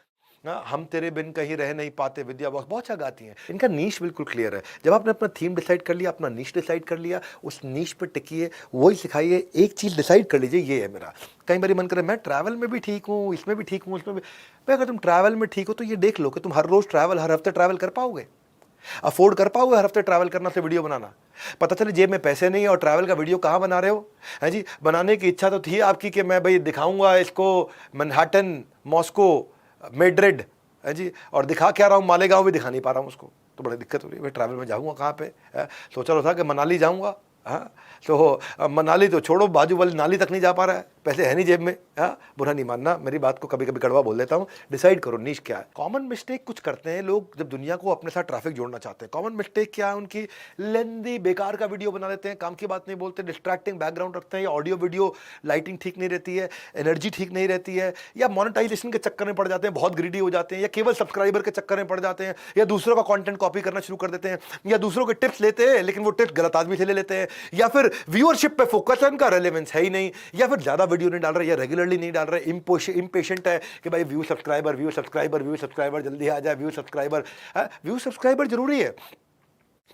हम तेरे बिन कहीं रह नहीं पाते, विद्या वॉक्स बहुत अच्छा गाती हैं। इनका नीश बिल्कुल क्लियर है। जब आपने अपना थीम डिसाइड कर लिया, अपना नीश डिसाइड कर लिया, उस नीश पे टिकिए, वही सिखाइए। एक चीज़ डिसाइड कर लीजिए, ये है मेरा। कई बार मन करे मैं ट्रैवल में भी ठीक हूँ, इसमें भी ठीक हूँ, उसमें भी। भाई, अगर तुम ट्रैवल में ठीक हो तो ये देख लो कि तुम हर रोज़ ट्रैवल, हर हफ्ते ट्रैवल कर पाओगे, अफोर्ड कर पाओगे हर हफ्ते ट्रैवल करना से वीडियो बनाना। पता चले जेब में पैसे नहीं है और ट्रैवल का वीडियो कहाँ बना रहे हो, है जी। बनाने की इच्छा तो थी आपकी कि मैं भाई दिखाऊंगा इसको मैनहट्टन, मॉस्को, मैड्रिड, है जी, और दिखा क्या रहा हूँ, मालेगांव भी दिखा नहीं पा रहा हूँ उसको, तो बड़ी दिक्कत हो रही है। भाई ट्रैवल में जाऊँगा कहाँ पे? सोचा तो था कि मनाली जाऊँगा, हाँ, तो मनाली तो छोड़ो, बाजू वाली नाली तक नहीं जा पा रहा है, पैसे है नहीं जेब में। हाँ, बुरा नहीं मानना, मेरी बात को कभी कभी कड़वा बोल देता हूँ। डिसाइड करो नीश क्या है। कॉमन मिस्टेक कुछ करते हैं लोग जब दुनिया को अपने साथ ट्रैफिक जोड़ना चाहते हैं। कॉमन मिस्टेक क्या है उनकी? लेंदी बेकार का वीडियो बना लेते हैं, काम की बात नहीं बोलते, डिस्ट्रैक्टिंग बैकग्राउंड रखते हैं, या ऑडियो वीडियो लाइटिंग ठीक नहीं रहती है, एनर्जी ठीक नहीं रहती है, या मोनेटाइजेशन के चक्कर में पड़ जाते हैं, बहुत ग्रीडी हो जाते हैं, या केवल सब्सक्राइबर के चक्कर में पड़ जाते हैं, या दूसरों का कंटेंट कॉपी करना शुरू कर देते हैं, या दूसरों के टिप्स लेते हैं लेकिन वो टिप्स गलत आदमी से ले लेते हैं, या फिर व्यूअरशिप पे फोकस है, उनका रेलेवेंस है ही नहीं, या फिर ज्यादा वीडियो नहीं डाल रहे, या रेगुलरली नहीं डाल रहे, इम्पेशेंट है कि भाई व्यू सब्सक्राइबर जल्दी आ जाए, व्यू सब्सक्राइबर जरूरी है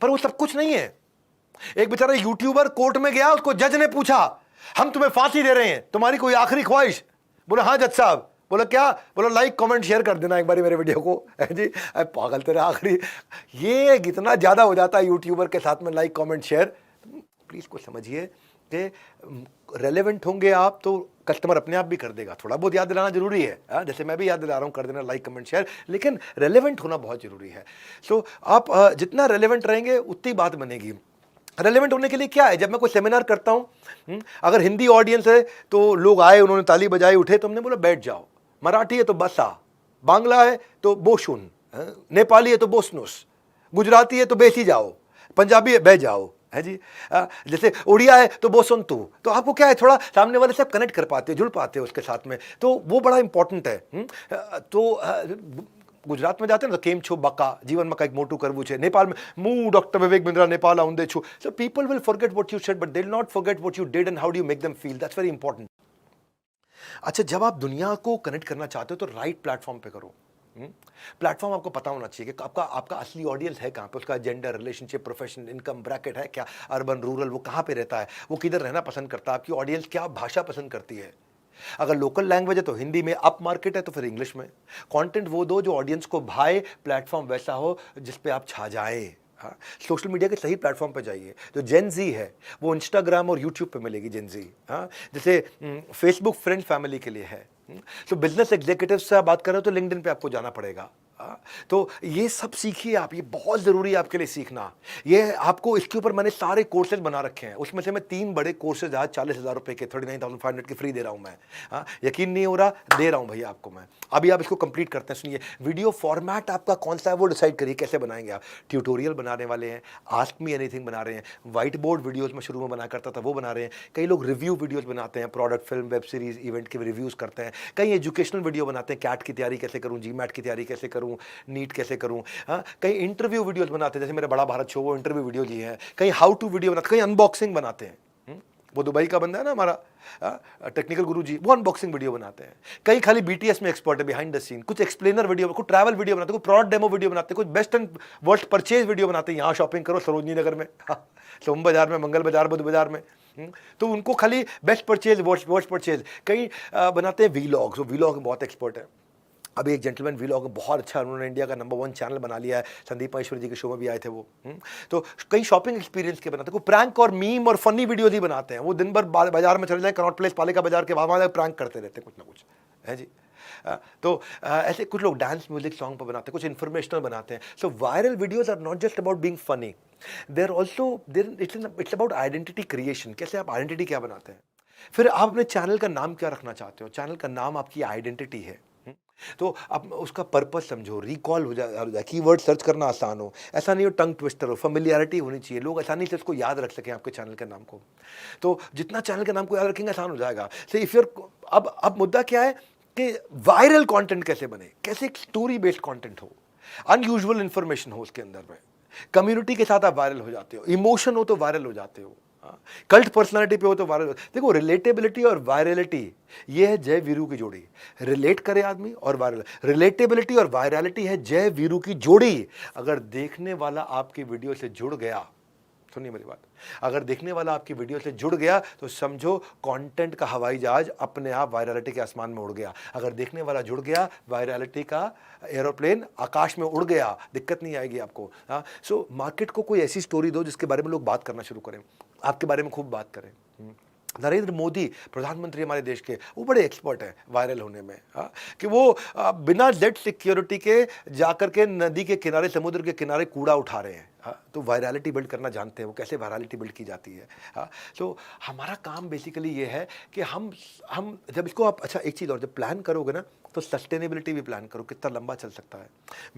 पर वो सब कुछ नहीं है। एक बेचारा यूट्यूबर कोर्ट में गया, उसको जज ने पूछा हम तुम्हें फांसी दे रहे हैं, तुम्हारी कोई आखिरी ख्वाहिश? बोला हाँ जज साहब। बोला क्या? बोला लाइक कमेंट शेयर कर देना एक बार मेरे वीडियो को। जी पागल तेरा आखिरी, ये इतना ज्यादा हो जाता है यूट्यूबर के साथ में लाइक कमेंट शेयर। प्लीज को समझिए कि रेलेवेंट होंगे आप तो कस्टमर अपने आप भी कर देगा। थोड़ा बहुत याद दिलाना जरूरी है, जैसे मैं भी याद दिला रहा हूं कर देना लाइक कमेंट शेयर, लेकिन रेलेवेंट होना बहुत जरूरी है। सो आप जितना रेलेवेंट रहेंगे उतनी बात बनेगी। रेलेवेंट होने के लिए क्या है? जब मैं कोई सेमिनार करता हूं, अगर हिंदी ऑडियंस है तो लोग आए, उन्होंने ताली बजाई, उठे तो हमने बोला बैठ जाओ। मराठी है तो बसा, बांग्ला है तो बोशुन, नेपाली है तो बोसनुस, गुजराती है तो बेसी जाओ, पंजाबी है बह जाओ, है जी। जैसे उड़िया है तो बोसंतु। तो आपको क्या है, थोड़ा सामने वाले से आप कनेक्ट कर पाते हो, जुड़ पाते हो उसके साथ में, तो वो बड़ा इंपॉर्टेंट है। तो गुजरात में जाते हैं ना तो केम छो बका, जीवन में કંઈક મોટું કરવું છે। नेपाल में હું ડોક્ટર વિવેક બિંદ્રા नेपाल આઉંદે છું। So people will forget what you said but they'll not forget what you did and how do you make them feel. That's very important. अच्छा, जब आप दुनिया को कनेक्ट करना चाहते हो तो राइट प्लेटफॉर्म पे करो। प्लेटफॉर्म आपको पता होना चाहिए कि आपका असली ऑडियंस है कहाँ पे, उसका gender, relationship, profession, income bracket है क्या, अर्बन रूरल, वो कहाँ पे रहता है, वो किधर रहना पसंद करता है, आपकी ऑडियंस क्या भाषा पसंद करती है। अगर लोकल लैंग्वेज है तो हिंदी में, अप मार्केट है तो फिर इंग्लिश में। कंटेंट वो दो जो ऑडियंस को भाए, प्लेटफॉर्म वैसा हो जिस पे आप छा जाए। सोशल मीडिया के सही प्लेटफॉर्म पे जाइए। जो जेन जी है वो इंस्टाग्राम और यूट्यूब पे मिलेगी जेन जी। जैसे फेसबुक फ्रेंड फैमिली के लिए है। तो बिजनेस एग्जीक्यूटिव से आप बात कर रहे हो तो लिंक्डइन पे आपको जाना पड़ेगा। तो ये सब सीखिए आप, ये बहुत ज़रूरी है आपके लिए सीखना। ये आपको, इसके ऊपर मैंने सारे कोर्सेज बना रखे हैं, उसमें से मैं 3 बड़े कोर्सेज आज 40,000 रुपये के 39,500 के फ्री दे रहा हूँ मैं। यकीन नहीं हो रहा, दे रहा हूँ भैया आपको मैं। अभी आप इसको कंप्लीट करते हैं। सुनिए, वीडियो फॉर्मेट आपका कौन सा है वो डिसाइड करिए कैसे बनाएंगे आप। ट्यूटोरियल बनाने वाले हैं, आस्क मी एनीथिंग बना रहे हैं, व्हाइट बोर्ड वीडियोज़ में शुरू में बना करता था वो बना रहे हैं, कई लोग रिव्यू वीडियोज़ बनाते हैं, product, film, web series, event के रिव्यूज़ करते हैं, कई एजुकेशनल वीडियो बनाते हैं, कैट की तैयारी कैसे करूँ, जीमैट की तैयारी कैसे करूँ, नीट कैसे करूं। कई इंटरव्यू वीडियोस बनाते हैं, जैसे मेरे बड़ा भारत शो वो इंटरव्यू वीडियो जी है, कई हाउ टू वीडियो बनाते, कई अनबॉक्सिंग बनाते हैं। वो दुबई का बंदा है ना हमारा टेक्निकल गुरु जी, वो अनबॉक्सिंग वीडियो बनाते हैं। कई खाली बीटीएस में एक्सपर्ट है, बिहाइंड द सीन, कुछ एक्सप्लेनर वीडियो, कुछ ट्रैवल वीडियो बनाते हैं, कुछ प्रोडक्ट डेमो वीडियो बनाते हैं, कुछ best and worst purchase video बनाते हैं। यहाँ शॉपिंग करो सरोजनी नगर में, सोम बाजार में, मंगल बाजार, बुध बाजार में, तो उनको खाली बेस्ट परचेज, वर्स्ट परचेज। कई बनाते हैं वीलॉग्स, वो वीलॉग में बहुत एक्सपर्ट है। अभी एक जेंटलमैन वीलॉग बहुत अच्छा, उन्होंने इंडिया का नंबर 1 चैनल बना लिया है, संदीप महेश्वरी जी के शो में भी आए थे वो। तो कई शॉपिंग एक्सपीरियंस के बनाते हैं, कोई प्रैंक और मीम और फनी वीडियोज ही बनाते हैं। वो दिन भर बाजार में चले जाए, कनॉट प्लेस, पालिका बाजार के वहाँ प्रैंक करते रहते हैं कुछ ना कुछ, है जी। तो ऐसे कुछ लोग डांस म्यूजिक सॉन्ग पर बनाते हैं, कुछ इन्फॉर्मेशनल बनाते हैं। So viral videos are not just about being funny, there also it's about identity creation. कैसे आप आइडेंटिटी क्या बनाते हैं, फिर आप अपने चैनल का नाम क्या रखना चाहते हो, चैनल का नाम आपकी आइडेंटिटी है। तो आप उसका पर्पस समझो, रिकॉल हो जाए, कीवर्ड सर्च करना आसान हो, ऐसा नहीं हो टंग ट्विस्टर हो, फेमिलियरिटी होनी चाहिए, लोग आसानी से उसको याद रख सकें आपके चैनल के नाम को। तो जितना चैनल के नाम को याद रखेंगे आसान हो जाएगा। तो इफ यूर अब मुद्दा क्या है कि वायरल कंटेंट कैसे बने, कैसे एक स्टोरी बेस्ड कंटेंट हो, अनयूजुअल इंफॉर्मेशन हो उसके अंदर में, कम्युनिटी के साथ आप वायरल हो जाते हो, इमोशन हो तो वायरल हो जाते हो, कल्ट पर्सनालिटी पे हो तो वायरल। देखो, रिलेटेबिलिटी और वायरलिटी ये है जय वीरू की जोड़ी। रिलेट करे आदमी और वायरल, रिलेटेबिलिटी और वायरलिटी है जय वीरू की जोड़ी। अगर देखने वाला आपकी वीडियो से जुड़ गया, सुनिए मेरी बात, अगर देखने वाला आपकी वीडियो से जुड़ गया तो समझो कंटेंट का हवाई जहाज अपने आप वायरलिटी के आसमान में उड़ गया। अगर देखने वाला जुड़ गया, वायरलिटी का एरोप्लेन आकाश में उड़ गया, दिक्कत नहीं आएगी आपको। सो मार्केट को कोई ऐसी स्टोरी दो जिसके बारे में लोग बात करना शुरू करें, आपके बारे में खूब बात करें। नरेंद्र मोदी प्रधानमंत्री हमारे देश के, वो बड़े एक्सपर्ट हैं वायरल होने में, हाँ, कि वो बिना जेट सिक्योरिटी के जाकर के नदी के किनारे, समुद्र के किनारे कूड़ा उठा रहे हैं। हाँ, तो वायरलिटी बिल्ड करना जानते हैं वो, कैसे वायरलिटी बिल्ड की जाती है। हाँ, तो हमारा काम बेसिकली ये है कि हम जब इसको आप, अच्छा एक चीज़ और, जब प्लान करोगे ना तो सस्टेनेबिलिटी भी प्लान करो, कितना लंबा चल सकता है।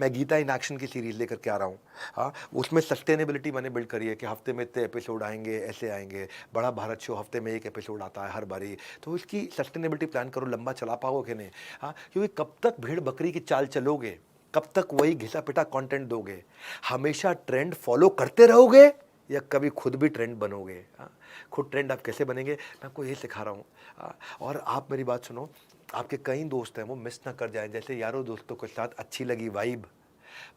मैं गीता इन एक्शन की सीरीज़ लेकर के आ रहा हूँ। हाँ, उसमें सस्टेनेबिलिटी मैंने बिल्ड करी है कि हफ्ते में इतने एपिसोड आएंगे, ऐसे आएंगे। बड़ा भारत शो हफ्ते में 1 एपिसोड आता है हर बारी। तो इसकी सस्टेनेबिलिटी प्लान करो, लंबा चला पाओगे कि नहीं। हाँ, क्योंकि कब तक भेड़ बकरी की चाल चलोगे, कब तक वही घिसा पिटा कंटेंट दोगे, हमेशा ट्रेंड फॉलो करते रहोगे या कभी खुद भी ट्रेंड बनोगे। हाँ, खुद ट्रेंड आप कैसे बनेंगे, मैं आपको ये सिखा रहा हूँ। और आप मेरी बात सुनो, आपके कई दोस्त हैं वो मिस ना कर जाएं, जैसे यारों दोस्तों के साथ अच्छी लगी वाइब,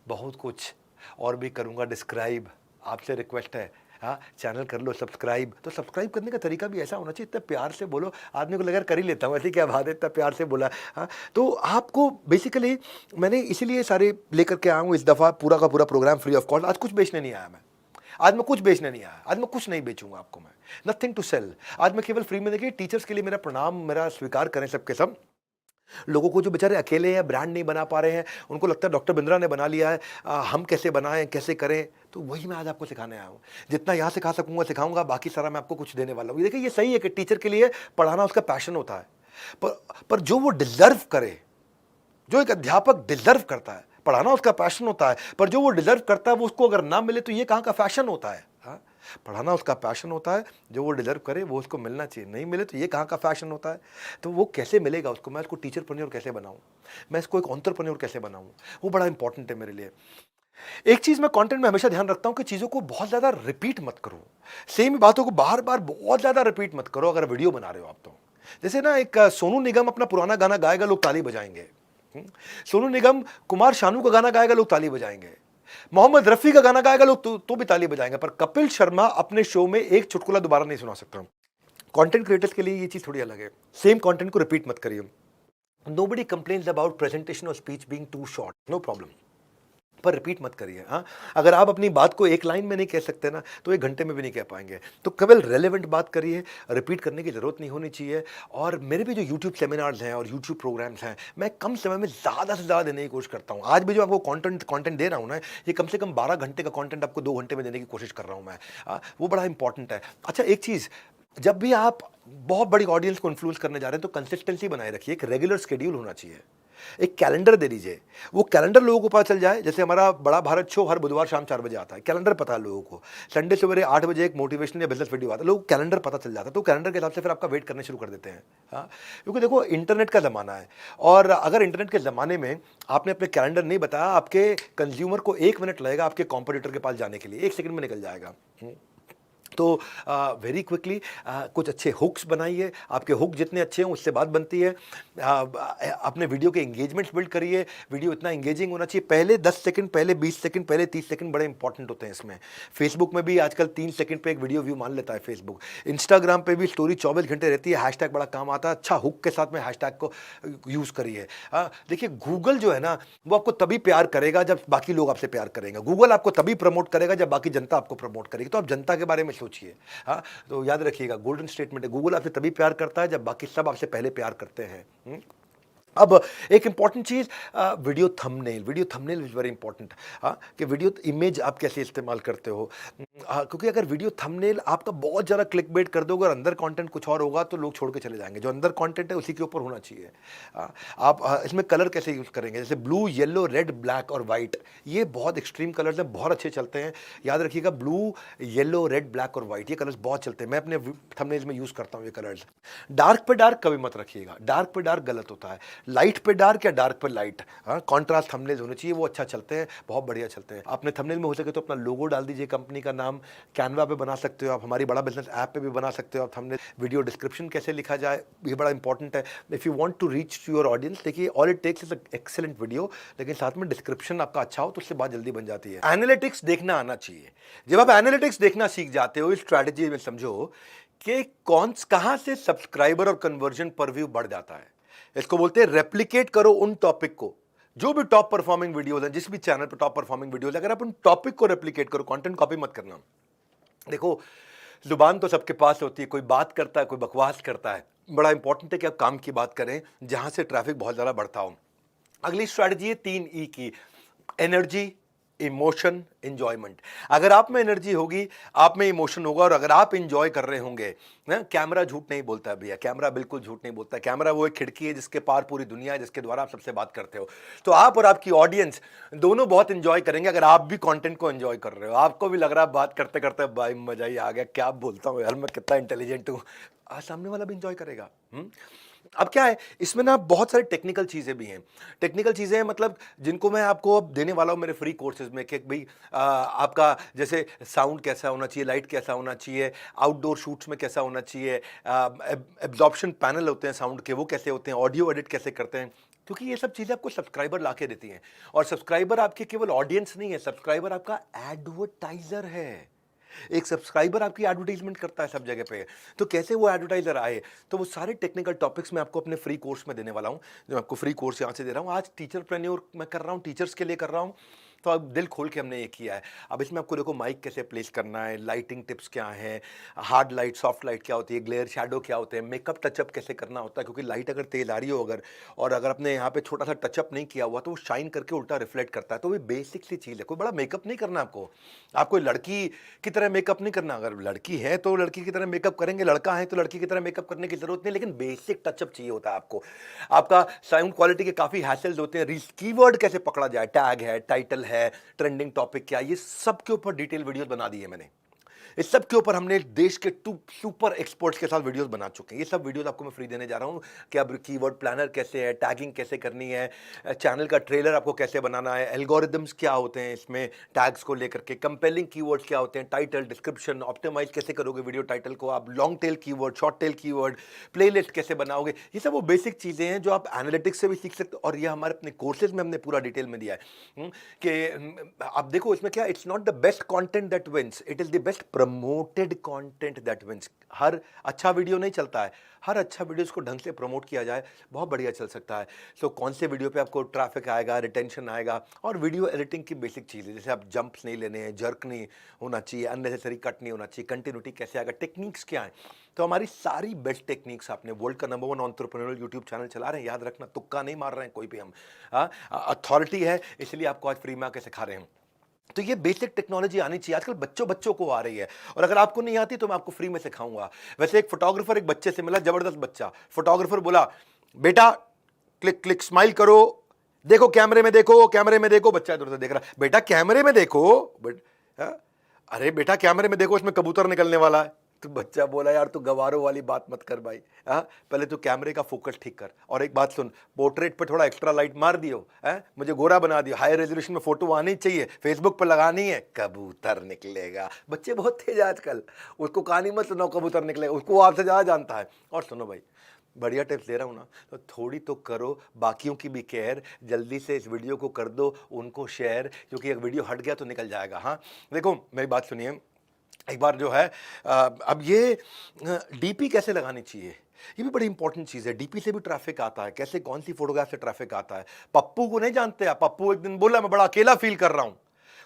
बहुत कुछ और भी करूँगा डिस्क्राइब। आपसे रिक्वेस्ट है, हाँ, चैनल कर लो सब्सक्राइब। तो सब्सक्राइब करने का तरीका भी ऐसा होना चाहिए, इतना प्यार से बोलो, आदमी को लगा कर ही लेता हूँ, ऐसी क्या बात है, इतना प्यार से बोला। हाँ, तो आपको बेसिकली मैंने इसीलिए सारे लेकर के आया हूँ इस दफ़ा, पूरा का पूरा प्रोग्राम फ्री ऑफ कॉस्ट। आज कुछ बेचने नहीं आया मैं, आज मैं कुछ बेचने नहीं आया, आज मैं कुछ नहीं बेचूंगा आपको मैं, नथिंग टू सेल। आज मैं केवल फ्री में, देखिए टीचर्स के लिए मेरा प्रणाम, मेरा स्वीकार करें सबके सब। लोगों को जो बेचारे अकेले हैं, ब्रांड नहीं बना पा रहे हैं, उनको लगता है डॉक्टर बिंद्रा ने बना लिया है, हम कैसे बनाएं, कैसे करें, तो वही मैं आज आपको सिखाने आया हूँ। जितना यहाँ सिखा सकूँगा सिखाऊंगा, बाकी सारा मैं आपको कुछ देने वाला हूँ। देखिए ये सही है कि टीचर के लिए पढ़ाना उसका पैशन होता है, पर जो वो डिजर्व करे, जो एक अध्यापक डिजर्व करता है, पढ़ाना उसका पैशन होता है, पर जो वो डिजर्व करता है वो उसको अगर ना मिले तो ये कहाँ का फैशन होता है। हाँ, पढ़ाना उसका पैशन होता है, जो वो डिजर्व करे वो उसको मिलना चाहिए, नहीं मिले तो ये कहाँ का फैशन होता है। तो वो कैसे मिलेगा उसको, मैं उसको टीचरप्रेन्योर कैसे बनाऊँ, मैं इसको एक एंटरप्रेन्योर कैसे बनाऊँ, वो बड़ा इंपॉर्टेंट है मेरे लिए। एक चीज़ मैं कंटेंट में हमेशा ध्यान रखता हूं कि चीज़ों को बहुत ज़्यादा रिपीट मत करो, सेम बातों को बार बार बहुत ज़्यादा रिपीट मत करो अगर वीडियो बना रहे हो आप तो। जैसे ना एक सोनू निगम अपना पुराना गाना गाएगा, लोग ताली बजाएंगे। सोनू निगम कुमार शानू का गाना गाएगा, लोग ताली बजाएंगे। मोहम्मद रफ़ी का गाना गाएगा, लोग तो भी ताली बजाएंगे। पर कपिल शर्मा अपने शो में एक चुटकुला दोबारा नहीं सुना सकता। कंटेंट क्रिएटर्स के लिए ये चीज़ थोड़ी अलग है, सेम कंटेंट को रिपीट मत करिए। नोबडी कंप्लेन्स अबाउट प्रेजेंटेशन और speech being too short, no problem, पर रिपीट मत करिए। हाँ, अगर आप अपनी बात को एक लाइन में नहीं कह सकते ना, तो 1 घंटे में भी नहीं कह पाएंगे। तो केवल रेलेवेंट बात करिए, रिपीट करने की ज़रूरत नहीं होनी चाहिए। और मेरे भी जो यूट्यूब सेमिनार्स हैं और यूट्यूब प्रोग्राम्स हैं, मैं कम समय में ज़्यादा से ज़्यादा देने की कोशिश करता हूँ। आज भी जो आपको कंटेंट दे रहा हूँ ना, ये कम से कम 12 घंटे का कंटेंट आपको 2 घंटे में देने की कोशिश कर रहा हूँ मैं। वो बड़ा इंपॉर्टेंट है। अच्छा, एक चीज़, जब भी आप बहुत बड़ी ऑडियंस को इन्फ्लुएंस करने जा रहे हैं तो कंसिस्टेंसी बनाए रखिए, एक रेगुलर शेड्यूल होना चाहिए, एक कैलेंडर दे दीजिए। वो कैलेंडर लोगों को पता चल जाए, जैसे हमारा बड़ा भारत शो हर बुधवार शाम 4 बजे आता है, कैलेंडर पता है लोगों को। संडे सवेरे 8 बजे एक मोटिवेशनल या बिजनेस वीडियो आता है, लोगों को कैलेंडर पता चल जाता है, तो कैलेंडर के हिसाब से फिर आपका वेट करने शुरू कर देते हैं। हाँ, क्योंकि देखो इंटरनेट का ज़माना है, और अगर इंटरनेट के ज़माने में आपने अपने कैलेंडर नहीं बताया, आपके कंज्यूमर को 1 मिनट लगेगा आपके कॉम्पिटिटर के पास जाने के लिए, 1 सेकंड में निकल जाएगा। तो वेरी क्विकली कुछ अच्छे हुक्स बनाइए, आपके हुक जितने अच्छे हों उससे बात बनती है। अपने वीडियो के एंगेजमेंट्स बिल्ड करिए, वीडियो इतना एंगेजिंग होना चाहिए, पहले 10 सेकंड, पहले 20 सेकंड, पहले 30 सेकंड बड़े इंपॉर्टेंट होते हैं इसमें। फेसबुक में भी आजकल 3 सेकंड पे एक वीडियो व्यू मान लेता है फेसबुक। इंस्टाग्राम पे भी स्टोरी 24 घंटे रहती है, हैशटैग बड़ा काम आता है। अच्छा हुक के साथ में हैशटैग को यूज़ करिए। देखिए गूगल जो है ना, वो आपको तभी प्यार करेगा जब बाकी लोग आपसे प्यार करेंगे। गूगल आपको तभी प्रमोट करेगा जब बाकी जनता आपको प्रमोट करेगी। तो आप जनता के बारे में सोचिए। हाँ, तो याद रखिएगा, गोल्डन स्टेटमेंट है, गूगल आपसे तभी प्यार करता है जब बाकी सब आपसे पहले प्यार करते हैं। अब एक important cheese, video thumbnail is very important. हाँ, कि वीडियो इमेज आप कैसे इस्तेमाल करते हो, क्योंकि अगर वीडियो थंबनेल आपका बहुत ज़्यादा क्लिक बेट कर दोगे और अंदर कंटेंट कुछ और होगा तो लोग छोड़ के चले जाएंगे। जो अंदर कंटेंट है उसी के ऊपर होना चाहिए। आप इसमें कलर कैसे यूज़ करेंगे, जैसे ब्लू, येलो, रेड, ब्लैक और वाइट, ये बहुत एक्सट्रीम कलर्स हैं, बहुत अच्छे चलते हैं। याद रखिएगा, ब्लू, येलो, रेड, ब्लैक और वाइट, ये कलर्स बहुत चलते हैं। मैं अपने थंबनेल्स में यूज़ करता हूँ ये कलर्स। डार्क पे डार्क कभी मत रखिएगा, डार्क पे डार्क गलत होता है। लाइट पे डार्क या डार्क पे लाइट, हाँ, कॉन्ट्रास्ट थंबनेल्स होने चाहिए, वो अच्छा चलते हैं, बहुत बढ़िया चलते हैं। आपने थंबनेल में हो सके तो अपना लोगो डाल दीजिए, कंपनी का नाम। कैनवा पे बना सकते हो आप, हमारी बड़ा बिजनेस ऐप पे भी बना सकते हो आप थंबनेल। वीडियो डिस्क्रिप्शन कैसे लिखा जाए, ये बड़ा इंपॉर्टेंट है। If you want to reach to your audience, देखिए all it takes is excellent video, लेकिन साथ में डिस्क्रिप्शन आपका अच्छा हो तो उससे बात जल्दी बन जाती है। एनालिटिक्स देखना आना चाहिए। जब आप एनालिटिक्स देखना सीख जाते हो, इस स्ट्रैटेजी में समझो कि कहाँ से सब्सक्राइबर और कन्वर्जन पर व्यू बढ़ जाता है। इसको बोलते हैं रेप्लिकेट करो उन टॉपिक को, जो भी टॉप परफॉर्मिंग वीडियोस हैं, जिस भी चैनल पर टॉप परफॉर्मिंग वीडियोस, अगर आप उन टॉपिक को रेप्लिकेट करो, कंटेंट कॉपी मत करना। देखो जुबान तो सबके पास होती है, कोई बात करता है, कोई बकवास करता है। बड़ा इंपॉर्टेंट है कि आप काम की बात करें जहां से ट्रैफिक बहुत ज़्यादा बढ़ता हो। अगली स्ट्रैटेजी है 3 E की, एनर्जी, इमोशन, इंजॉयमेंट। अगर आप में एनर्जी होगी, आप में इमोशन होगा, और अगर आप इंजॉय कर रहे होंगे ना, कैमरा झूठ नहीं बोलता भैया, कैमरा बिल्कुल झूठ नहीं बोलता। कैमरा वो एक खिड़की है जिसके पार पूरी दुनिया है, जिसके द्वारा आप सबसे बात करते हो। तो आप और आपकी ऑडियंस दोनों बहुत इंजॉय करेंगे अगर आप भी कंटेंट को एंजॉय कर रहे हो। आपको भी लग रहा है बात करते करते भाई मजा ही आ गया, क्या बोलता हूँ यार, मैं कितना इंटेलिजेंट हूँ, सामने वाला भी इंजॉय करेगा। अब क्या है इसमें ना, बहुत सारी टेक्निकल चीज़ें भी हैं। टेक्निकल चीज़ें मतलब जिनको मैं आपको अब देने वाला हूँ मेरे फ्री कोर्सेज में, कि भाई आपका जैसे साउंड कैसा होना चाहिए, लाइट कैसा होना चाहिए, आउटडोर शूट्स में कैसा होना चाहिए, एब्जॉर्प्शन पैनल होते हैं साउंड के वो कैसे होते हैं, ऑडियो एडिट कैसे करते हैं, क्योंकि ये सब चीज़ें आपको सब्सक्राइबर ला के देती हैं। और सब्सक्राइबर आपके केवल ऑडियंस नहीं है, सब्सक्राइबर आपका एडवर्टाइजर है। एक सब्सक्राइबर आपकी एडवर्टाइजमेंट करता है सब जगह पे। तो कैसे वो एडवर्टाइजर आए, तो वो सारे टेक्निकल टॉपिक्स मैं आपको अपने फ्री कोर्स में देने वाला हूँ, जो मैं आपको फ्री कोर्स यहाँ से दे रहा हूँ। आज टीचरप्रेन्योर मैं कर रहा हूँ, टीचर्स के लिए कर रहा हूँ। तो अब दिल खोल के हमने ये किया है। अब इसमें आपको देखो माइक कैसे प्लेस करना है, लाइटिंग टिप्स क्या है, हार्ड लाइट सॉफ्ट लाइट क्या होती है, ग्लेयर शैडो क्या होते हैं, मेकअप टचअप कैसे करना होता है, क्योंकि लाइट अगर तेज आ रही हो और अगर आपने यहाँ पे छोटा सा टचअप नहीं किया हुआ तो वो शाइन करके उल्टा रिफ्लेक्ट करता है। तो वो बेसिक सी चीज़ है, कोई बड़ा मेकअप नहीं करना आपको कोई लड़की की तरह मेकअप नहीं करना। अगर लड़की है तो लड़की की तरह मेकअप करेंगे, लड़का है तो लड़की की तरह मेकअप करने की जरूरत नहीं, लेकिन बेसिक टचअप चाहिए होता है आपको। आपका साउंड क्वालिटी के काफ़ी हैसल्स होते हैं, कीवर्ड कैसे पकड़ा जाए, टैग है, टाइटल है, ट्रेंडिंग टॉपिक क्या, ये सब के ऊपर डिटेल वीडियोस बना दी है मैंने। इस सब के ऊपर हमने देश के 2 सुपर एक्सपर्ट्स के साथ वीडियोस बना चुके हैं। ये सब वीडियोस आपको मैं फ्री देने जा रहा हूँ कि अब कीवर्ड प्लानर कैसे है, टैगिंग कैसे करनी है, चैनल का ट्रेलर आपको कैसे बनाना है, एल्गोरिदम्स क्या होते हैं इसमें टैग्स को लेकर के, कंपेलिंग कीवर्ड्स क्या होते हैं, टाइटल, डिस्क्रिप्शन, ऑप्टिमाइज कैसे करोगे वीडियो टाइटल को आप, long tail keyword, short tail keyword, playlist कैसे बनाओगे, ये सब वो बेसिक चीज़ें हैं जो आप एनालिटिक्स से भी सीख सकते हो। और ये हमारे अपने कोर्सेज में हमने पूरा डिटेल में दिया है कि आप देखो इसमें क्या, it's not the best content that wins, it is the best promoted content that wins. हर अच्छा वीडियो नहीं चलता है, हर अच्छा वीडियो इसको ढंग से प्रमोट किया जाए बहुत बढ़िया चल सकता है। सो कौन से वीडियो पे आपको ट्रैफिक आएगा, रिटेंशन आएगा, और वीडियो एडिटिंग की बेसिक चीज़ें, जैसे आप जंप्स नहीं लेने हैं, जर्क नहीं होना चाहिए, अननेसेसरी कट नहीं होना चाहिए, कंटिन्यूटी कैसे आएगा, टेक्निक्स क्या है। तो हमारी सारी बेस्ट टेक्निक्स, आपने वर्ल्ड का नंबर 1 एंटरप्रेन्योरियल यूट्यूब चैनल चला रहे हैं, याद रखना, तुक्का नहीं मार रहे हैं कोई भी हम, अथॉरिटी है, इसलिए आपको आज फ्री में आके सिखा रहे हैं। तो ये बेसिक टेक्नोलॉजी आनी चाहिए, आजकल बच्चों को आ रही है, और अगर आपको नहीं आती तो मैं आपको फ्री में सिखाऊंगा। वैसे एक फोटोग्राफर एक बच्चे से मिला, जबरदस्त बच्चा, फोटोग्राफर बोला बेटा क्लिक क्लिक स्माइल करो, देखो कैमरे में देखो, कैमरे में देखो, बच्चा इधर उधर देख रहा, बेटा कैमरे में देखो, अरे बेटा कैमरे में देखो, इसमें कबूतर निकलने वाला है। तो बच्चा बोला यार तू गवारों वाली बात मत कर भाई, पहले तू कैमरे का फोकस ठीक कर, और एक बात सुन, पोर्ट्रेट पे थोड़ा एक्स्ट्रा लाइट मार दियो, मुझे गोरा बना दियो, हाई रेजोल्यूशन में फोटो आनी चाहिए, फेसबुक पर लगानी है, कबूतर निकलेगा। बच्चे बहुत तेज आजकल, उसको कहानी मत सुनाओ कबूतर निकलेगा, उसको आपसे ज़्यादा जानता है। और सुनो भाई, बढ़िया टिप्स दे रहा हूँ ना, तो थोड़ी तो करो, बाकियों की भी केयर, जल्दी से इस वीडियो को कर दो, उनको शेयर, क्योंकि एक वीडियो हट गया तो निकल जाएगा। हाँ देखो मेरी बात सुनिए, एक बार जो है अब ये डीपी कैसे लगानी चाहिए, ये भी बड़ी इंपॉर्टेंट चीज़ है। डीपी से भी ट्रैफिक आता है, कैसे, कौन सी फोटोग्राफ से ट्रैफिक आता है। पप्पू को नहीं जानते आप? पप्पू एक दिन बोला मैं बड़ा अकेला फील कर रहा हूँ,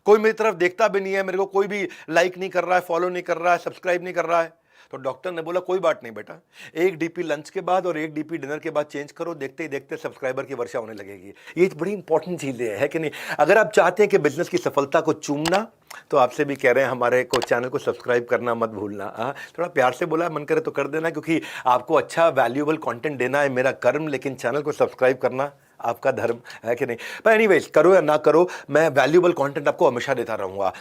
कोई मेरी तरफ देखता भी नहीं है, मेरे को कोई भी लाइक नहीं कर रहा है, फॉलो नहीं कर रहा है, सब्सक्राइब नहीं कर रहा है। तो डॉक्टर ने बोला कोई बात नहीं बेटा, एक डीपी लंच के बाद और एक डीपी डिनर के बाद चेंज करो, देखते ही देखते सब्सक्राइबर की वर्षा होने लगेगी। ये बड़ी इंपॉर्टेंट चीज़ें है कि नहीं? अगर आप चाहते हैं कि बिजनेस की सफलता को चूमना, तो आपसे भी कह रहे हैं हमारे को चैनल को सब्सक्राइब करना मत भूलना। थोड़ा प्यार से बोला, मन करे तो कर देना, क्योंकि आपको अच्छा वैल्यूएबल कंटेंट देना है मेरा कर्म, लेकिन चैनल को सब्सक्राइब करना आपका धर्म है कि नहीं? पर एनीवेज, करो या ना करो, मैं वैल्यूएबल कंटेंट आपको हमेशा देता रहूँगा।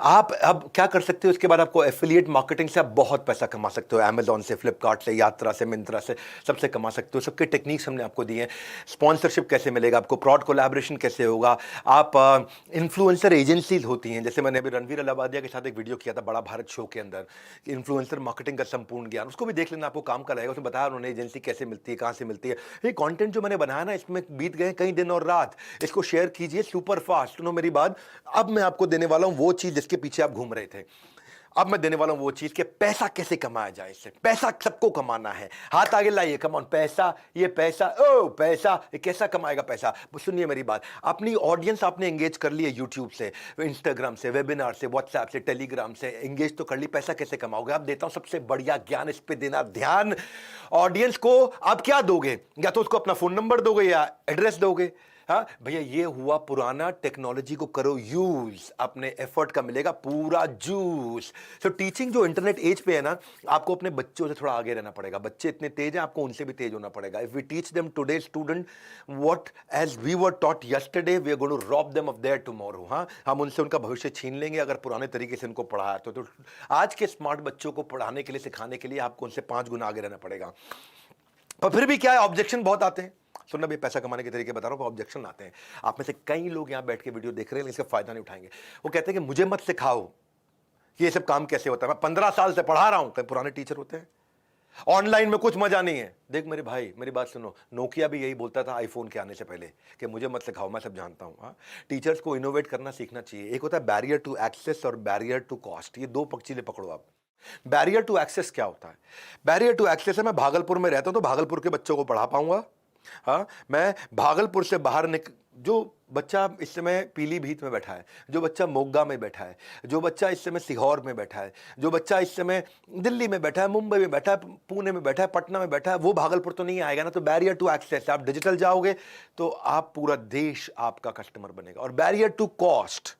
आप अब क्या कर सकते हो, इसके बाद आपको एफिलिएट मार्केटिंग से आप बहुत पैसा कमा सकते हो, अमेजॉन से, फ्लिपकार्ट से, यात्रा से, मिंत्रा से, सबसे कमा सकते हो। सबके टेक्निक्स हमने आपको दिए हैं। स्पॉन्सरशिप कैसे मिलेगा आपको, प्रॉड कोलैबोरेशन कैसे होगा, आप इन्फ्लुएंसर एजेंसीज होती हैं, जैसे मैंने अभी रणवीर अलाहाबादिया के साथ एक वीडियो किया था बड़ा भारत शो के अंदर, इन्फ्लुएंसर मार्केटिंग का संपूर्ण ज्ञान, उसको भी देख लेना, आपको काम का रहेगा। उसमें बताया उन्होंने एजेंसी कैसे मिलती है, कहाँ से मिलती है। ये कॉन्टेंट जो मैंने बनाया ना, इसमें बीत गए कई दिन और रात, इसको शेयर कीजिए सुपर फास्ट। सुनो मेरी बात, अब मैं आपको देने वाला हूं वो चीज जिसके पीछे आप घूम रहे थे। अब मैं देने वाला हूं वो चीज कि पैसा कैसे कमाया जाए इससे। पैसा सबको कमाना है, हाथ आगे लाइए, कम ऑन। पैसा, ये पैसा, ओ पैसा, ये कैसा कमाएगा पैसा? सुनिए मेरी बात, अपनी ऑडियंस आपने एंगेज कर ली है, यूट्यूब से, इंस्टाग्राम से, वेबिनार से, व्हाट्सएप से, टेलीग्राम से एंगेज तो कर ली। पैसा कैसे कमाओगे? आप देता हूं सबसे बढ़िया ज्ञान, इस पे देना ध्यान। ऑडियंस को आप क्या दोगे? या तो उसको अपना फोन नंबर दोगे या एड्रेस दोगे। हाँ भैया, ये हुआ पुराना। टेक्नोलॉजी को करो यूज, अपने एफर्ट का मिलेगा पूरा जूस। सो टीचिंग जो इंटरनेट एज पे है ना, आपको अपने बच्चों से थोड़ा आगे रहना पड़ेगा। बच्चे इतने तेज हैं, आपको उनसे भी तेज होना पड़ेगा। If we teach them today student what as we were taught yesterday, we are going to rob them of their tomorrow. हाँ, हम उनसे उनका भविष्य छीन लेंगे अगर पुराने तरीके से उनको पढ़ाया तो आज के स्मार्ट बच्चों को पढ़ाने के लिए, सिखाने के लिए आपको उनसे 5 गुना आगे रहना पड़ेगा। पर फिर भी क्या है, ऑब्जेक्शन बहुत आते हैं। सुनना भी, पैसा कमाने के तरीके बता रहा हूं, ऑब्जेक्शन आते हैं। आप में से कई लोग यहां बैठ के वीडियो देख रहे हैं, इसका फायदा नहीं उठाएंगे। वो कहते हैं कि मुझे मत सिखाओ कि ये सब काम कैसे होता है, मैं 15 साल से पढ़ा रहा हूं। कई पुराने टीचर होते हैं, ऑनलाइन में कुछ मजा नहीं है। देख मेरे भाई, मेरी बात सुनो, नोकिया भी यही बोलता था आईफोन के आने से पहले कि मुझे मत सिखाओ, मैं सब जानता हूं। हाँ, टीचर्स को इनोवेट करना सीखना चाहिए। एक होता है बैरियर टू एक्सेस और बैरियर टू कॉस्ट। ये 2 चीजें पकड़ो आप। बैरियर टू एक्सेस क्या होता है? बैरियर टू एक्सेस है, मैं भागलपुर में रहता हूं तो भागलपुर के बच्चों को पढ़ा पाऊंगा। हाँ, मैं भागलपुर से बाहर जो बच्चा इस समय पीलीभीत में बैठा है, जो बच्चा मोगा में बैठा है, जो बच्चा इस समय सीहोर में बैठा है, जो बच्चा इस समय दिल्ली में बैठा है, मुंबई में बैठा है, पुणे में बैठा है, पटना में बैठा है, वो भागलपुर तो नहीं आएगा ना। तो बैरियर टू एक्सेस, आप डिजिटल जाओगे तो आप पूरा देश आपका कस्टमर बनेगा। और बैरियर टू कॉस्ट,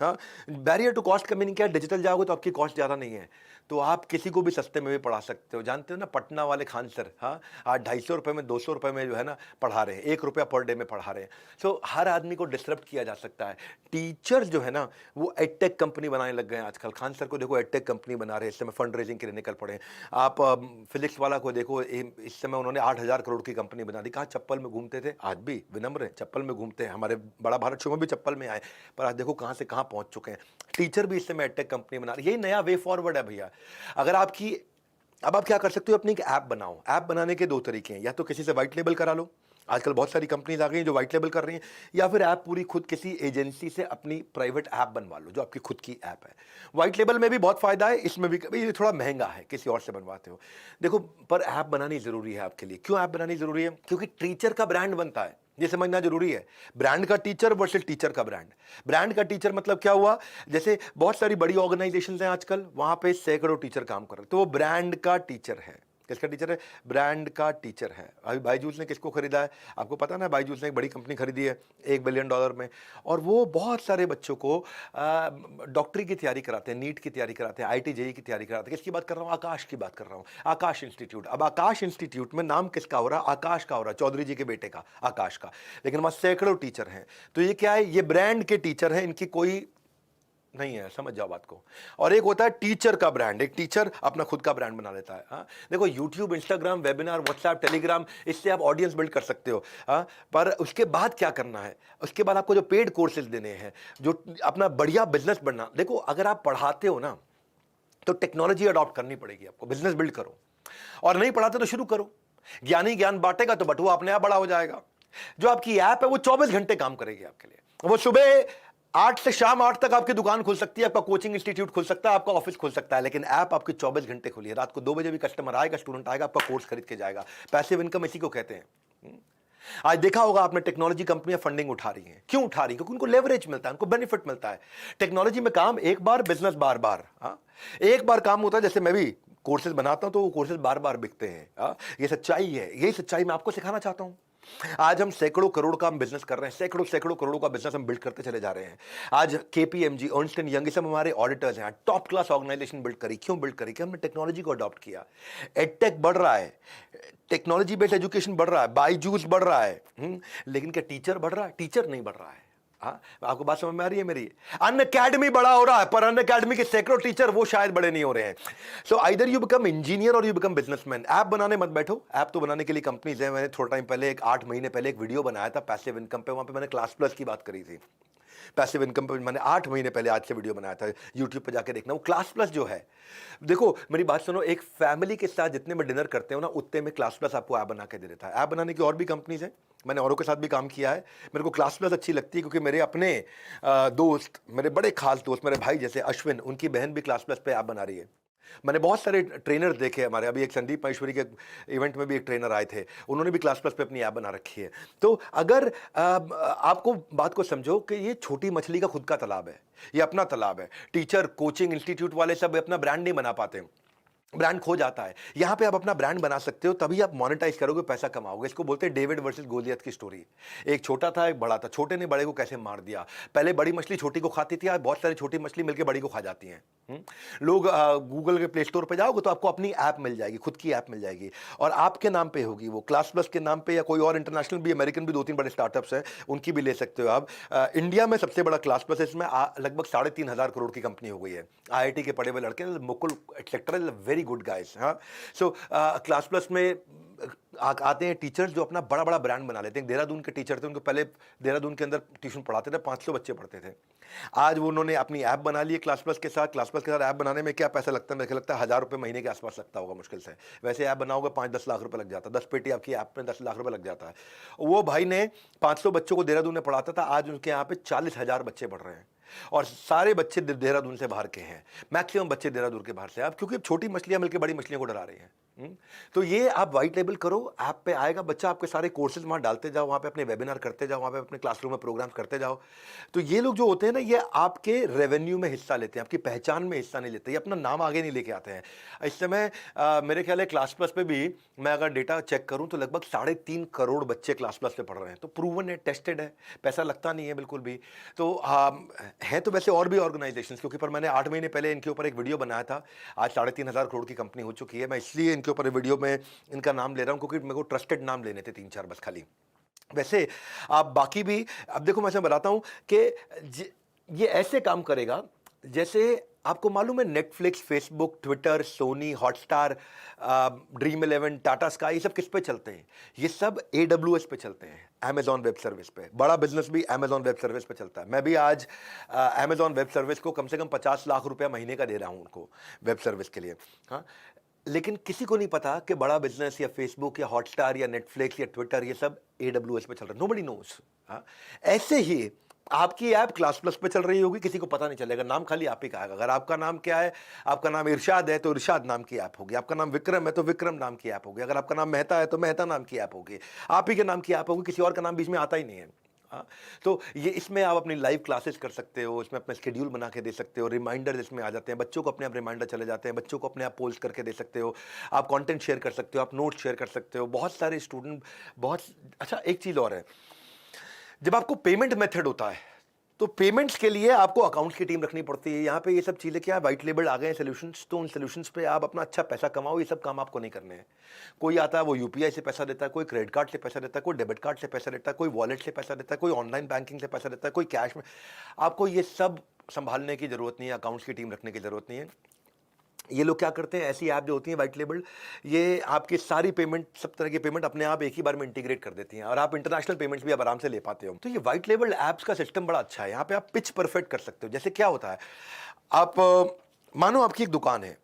हाँ, बैरियर टू कॉस्ट का मीनिंग क्या है? डिजिटल जाओगे तो आपकी कॉस्ट ज़्यादा नहीं है, तो आप किसी को भी सस्ते में भी पढ़ा सकते हो। जानते हो ना, पटना वाले खान सर, हाँ, आज 250 रुपये में, 200 रुपये में जो है ना पढ़ा रहे हैं, 1 रुपया पर डे में पढ़ा रहे हैं। सो हर आदमी को डिसरप्ट किया जा सकता है। टीचर्स जो है ना, वो एडटेक कंपनी बनाने लग गए हैं आजकल। खान सर को देखो, एडटेक कंपनी बना रहे हैं, इस समय फंड रेजिंग के लिए निकल पड़े। आप फिजिक्स वाला को देखो, इस समय उन्होंने 8,000 करोड़ की कंपनी बना दी। कहाँ चप्पल में घूमते थे, आज भी विनम्र है, चप्पल में घूमते हैं। हमारे बड़ा भारत शो में भी चप्पल में आए, पर आज देखो कहाँ से कहाँ पहुँच चुके हैं। टीचर भी इस समय एडटेक कंपनी बना रही है। यही नया वे फॉरवर्ड है भैया। अगर अब आप क्या कर सकते हो, अपनी एक ऐप बनाओ। ऐप बनाने के 2 तरीके हैं, या तो किसी से व्हाइट लेबल करा लो, आजकल बहुत सारी कंपनीज आ गई हैं जो व्हाइट लेबल कर रही हैं, या फिर ऐप पूरी खुद किसी एजेंसी से अपनी प्राइवेट ऐप बनवा लो जो आपकी खुद की ऐप है। व्हाइट लेबल में भी बहुत फायदा है, इसमें भी कभी ये थोड़ा महंगा है, किसी और से बनवाते हो। देखो, पर ऐप बनानी जरूरी है आपके लिए। क्यों ऐप बनानी जरूरी है? क्योंकि टीचर का ब्रांड बनता है, ये समझना जरूरी है। ब्रांड का टीचर वर्सेस टीचर का ब्रांड। ब्रांड का टीचर मतलब क्या हुआ? जैसे बहुत सारी बड़ी ऑर्गेनाइजेशंस हैं आजकल, वहां पे सैकड़ों टीचर काम कर रहे हैं, तो वो ब्रांड का टीचर है। किसका टीचर है? ब्रांड का टीचर है। अभी बायजूस ने किसको खरीदा है आपको पता ना? बायजूस ने एक बड़ी कंपनी खरीदी है $1 बिलियन में, और वो बहुत सारे बच्चों को डॉक्टरी की तैयारी कराते हैं, नीट की तैयारी कराते हैं, IIT JEE की तैयारी कराते हैं। किसकी बात कर रहा हूँ? आकाश की बात कर रहा हूँ, आकाश इंस्टीट्यूट। अब आकाश इंस्टीट्यूट में नाम किसका हो रहा है? आकाश का हो रहा है, चौधरी जी के बेटे का, आकाश का। लेकिन वहाँ सैकड़ों टीचर हैं। तो ये क्या है? ये ब्रांड के टीचर हैं, इनकी कोई नहीं है, समझ जाओ बात को। और एक होता है टीचर का ब्रांड। एक टीचर अपना खुद का ब्रांड बना लेता है। हाँ, देखो, YouTube, Instagram, webinar, WhatsApp, Telegram, इससे आप ऑडियंस बिल्ड कर सकते हो। हाँ, पर उसके बाद क्या करना है? उसके बाद आपको जो पेड कोर्सेज देने हैं, जो अपना बढ़िया बिजनेस बनना। देखो, अगर आप पढ़ाते हो ना, तो टेक्नोलॉजी अडॉप्ट करनी पड़ेगी आपको। बिजनेस बिल्ड करो, और नहीं पढ़ाते तो शुरू करो। ज्ञानी ज्ञान बांटेगा तो बटुआ अपने आप बड़ा हो जाएगा। जो आपकी ऐप है वो 24 घंटे काम करेगी आपके लिए। वो सुबह 8 से शाम 8 तक आपकी दुकान खुल सकती है, आपका कोचिंग इंस्टीट्यूट खुल सकता है, आपका ऑफिस खुल सकता है, लेकिन ऐप आपकी 24 घंटे खुली है। रात को 2 बजे भी कस्टमर आएगा, स्टूडेंट आएगा, आपका कोर्स खरीद के जाएगा। पैसिव इनकम इसी को कहते हैं। आज देखा होगा आपने, टेक्नोलॉजी कंपनियां फंडिंग उठा रही हैं। क्यों उठा रही हैं? क्योंकि उनको लेवरेज मिलता है, उनको बेनिफिट मिलता है। टेक्नोलॉजी में काम एक बार, बिजनेस बार बार। एक बार काम होता है। जैसे मैं भी कोर्सेज बनाता हूं तो वो कोर्सेज बार बार बिकते हैं। ये सच्चाई है, यही सच्चाई मैं आपको सिखाना चाहता हूं। आज हम सैकड़ों करोड़ का हम बिजनेस कर रहे हैं, सैकड़ों करोड़ों का बिजनेस हम बिल्ड करते चले जा रहे हैं। आज KPMG, अर्नस्ट एंड यंग, ये सब हमारे ऑडिटर्स हैं। टॉप क्लास ऑर्गेनाइजेशन बिल्ड करी। क्यों बिल्ड करी? कि हमने टेक्नोलॉजी को अडॉप्ट किया। एडटेक बढ़ रहा है, टेक्नोलॉजी बेस्ड एजुकेशन बढ़ रहा है, बायजूस बढ़ रहा है, लेकिन क्या टीचर बढ़ रहा है? टीचर नहीं बढ़ रहा है। हाँ, आपको बात समझ में आ रही है मेरी? अनअकैडमी बड़ा हो रहा है, पर अनअकैडमी के सैकड़ों टीचर वो शायद बड़े नहीं हो रहे हैं। So either you become engineer और यू बिकम बिजनेसमैन। ऐप बनाने मत बैठो। ऐप तो बनाने के लिए कंपनीज है। मैंने थोड़ा टाइम पहले, 8 महीने पहले एक वीडियो बनाया था पैसिव इनकम पे, वहां पे मैंने क्लास प्लस की बात करी थी। पैसिव इनकम पे मैंने 8 महीने पहले आज से वीडियो बनाया था, यूट्यूब पे जाके देखना। वो क्लास प्लस जो है, देखो मेरी बात सुनो, एक फैमिली के साथ जितने में डिनर करते हो ना, उतने में क्लास प्लस आपको ऐप बना के दे देता है। ऐप बनाने की और भी कंपनीज हैं, मैंने औरों के साथ भी काम किया है। मेरे को क्लास प्लस अच्छी लगती है क्योंकि मेरे अपने दोस्त, मेरे बड़े खास दोस्त, मेरे भाई जैसे अश्विन, उनकी बहन भी क्लास प्लस पे ऐप बना रही है। मैंने बहुत सारे ट्रेनर देखे हमारे, अभी एक संदीप महेश्वरी के इवेंट में भी एक ट्रेनर आए थे, उन्होंने भी क्लास प्लस पे अपनी ऐप बना रखी है। तो अगर आपको बात को समझो कि ये छोटी मछली का खुद का तालाब है, ये अपना तालाब है। टीचर, कोचिंग इंस्टीट्यूट वाले सब अपना ब्रांड नहीं बना पाते, ब्रांड खो जाता है। यहां पे आप अपना ब्रांड बना सकते हो, तभी आप मोनेटाइज करोगे, पैसा कमाओगे। इसको बोलते हैं डेविड वर्सेस गोलियत की स्टोरी। एक छोटा था, एक बड़ा था, छोटे ने बड़े को कैसे मार दिया। पहले बड़ी मछली छोटी को खाती थी, आज बहुत सारी छोटी मछली मिलकर बड़ी को खा जाती हैं। लोग गूगल के प्ले स्टोर पे जाओगे तो आपको अपनी ऐप मिल जाएगी, खुद की ऐप मिल जाएगी, और आपके नाम पे होगी वो, क्लास प्लस के नाम पे, या कोई और इंटरनेशनल भी, अमेरिकन भी 2-3 बड़े स्टार्टअप्स हैं, उनकी भी ले सकते हो आप। इंडिया में सबसे बड़ा क्लास प्लस है, इसमें लगभग 3,500 करोड़ की कंपनी हो गई है। IIT के पढ़े हुए लड़के, Mukul etcetera, very good guys. हाँ, सो क्लास प्लस में आते हैं टीचर्स जो अपना बड़ा बड़ा ब्रांड बना लेते हैं। देहरादून के टीचर थे, उनको पहले देहरादून के अंदर ट्यूशन पढ़ाते थे, 500 बच्चे पढ़ते थे। आज वो उन्होंने अपनी ऐप बना ली है क्लास प्लस के साथ। क्लास प्लस के साथ ऐप बनाने में क्या पैसा लगता है, मेरे को लगता है 1,000 रुपये महीने के आसपास लगता होगा मुश्किल से। वैसे ऐप बनाओगे 5-10 लाख रुपये लग जाता है, 10 पेटी आपकी ऐप में 10 लाख रुपये लग जाता है। वो भाई ने 500 बच्चों को देहरादून में पढ़ाता था, आज उनके यहाँ पे 40,000 बच्चे पढ़ रहे हैं, और सारे बच्चे देहरादून से बाहर के हैं, मैक्सिमम बच्चे देहरादून के बाहर से। अब क्योंकि छोटी मछलियां मिलकर बड़ी मछलियों को डरा रही हैं। तो ये आप व्हाइट लेबल करो, ऐप पे आएगा बच्चा, आपके सारे कोर्सेज वहां डालते जाओ, वहां पे अपने वेबिनार करते जाओ, वहां पे अपने क्लासरूम में प्रोग्राम करते जाओ। तो ये लोग जो होते हैं ना, ये आपके रेवेन्यू में हिस्सा लेते हैं, आपकी पहचान में हिस्सा नहीं लेते, ये अपना नाम आगे नहीं लेके आते हैं। इस समय मेरे ख्याल है क्लास प्लस पे भी मैं अगर डेटा चेक करूं तो लगभग 3.5 करोड़ बच्चे क्लास प्लस पे पढ़ रहे हैं। तो प्रूवन है, टेस्टेड है, पैसा लगता नहीं है बिल्कुल भी। तो है तो वैसे और भी ऑर्गेनाइजेशन के ऊपर, मैंने 8 महीने पहले इनके ऊपर एक वीडियो बनाया था। आज 3,500 करोड़ की कंपनी हो चुकी है। मैं इसलिए इनके ऊपर वीडियो में इनका नाम ले रहा हूं क्योंकि मेरे को ट्रस्टेड नाम लेने थे 3-4 बस खाली। वैसे आप बाकी भी, अब देखो मैं बताता हूं कि ये ऐसे काम करेगा जैसे आपको मालूम है Netflix, Facebook, Twitter, Sony, Hotstar, Dream 11, Tata Sky, ये सब किस पे चलते हैं? ये सब AWS पे चलते हैं, अमेजॉन वेब सर्विस पे। बड़ा बिजनेस भी अमेजॉन वेब सर्विस पे चलता है। मैं भी आज अमेजॉन वेब सर्विस को कम से कम 50 लाख रुपया महीने का दे रहा हूं उनको, वेब सर्विस के लिए। हाँ, लेकिन किसी को नहीं पता कि बड़ा बिजनेस या फेसबुक या हॉटस्टार या नेटफ्लिक्स या ट्विटर, ये सब AWS पे चल रहा है। Nobody nose. ऐसे ही आपकी ऐप क्लास प्लस पे चल रही होगी, किसी को पता नहीं चलेगा, नाम खाली आप ही का आएगा। अगर आपका नाम क्या है, आपका नाम इरशाद है तो इरशाद नाम की ऐप होगी, आपका नाम विक्रम है तो विक्रम नाम की ऐप होगी, अगर आपका नाम मेहता है तो मेहता नाम की ऐप होगी, आप ही के नाम की ऐप होगी, किसी और का नाम बीच में आता ही नहीं है। हाँ, तो ये इसमें आप अपनी लाइव क्लासेस कर सकते हो, इसमें अपना शेड्यूल बना के दे सकते हो, रिमाइंडर इसमें आ जाते हैं, बच्चों को अपने आप रिमाइंडर चले जाते हैं, बच्चों को अपने आप पोस्ट करके दे सकते हो, आप कंटेंट शेयर कर सकते हो, आप नोट्स शेयर कर सकते हो। बहुत सारे स्टूडेंट, बहुत अच्छा। एक चीज़ और है, जब आपको पेमेंट मेथड होता है तो पेमेंट्स के लिए आपको अकाउंट्स की टीम रखनी पड़ती है। यहाँ पे ये सब चीज़ें क्या है, व्हाइट लेबल आ गए हैं सॉल्यूशंस, तो उन सॉल्यूशंस पे आप अपना अच्छा पैसा कमाओ। ये सब काम आपको नहीं करने हैं। कोई आता है वो UPI से पैसा देता है, कोई क्रेडिट कार्ड से पैसा देता है, कोई डेबिट कार्ड से पैसा देता है, कोई वॉलेट से पैसा देता है, कोई ऑनलाइन बैंकिंग से पैसा देता है, कोई कैश में। आपको ये सब संभालने की जरूरत नहीं है, अकाउंट्स की टीम रखने की जरूरत नहीं है। ये लोग क्या करते हैं, ऐसी ऐप जो होती है व्हाइट लेबल, ये आपकी सारी पेमेंट, सब तरह की पेमेंट अपने आप एक ही बार में इंटीग्रेट कर देती हैं, और आप इंटरनेशनल पेमेंट्स भी आप आराम से ले पाते हो। तो ये व्हाइट लेबल ऐप्स का सिस्टम बड़ा अच्छा है। यहाँ पे आप पिच परफेक्ट कर सकते हो। जैसे क्या होता है, आप मानो आपकी एक दुकान है,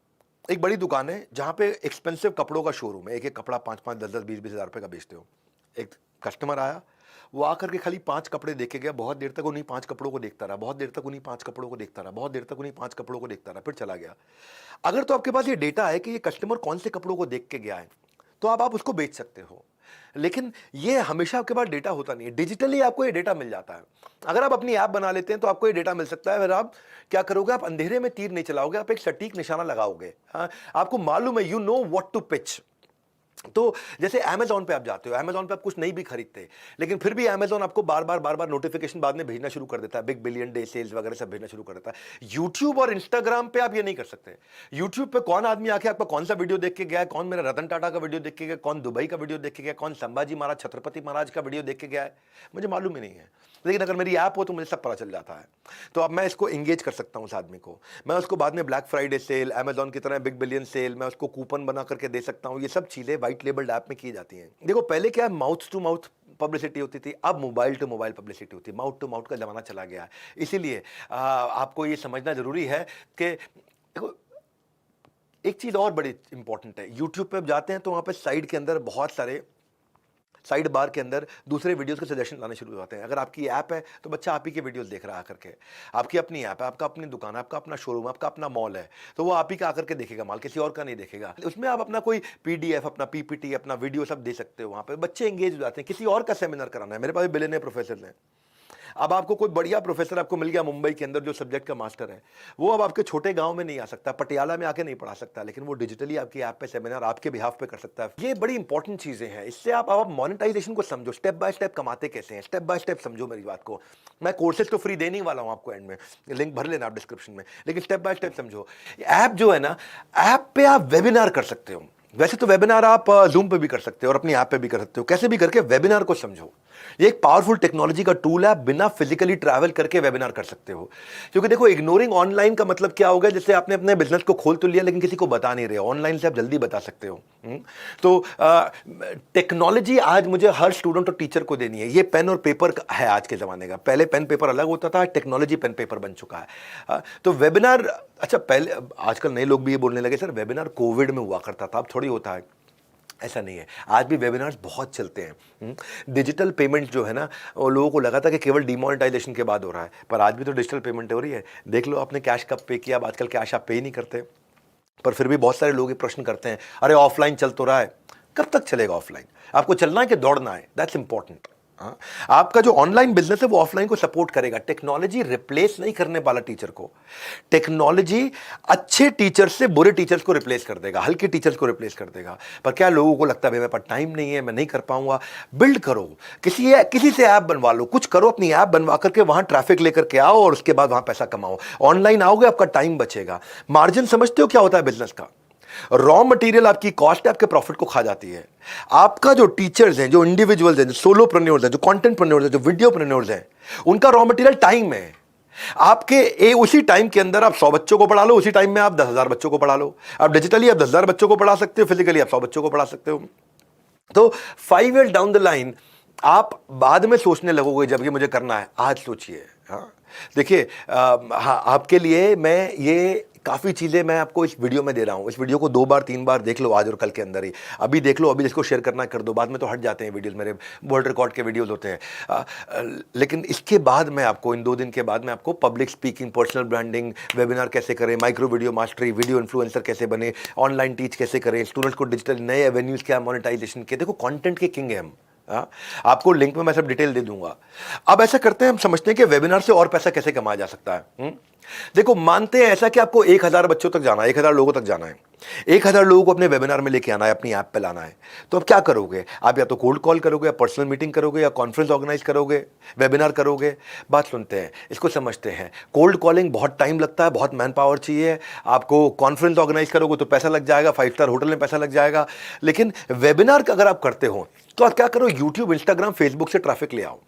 एक बड़ी दुकान है जहाँ पे एक्सपेंसिव कपड़ों का शोरूम है, एक एक कपड़ा 5-5, 10-10, 20-20 हज़ार रुपये का बेचते हो। एक कस्टमर आया, वो आकर के खाली 5 कपड़े देखे गया, बहुत देर तक उन्हीं 5 कपड़ों को देखता रहा, बहुत देर तक उन्हीं 5 कपड़ों को देखता रहा, बहुत देर तक उन्हीं 5 कपड़ों को देखता रहा, फिर चला गया। अगर तो आपके पास ये डेटा है कि ये कस्टमर कौन से कपड़ों को देख के गया है, तो आप उसको बेच सकते हो। लेकिन ये हमेशा आपके पास डेटा होता नहीं है, डिजिटली आपको ये डेटा मिल जाता है। अगर आप अपनी ऐप बना लेते हैं तो आपको ये डेटा मिल सकता है। फिर आप क्या करोगे, आप अंधेरे में तीर नहीं चलाओगे, आप एक सटीक निशाना लगाओगे। आपको मालूम है, you know what to pitch. तो जैसे अमेजॉन पे आप जाते हो, अमेजॉन पे आप कुछ नहीं भी खरीदते, लेकिन फिर भी अमेजॉन आपको बार बार नोटिफिकेशन बाद में भेजना शुरू कर देता है, बिग बिलियन डे सेल्स वगैरह सब भेजना शुरू कर देता है। यूट्यूब और इंस्टाग्राम पे आप ये नहीं कर सकते। यूट्यूब पे कौन आदमी आके आपका कौन सा वीडियो देख के गया है, कौन मेरा रतन टाटा का वीडियो देख के गया, कौन दुबई का वीडियो देख के गया, कौन संभाजी महाराज, छत्रपति महाराज का वीडियो देख के गया है, मुझे मालूम ही नहीं है। लेकिन अगर मेरी ऐप हो तो मुझे सब पता चल जाता है। तो अब मैं इसको एंगेज कर सकता हूं उस आदमी को, मैं उसको बाद में ब्लैक फ्राइडे सेल, अमेजॉन की तरह बिग बिलियन सेल, मैं उसको कूपन बना करके दे सकता हूं। ये सब चीजें व्हाइट लेबल ऐप में की जाती हैं। देखो पहले क्या, माउथ टू माउथ पब्लिसिटी होती थी, अब मोबाइल टू मोबाइल पब्लिसिटी होती है, माउथ टू माउथ का ज़माना चला गया है। इसीलिए आपको ये समझना ज़रूरी है कि देखो, एक चीज़ और बड़ी इंपॉर्टेंट है, यूट्यूब पे आप जाते हैं तो वहाँ पे साइड के अंदर बहुत सारे साइड बार के अंदर दूसरे वीडियोस के सजेशन लाने शुरू हो जाते हैं। अगर आपकी ऐप है तो बच्चा आप ही के वीडियोस देख रहा है करके, आपकी अपनी ऐप है, आपका अपनी दुकान है, आपका अपना शोरूम, आपका अपना मॉल है, तो वो आप ही का आकर के देखेगा माल, किसी और का नहीं देखेगा। उसमें आप अपना कोई पीडीएफ, अपना पीपीटी, अपना वीडियो सब दे सकते हो। वहाँ पे बच्चे एंगेज हो जाते हैं। किसी और का सेमिनार कराना है, मेरे पास बिलियनियर प्रोफेसर हैं, अब आपको कोई बढ़िया प्रोफेसर आपको मिल गया मुंबई के अंदर जो सब्जेक्ट का मास्टर है, वो अब आपके छोटे गांव में नहीं आ सकता, पटियाला में आके नहीं पढ़ा सकता, लेकिन वो डिजिटली आपकी ऐप पे सेमिनार आपके बिहाफ पे कर सकता है। ये बड़ी इंपॉर्टेंट चीजें हैं। इससे आप मोनेटाइजेशन को समझो, स्टेप बाय स्टेप कमाते कैसे हैं, स्टेप बाय स्टेप समझो मेरी बात को। मैं कोर्सेज तो फ्री देने ही वाला हूं आपको, एंड में लिंक भर लेना आप डिस्क्रिप्शन में, लेकिन स्टेप बाय स्टेप समझो। ऐप जो है ना, ऐप पे आप वेबिनार कर सकते हो। वैसे तो वेबिनार आप जूम पे भी कर सकते हो और अपनी ऐप पे भी कर सकते हो, कैसे भी करके वेबिनार को समझो। ये एक पावरफुल टेक्नोलॉजी का टूल है, आप बिना फिजिकली ट्रैवल करके वेबिनार कर सकते हो। क्योंकि देखो, इग्नोरिंग ऑनलाइन का मतलब क्या होगा, जैसे आपने अपने बिजनेस को खोल तो लिया लेकिन किसी को बता नहीं रहे, ऑनलाइन से आप जल्दी बता सकते हो। तो टेक्नोलॉजी आज मुझे हर स्टूडेंट और टीचर को देनी है। ये पेन और पेपर है आज के जमाने का, पहले पेन पेपर अलग होता था, टेक्नोलॉजी पेन पेपर बन चुका है। तो वेबिनार, अच्छा पहले, आजकल नए लोग भी ये बोलने लगे सर वेबिनार कोविड में हुआ करता था, अब थोड़ी होता है। ऐसा नहीं है, आज भी वेबिनार्स बहुत चलते हैं। डिजिटल पेमेंट जो है ना, वो लोगों को लगा था कि केवल डिमोनेटाइजेशन के बाद हो रहा है, पर आज भी तो डिजिटल पेमेंट हो रही है। देख लो आपने कैश कब पे किया, अब आजकल कैश आप पे ही नहीं करते। पर फिर भी बहुत सारे लोग ये प्रश्न करते हैं, अरे ऑफलाइन चल तो रहा है, कब तक चलेगा ऑफलाइन? आपको चलना है कि दौड़ना है, दैट्स इंपॉर्टेंट। आपका जो ऑनलाइन बिजनेस है वो ऑफलाइन को सपोर्ट करेगा। टेक्नोलॉजी रिप्लेस नहीं करने वाला टीचर को, टेक्नोलॉजी अच्छे टीचर से बुरे टीचर्स को रिप्लेस कर देगा, हल्के टीचर्स को रिप्लेस कर देगा। पर क्या लोगों को लगता है भाई मेरे पास टाइम नहीं है, मैं नहीं कर पाऊंगा। बिल्ड करो, किसी से ऐप बनवा लो, कुछ करो, अपनी ऐप बनवा करके वहां ट्रैफिक लेकर के आओ और उसके बाद वहां पैसा कमाओ। ऑनलाइन आओगे, आपका टाइम बचेगा। मार्जिन समझते हो क्या होता है बिजनेस का? रॉ मटेरियल आपकी कॉस्ट है, आपके प्रॉफिट को खा जाती है। आपका जो टीचर्स हैं, जो इंडिविजुअल्स हैं, जो सोलोप्रेन्योर्स हैं, जो कंटेंटप्रेन्योर्स हैं, जो वीडियोप्रेन्योर्स हैं, उनका रॉ मटेरियल टाइम है। आपके उसी टाइम के अंदर आप 100 बच्चों को पढ़ा लो, उसी टाइम में आप 10,000 बच्चों को पढ़ा लो। आप डिजिटली आप 10,000 बच्चों को पढ़ा सकते हो, फिजिकली आप 100 बच्चों को पढ़ा सकते हो। तो 5 ईयर डाउन द लाइन आप बाद में सोचने लगोगे जब ये मुझे करना है, आज सोचिए। हाँ देखिए, हाँ आपके लिए मैं ये काफ़ी चीज़ें मैं आपको इस वीडियो में दे रहा हूँ। इस वीडियो को 2 बार 3 बार देख लो, आज और कल के अंदर ही। अभी देख लो, अभी इसको शेयर करना कर दो, बाद में तो हट जाते हैं वीडियोस, मेरे वर्ल्ड रिकॉर्ड के वीडियोस होते हैं। लेकिन इसके बाद मैं आपको, इन 2 दिन के बाद मैं आपको public speaking, personal branding, webinar कैसे करें, micro video mastery, video influencer कैसे बने, ऑनलाइन टीच कैसे करें, स्टूडेंट्स को डिजिटल नए एवेन्यूज़ क्या मोनेटाइजेशन के। देखो कंटेंट के किंग है हम। आपको लिंक में मैं सब डिटेल दे दूंगा। अब ऐसा करते हैं, हम समझते हैं कि वेबिनार से और पैसा कैसे कमाया जा सकता है। देखो, मानते हैं ऐसा कि आपको 1000 बच्चों तक जाना है, 1000 लोगों तक जाना है, 1000 लोगों को अपने वेबिनार में लेके आना है, अपनी ऐप पे लाना है। तो अब क्या करोगे? आप या तो कोल्ड कॉल करोगे, या पर्सनल मीटिंग करोगे, या कॉन्फ्रेंस ऑर्गेनाइज करोगे, वेबिनार करोगे। बात सुनते हैं, इसको समझते हैं। कोल्ड कॉलिंग बहुत टाइम लगता है, बहुत मैन पावर चाहिए। आपको कॉन्फ्रेंस ऑर्गेनाइज करोगे तो पैसा लग जाएगा, 5 स्टार होटल में पैसा लग जाएगा। लेकिन वेबिनार का अगर आप करते हो तो आप क्या करो, यूट्यूब, इंस्टाग्राम, फेसबुक से ट्रैफिक ले आओ,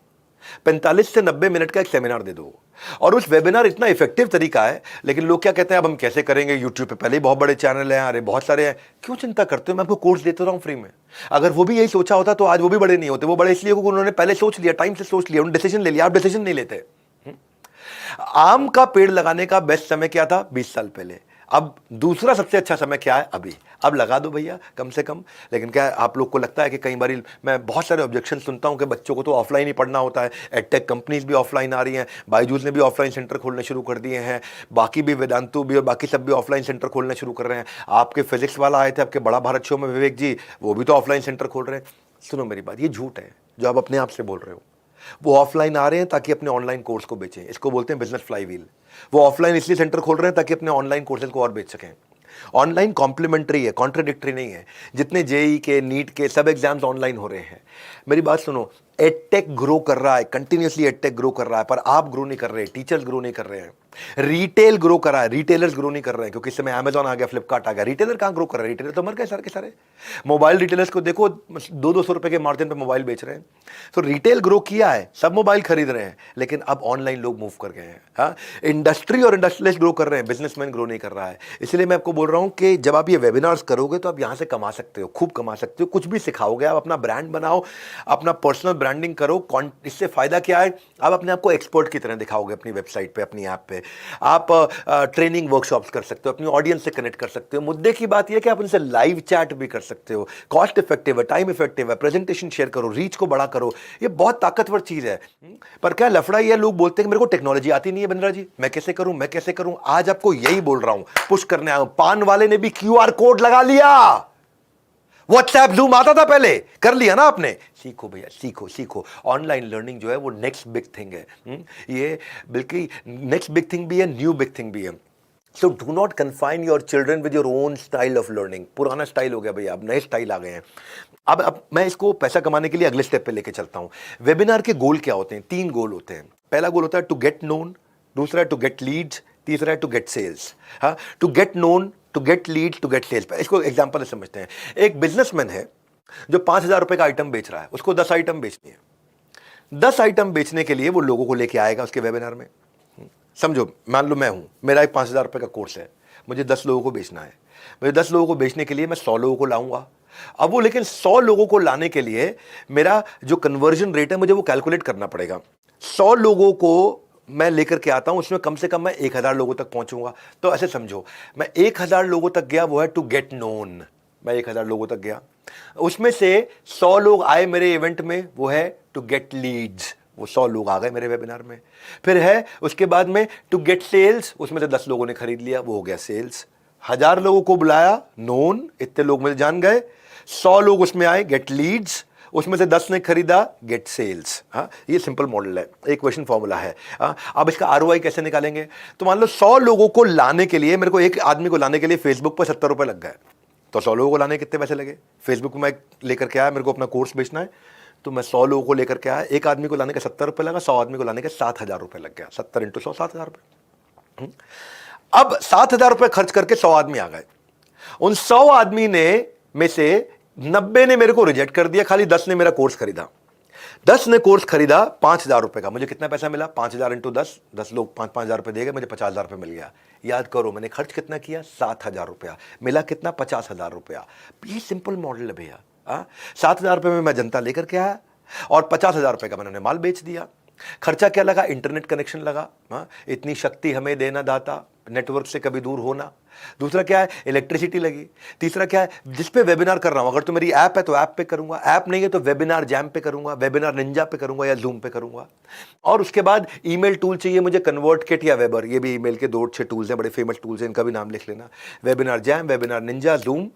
45 से 90 मिनट का एक सेमिनार दे दो। और उस वेबिनार इतना इफेक्टिव तरीका है, लेकिन लोग क्या कहते हैं, अब हम कैसे करेंगे, यूट्यूब पे पहले ही बहुत बड़े चैनल हैं, अरे बहुत सारे हैं, क्यों चिंता करते हो, मैं आपको कोर्स देता रहा हूं फ्री में। अगर वो भी यही सोचा होता तो आज वो भी बड़े नहीं होते। वो बड़े इसलिए क्योंकि उन्होंने पहले सोच लिया, टाइम से सोच लिया, उन्होंने डिसीजन ले लिया। आप डिसीजन नहीं लेते। आम का पेड़ लगाने का बेस्ट समय क्या था? 20 साल पहले। अब दूसरा सबसे अच्छा समय क्या है? अभी। अब लगा दो भैया कम से कम। लेकिन क्या आप लोग को लगता है कि कई बार मैं बहुत सारे ऑब्जेक्शन सुनता हूं कि बच्चों को तो ऑफलाइन ही पढ़ना होता है। एडटेक कंपनीज भी ऑफलाइन आ रही हैं, बायजूस ने भी ऑफलाइन सेंटर खोलने शुरू कर दिए हैं, बाकी भी वेदांतु भी और बाकी सब भी ऑफलाइन सेंटर खोलने शुरू कर रहे हैं। आपके फिजिक्स वाला आए थे आपके बड़ा भारत शो में, विवेक जी, वो भी तो ऑफलाइन सेंटर खोल रहे हैं। सुनो मेरी बात, ये झूठ है जो आप अपने आप से बोल रहे हो। वो ऑफलाइन आ रहे हैं ताकि अपने ऑनलाइन कोर्स को बेचें, इसको बोलते हैं बिजनेस फ्लाईव्हील। वो ऑफलाइन इसलिए सेंटर खोल रहे हैं ताकि अपने ऑनलाइन कोर्सेज को और बेच सकें। ऑनलाइन कॉम्प्लीमेंट्री है, कॉन्ट्राडिक्टरी नहीं है। जितने जेई के, नीट के सब एग्जाम्स ऑनलाइन हो रहे हैं। मेरी बात सुनो, एडटेक ग्रो कर रहा है, कंटिन्यूअसली एडटेक ग्रो कर रहा है, पर आप ग्रो नहीं कर रहे, टीचर्स ग्रो नहीं कर रहे हैं। रिटेल ग्रो कर रहा है, रिटेलर्स ग्रो नहीं कर रहे हैं, क्योंकि इस समय अमेजॉन आ गया, फ्लिपकार्ट आ गया। रिटेलर कहां ग्रो कर रहे हैं? रिटेलर तो मर गए सारे के सारे। मोबाइल रिटेलर्स को देखो, 200-200 रुपए के मार्जिन पे मोबाइल बेच रहे हैं। तो रिटेल ग्रो किया है, सब मोबाइल खरीद रहे हैं, लेकिन अब ऑनलाइन लोग मूव कर गए हैं। हाँ, इंडस्ट्री और इंडस्ट्रियलिस्ट ग्रो कर रहे हैं, बिजनेसमैन ग्रो नहीं कर रहा है। इसलिए मैं आपको बोल रहा हूं कि जब आप ये वेबिनार्स करोगे तो आप यहां से कमा सकते हो, खूब कमा सकते हो। कुछ भी सिखाओगे, आप अपना ब्रांड बनाओ, अपना पर्सनल ब्रांडिंग करो। इससे फायदा क्या है, आप अपने आप को एक्सपर्ट की तरह दिखाओगे अपनी वेबसाइट पे, अपनी ऐप पे। आप ट्रेनिंग वर्कशॉप्स कर सकते हो, अपनी ऑडियंस से कनेक्ट कर सकते हो। मुद्दे की बात यह कि आप उनसे लाइव चैट भी कर सकते हो। कॉस्ट इफेक्टिव है, टाइम इफेक्टिव है, प्रेजेंटेशन शेयर करो, रीच को बड़ा करो, ये बहुत ताकतवर चीज है। पर क्या लफड़ा ये, लोग बोलते हैं कि मेरे को टेक्नोलॉजी आती नहीं है बिंद्रा जी, मैं कैसे करूं, मैं कैसे करूं। आज आपको यही बोल रहा हूं, पुश करने आया हूं। पान वाले ने भी क्यूआर कोड लगा लिया। व्हाट्सएप जूम आता था पहले, कर लिया ना आपने। सीखो भैया, सीखो सीखो। ऑनलाइन लर्निंग जो है वो नेक्स्ट बिग थिंग है। ये बल्कि नेक्स्ट बिग थिंग भी है, न्यू बिग थिंग भी है। So do not confine your children with your own style of learning. पुराना स्टाइल हो गया भैया, अब नए स्टाइल आ गए हैं। अब मैं इसको पैसा कमाने के लिए अगले स्टेप पे लेके चलता हूं। वेबिनार के गोल क्या होते हैं? 3 गोल होते हैं। पहला गोल होता है टू गेट नोन, दूसरा है टू गेट लीड्स, तीसरा है टू गेट सेल्स। हाँ, to get known, to get lead, to get sales. इसको एग्जांपल से समझते हैं। एक बिजनेसमैन है जो 5,000 रुपए का आइटम बेच रहा है, उसको 10 आइटम बेचनी है। 10 आइटम बेचने के लिए वो लोगों को लेके आएगा उसके वेबिनार में। समझो, मान लो मैं हूं, मेरा एक 5,000 रुपए का कोर्स है, मुझे 10 लोगों को बेचना है। मुझे 10 लोगों को बेचने के लिए मैं 100 लोगों को लाऊंगा। अब वो लेकिन 100 लोगों को लाने के लिए मेरा जो कन्वर्जन रेट है मुझे वो कैलकुलेट करना पड़ेगा। 100 लोगों को मैं लेकर के आता हूं, उसमें कम से कम मैं 1,000 लोगों तक पहुंचूंगा। तो ऐसे समझो, मैं 1,000 लोगों तक गया, वो है टू गेट नोन। मैं 1,000 लोगों तक गया, उसमें से 100 लोग आए मेरे इवेंट में, वो है टू गेट लीड्स। वो 100 लोग आ गए मेरे वेबिनार में। फिर है उसके बाद में टू गेट सेल्स, उसमें से 10 लोगों ने खरीद लिया, वो हो गया सेल्स। 1,000 लोगों को बुलाया, नोन, इतने लोग मुझे जान गए। 100 लोग उसमें आए, गेट लीड्स, उसमें से 10 ने खरीदा, गेट सेल्स। हाँ, ये सिंपल मॉडल है, एक क्वेश्चन फॉर्मूला है। हाँ, अब इसका आरओआई कैसे निकालेंगे? तो मान लो 100 लोगों को लाने के लिए, मेरे को एक आदमी को लाने के लिए फेसबुक पर 70 रुपए लग गए। तो 100 लोगों को लाने कितने पैसे लगे? फेसबुक में लेकर के आया, मेरे को अपना कोर्स बेचना है, तो मैं 100 लोगों को लेकर के आया। एक आदमी को लाने के 70 रुपए लगा, 100 आदमी को लाने के 7,000 रुपए लग गया। 70 × 100, 7,000 रुपए। अब 7,000 रुपए खर्च करके 100 आदमी आ गए। उन 100 आदमी ने में से 90 ने मेरे को रिजेक्ट कर दिया, खाली 10 ने मेरा कोर्स खरीदा। 10 ने कोर्स खरीदा 5,000 रुपए का। मुझे कितना पैसा मिला? 5,000 × 10, 10 लोग 5,000 रुपए देंगे, मुझे 50,000 रुपए मिल गया। याद करो, मैंने खर्च कितना किया? 7,000 रुपया। मिला कितना? 50,000 रुपया। ये सिंपल मॉडल है भैया। 7,000 रुपए में मैं जनता लेकर के आया और 50,000 रुपए का मैंने माल बेच दिया। खर्चा क्या लगा? इंटरनेट कनेक्शन लगा। इतनी शक्ति हमें देना दाता, नेटवर्क से कभी दूर होना। दूसरा क्या है? इलेक्ट्रिसिटी लगी। तीसरा क्या है? जिस पे वेबिनार कर रहा हूं, अगर तो मेरी ऐप है तो ऐप पे करूंगा, ऐप नहीं है तो वेबिनार जैम पे करूंगा, वेबिनार निंजा पे करूंगा या जूम पे करूंगा। और उसके बाद ईमेल टूल चाहिए मुझे, कन्वर्टकिट या वेबर, ये भी ईमेल के 2-6 टूल्स हैं, बड़े फेमस टूल्स हैं, इनका भी नाम लिख लेना। Webinar jam, webinar Ninja, zoom,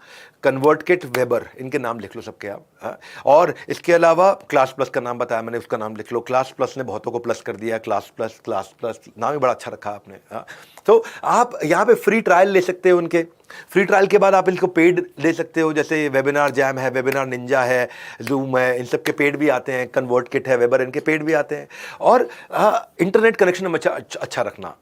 ConvertKit, weber, इनके नाम लिख लो सबके आप। और इसके अलावा क्लास प्लस का नाम बताया मैंने, उसका नाम लिख लो। क्लास प्लस ने बहुतों को प्लस कर दिया, क्लास प्लस नाम ही बड़ा अच्छा रखा आपने। तो आप यहाँ पे फ्री ट्रायल ले सकते हो उनके। फ्री ट्रायल के बाद आप इनको पेड ले सकते हो, जैसे वेबिनार जैम है, वेबिनार निंजा है, जूम है, इन सब के पेड भी आते हैं। कन्वर्टकिट है, वेबर, इनके पेड भी आते हैं। और इंटरनेट कनेक्शन अच्छा रखना।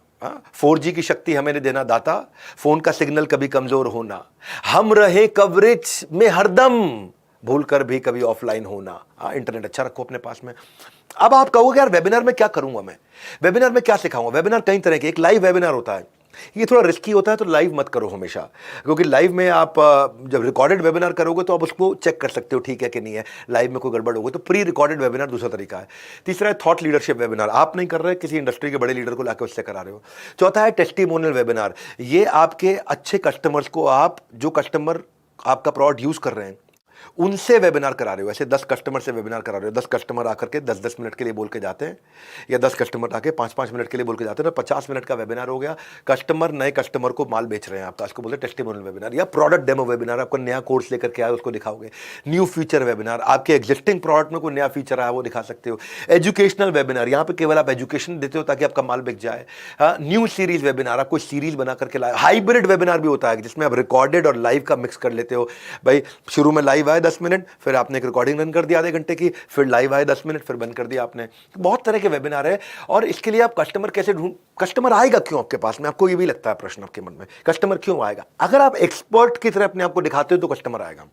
4G की शक्ति हमें देना दाता, फोन का सिग्नल कभी कमजोर होना, हम रहे कवरेज में हरदम, भूल कर भी कभी ऑफलाइन होना। इंटरनेट अच्छा रखो अपने पास में। अब आप कहोगे यार वेबिनार में क्या करूंगा मैं, वेबिनार में क्या सिखाऊंगा? वेबिनार कई तरह के, एक लाइव वेबिनार होता है, ये थोड़ा रिस्की होता है, तो लाइव मत करो हमेशा, क्योंकि लाइव में आप जब रिकॉर्डेड वेबिनार करोगे तो आप उसको चेक कर सकते हो ठीक है कि नहीं है। लाइव में कोई गड़बड़ होगी तो प्री रिकॉर्डेड वेबिनार दूसरा तरीका है। तीसरा है थॉट लीडरशिप वेबिनार, आप नहीं कर रहे, किसी इंडस्ट्री के बड़े लीडर को लाकर उससे करा रहे हो। चौथा है टेस्टिमोनियल वेबिनार, ये आपके अच्छे कस्टमर्स को, आप जो कस्टमर आपका प्रोडक्ट यूज कर रहे हैं उनसे वेबिनार करा रहे हो। ऐसे 10 कस्टमर से वेबिनार करा रहे हो। 10 कस्टमर आकर के 10-10 मिनट के लिए बोल के जाते हैं, या 10 कस्टमर आके 5-5 मिनट के लिए बोल के जाते हैं, तो 50 मिनट का वेबिनार हो गया। कस्टमर नए कस्टमर को माल बेच रहे हैं आपका, इसको बोलते हैं टेस्टिमोनियल वेबिनार। या प्रोडक्ट डेमो वेबिनार, आपको नया कोर्स लेकर के आए उसको दिखाओगे। न्यू फीचर वेबिनार, आपके एग्जिस्टिंग प्रोडक्ट में कोई नया फीचर आया वो दिखा सकते हो। एजुकेशनल वेबिनार, यहाँ पे केवल आप एजुकेशन देते हो ताकि आपका माल बिक जाए। न्यू सीरीज वेबिनार, आप कोई सीरीज बना करके लाए। हाइब्रिड वेबिनार भी होता है जिसमें आप रिकॉर्डेड और लाइव का मिक्स कर लेते हो। भाई शुरू में लाइव आए 10 मिनट, फिर आपने एक रिकॉर्डिंग रन कर दिया आधे घंटे की, फिर लाइव आए 10 मिनट, फिर बंद कर दिया आपने। बहुत तरह के वेबिनार है। और इसके लिए आप कस्टमर कैसे ढूंढ, कस्टमर आएगा क्यों आपके पास में? आपको ये भी लगता है प्रश्न आपके मन में, कस्टमर क्यों आएगा? अगर आप एक्सपर्ट की तरह अपने आप को दिखाते हो तो कस्टमर आएगा।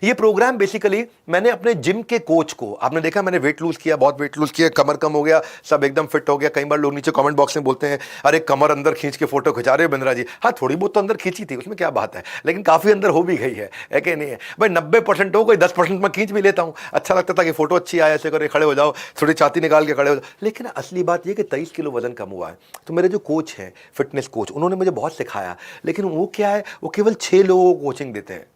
ये प्रोग्राम बेसिकली मैंने अपने जिम के कोच को, आपने देखा मैंने वेट लूज किया, बहुत वेट लूज किया, कमर कम हो गया, सब एकदम फिट हो गया। कई बार लोग नीचे कमेंट बॉक्स में बोलते हैं अरे कमर अंदर खींच के फोटो खिंचा रहे हो बिंद्रा जी। हाँ, थोड़ी बहुत तो अंदर खींची थी, उसमें क्या बात है, लेकिन काफी अंदर हो भी गई है कि नहीं है भाई। 90% हो गई, 10% मैं खींच भी लेता हूँ, अच्छा लगता था कि फोटो अच्छी आए, ऐसे करे खड़े हो जाओ, थोड़ी छाती निकाल के खड़े हो जाओ। लेकिन असली बात यह कि 23 किलो वजन कम हुआ है। तो मेरे जो कोच हैं, फिटनेस कोच, उन्होंने मुझे बहुत सिखाया, लेकिन वो क्या है, वो केवल 6 लोगों को कोचिंग देते हैं।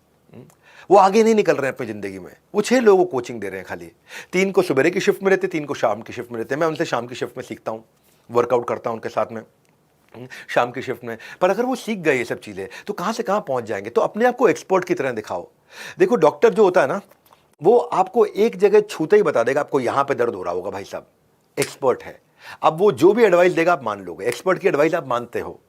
वो आगे नहीं निकल रहे हैं अपनी जिंदगी में, वो 6 लोगों को कोचिंग दे रहे हैं खाली। 3 को सुबह की शिफ्ट में रहते, 3 को शाम की शिफ्ट में रहते हैं। मैं उनसे शाम की शिफ्ट में सीखता हूँ, वर्कआउट करता हूँ उनके साथ में शाम की शिफ्ट में। पर अगर वो सीख गए ये सब चीज़ें तो कहाँ से कहाँ पहुँच जाएंगे। तो अपने आप को एक्सपर्ट की तरह दिखाओ। देखो डॉक्टर जो होता है ना, वो आपको एक जगह छूते ही बता देगा आपको यहाँ पे दर्द हो रहा होगा, भाई साहब एक्सपर्ट है। अब वो जो भी एडवाइस देगा आप मान लोगे, एक्सपर्ट की एडवाइस आप मानते हो।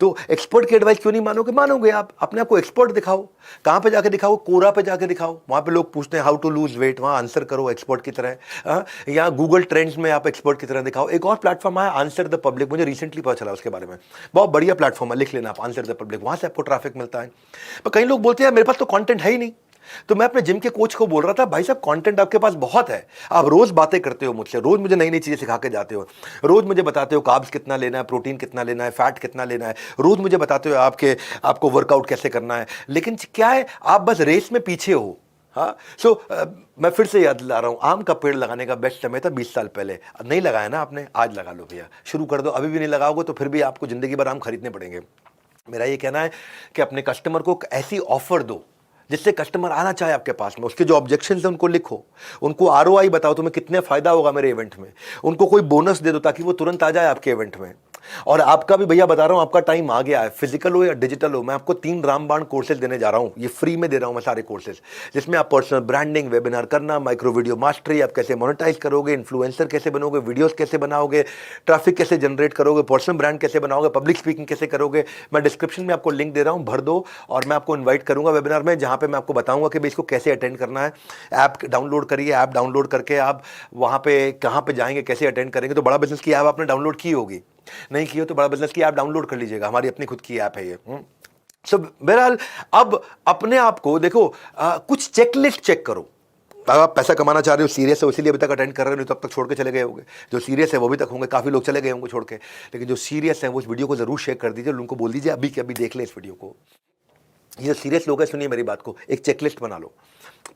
तो एक्सपर्ट की एडवाइस क्यों नहीं मानोगे, मानोगे आप। अपने आप को एक्सपर्ट दिखाओ। कहां पे जाके दिखाओ, कोरा पे जाके दिखाओ। वहां पे लोग पूछते हैं हाउ टू लूज वेट, वहां आंसर करो एक्सपर्ट की तरह। या गूगल ट्रेंड्स में आप एक्सपर्ट की तरह दिखाओ। एक और प्लेटफॉर्म है आंसर द पब्लिक, मुझे रिसेंटली पता चला उसके बारे में, बहुत बढ़िया प्लेटफॉर्म है, लिख लेना आप आंसर द पब्लिक, वहां से आपको ट्रैफिक मिलता है। पर कई लोग बोलते हैं मेरे पास तो कंटेंट है ही नहीं। तो मैं अपने जिम के कोच को बोल रहा था, भाई साहब कंटेंट आपके पास बहुत है, आप रोज बातें करते हो मुझसे, रोज मुझे नई नई चीजें सिखा के जाते हो, रोज मुझे बताते हो कार्ब्स कितना लेना है, प्रोटीन कितना लेना है, फैट कितना लेना है, रोज मुझे बताते हो आपको वर्कआउट कैसे करना है। लेकिन क्या है, आप बस रेस में पीछे हो। हाँ, मैं फिर से याद दिला रहा हूं, आम का पेड़ लगाने का बेस्ट समय था 20 साल पहले। नहीं लगाया ना आपने, आज लगा लो भैया, शुरू कर दो। अभी भी नहीं लगाओगे तो फिर भी आपको जिंदगी भर आम खरीदने पड़ेंगे। मेरा ये कहना है कि अपने कस्टमर को ऐसी ऑफर दो जिससे कस्टमर आना चाहे आपके पास में। उसके जो ऑब्जेक्शंस हैं उनको लिखो, उनको आरओआई बताओ तुम्हें कितने फायदा होगा मेरे इवेंट में, उनको कोई बोनस दे दो ताकि वो तुरंत आ जाए आपके इवेंट में। और आपका भी भैया बता रहा हूं, आपका टाइम आ गया है, फिजिकल हो या डिजिटल हो। मैं आपको 3 रामबाण कोर्सेज देने जा रहा हूं, ये फ्री में दे रहा हूं मैं सारे कोर्सेज, जिसमें आप पर्सनल ब्रांडिंग, वेबिनार करना, माइक्रो वीडियो मास्टरी, आप कैसे मोनेटाइज करोगे, इन्फ्लुएंसर कैसे बनोगे, वीडियोस कैसे बनाओगे, ट्रैफिक कैसे जनरेट करोगे, पर्सनल ब्रांड कैसे बनाओगे, पब्लिक स्पीकिंग कैसे करोगे। मैं डिस्क्रिप्शन में आपको लिंक दे रहा हूं, भर दो और मैं आपको इन्वाइट करूंगा वेबिनार में, जहां पे मैं आपको बताऊंगा कि इसको कैसे अटेंड करना है। ऐप डाउनलोड करिए, ऐप डाउनलोड करके आप वहां पे कहां पे जाएंगे, कैसे अटेंड करेंगे। तो बड़ा बिजनेस की ऐप आपने डाउनलोड की होगी, नहीं की हो तो बड़ा बिजनेस की ऐप डाउनलोड कर लीजिएगा, हमारी अपनी खुद की ऐप है ये। सो बहरहाल अब अपने आप को देखो, कुछ चेकलिस्ट चेक करो। अगर आप पैसा कमाना चाह रहे हो, सीरियस है, इसीलिए अभी तक अटेंड कर रहे हो, नहीं तो अब तक छोड़ के चले गए होंगे। जो सीरियस है वो भी तक होंगे, काफी लोग चले गए होंगे छोड़ के, लेकिन जो सीरियस है वो इस वीडियो को जरूर शेयर कर दीजिए, उनको बोल दीजिए अभी के अभी देख लें इस वीडियो को। ये सीरियस लोग हैं, सुनिए मेरी बात को, एक चेकलिस्ट बना लो।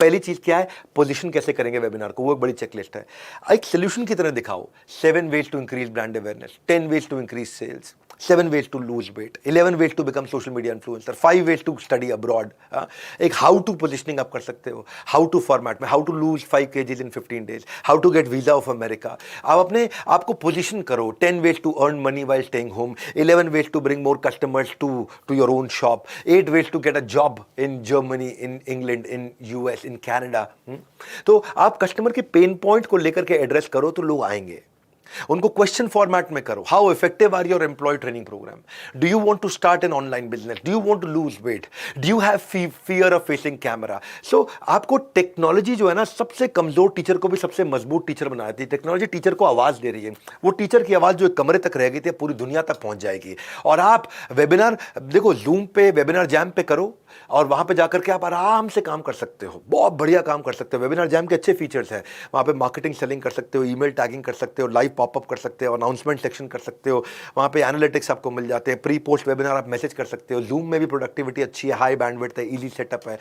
पहली चीज क्या है, पोजीशन कैसे करेंगे वेबिनार को, वो एक बड़ी चेकलिस्ट है। एक सोल्यूशन की तरह दिखाओ। 7 ways to increase brand awareness, 10 ways to increase sales, 7 ways to lose weight, 11 ways to become social media influencer, 5 ways to study abroad। एक हाउ टू पोजिशनिंग आप कर सकते हो, हाउ टू फॉर्मेट में, how to lose 5 kgs in 15 days, how to get visa of America. आप अपने आपको position करो। 10 ways to earn money while staying home, 11 ways to bring more customers to your own shop, 8 ways to get a job in Germany, in England, in US, in Canada. तो आप customer के pain point को लेकर के address करो तो लोग आएंगे। उनको क्वेश्चन फॉर्मेट में करो। How effective are your employ training program, do you want to start an online business, do you want to lose weight, do you have fear of facing camera. So आपको technology जो है ना, सबसे कमजोर teacher को भी सबसे मजबूत टीचर बना देती है। टेक्नोलॉजी टीचर को आवाज दे रही है, वो टीचर की आवाज जो एक कमरे तक रह गई थी पूरी दुनिया तक पहुंच जाएगी। और आप वेबिनार देखो, जूम पे, वेबिनार जैम पे करो और वहां पे जाकर के आप आराम से काम कर सकते हो, बहुत बढ़िया काम कर सकते हो। वेबिनार जैम के अच्छे फीचर्स हैं, वहां पे मार्केटिंग सेलिंग कर सकते हो, ईमेल टैगिंग कर सकते हो, लाइव पॉपअप कर सकते हो, अनाउंसमेंट सेक्शन कर सकते हो, वहां पे एनालिटिक्स आपको मिल जाते हैं, प्री पोस्ट वेबिनार आप मैसेज कर सकते हो। जूम में भी प्रोडक्टिविटी अच्छी है, हाई बैंडविड्थ है, इजी सेटअप है।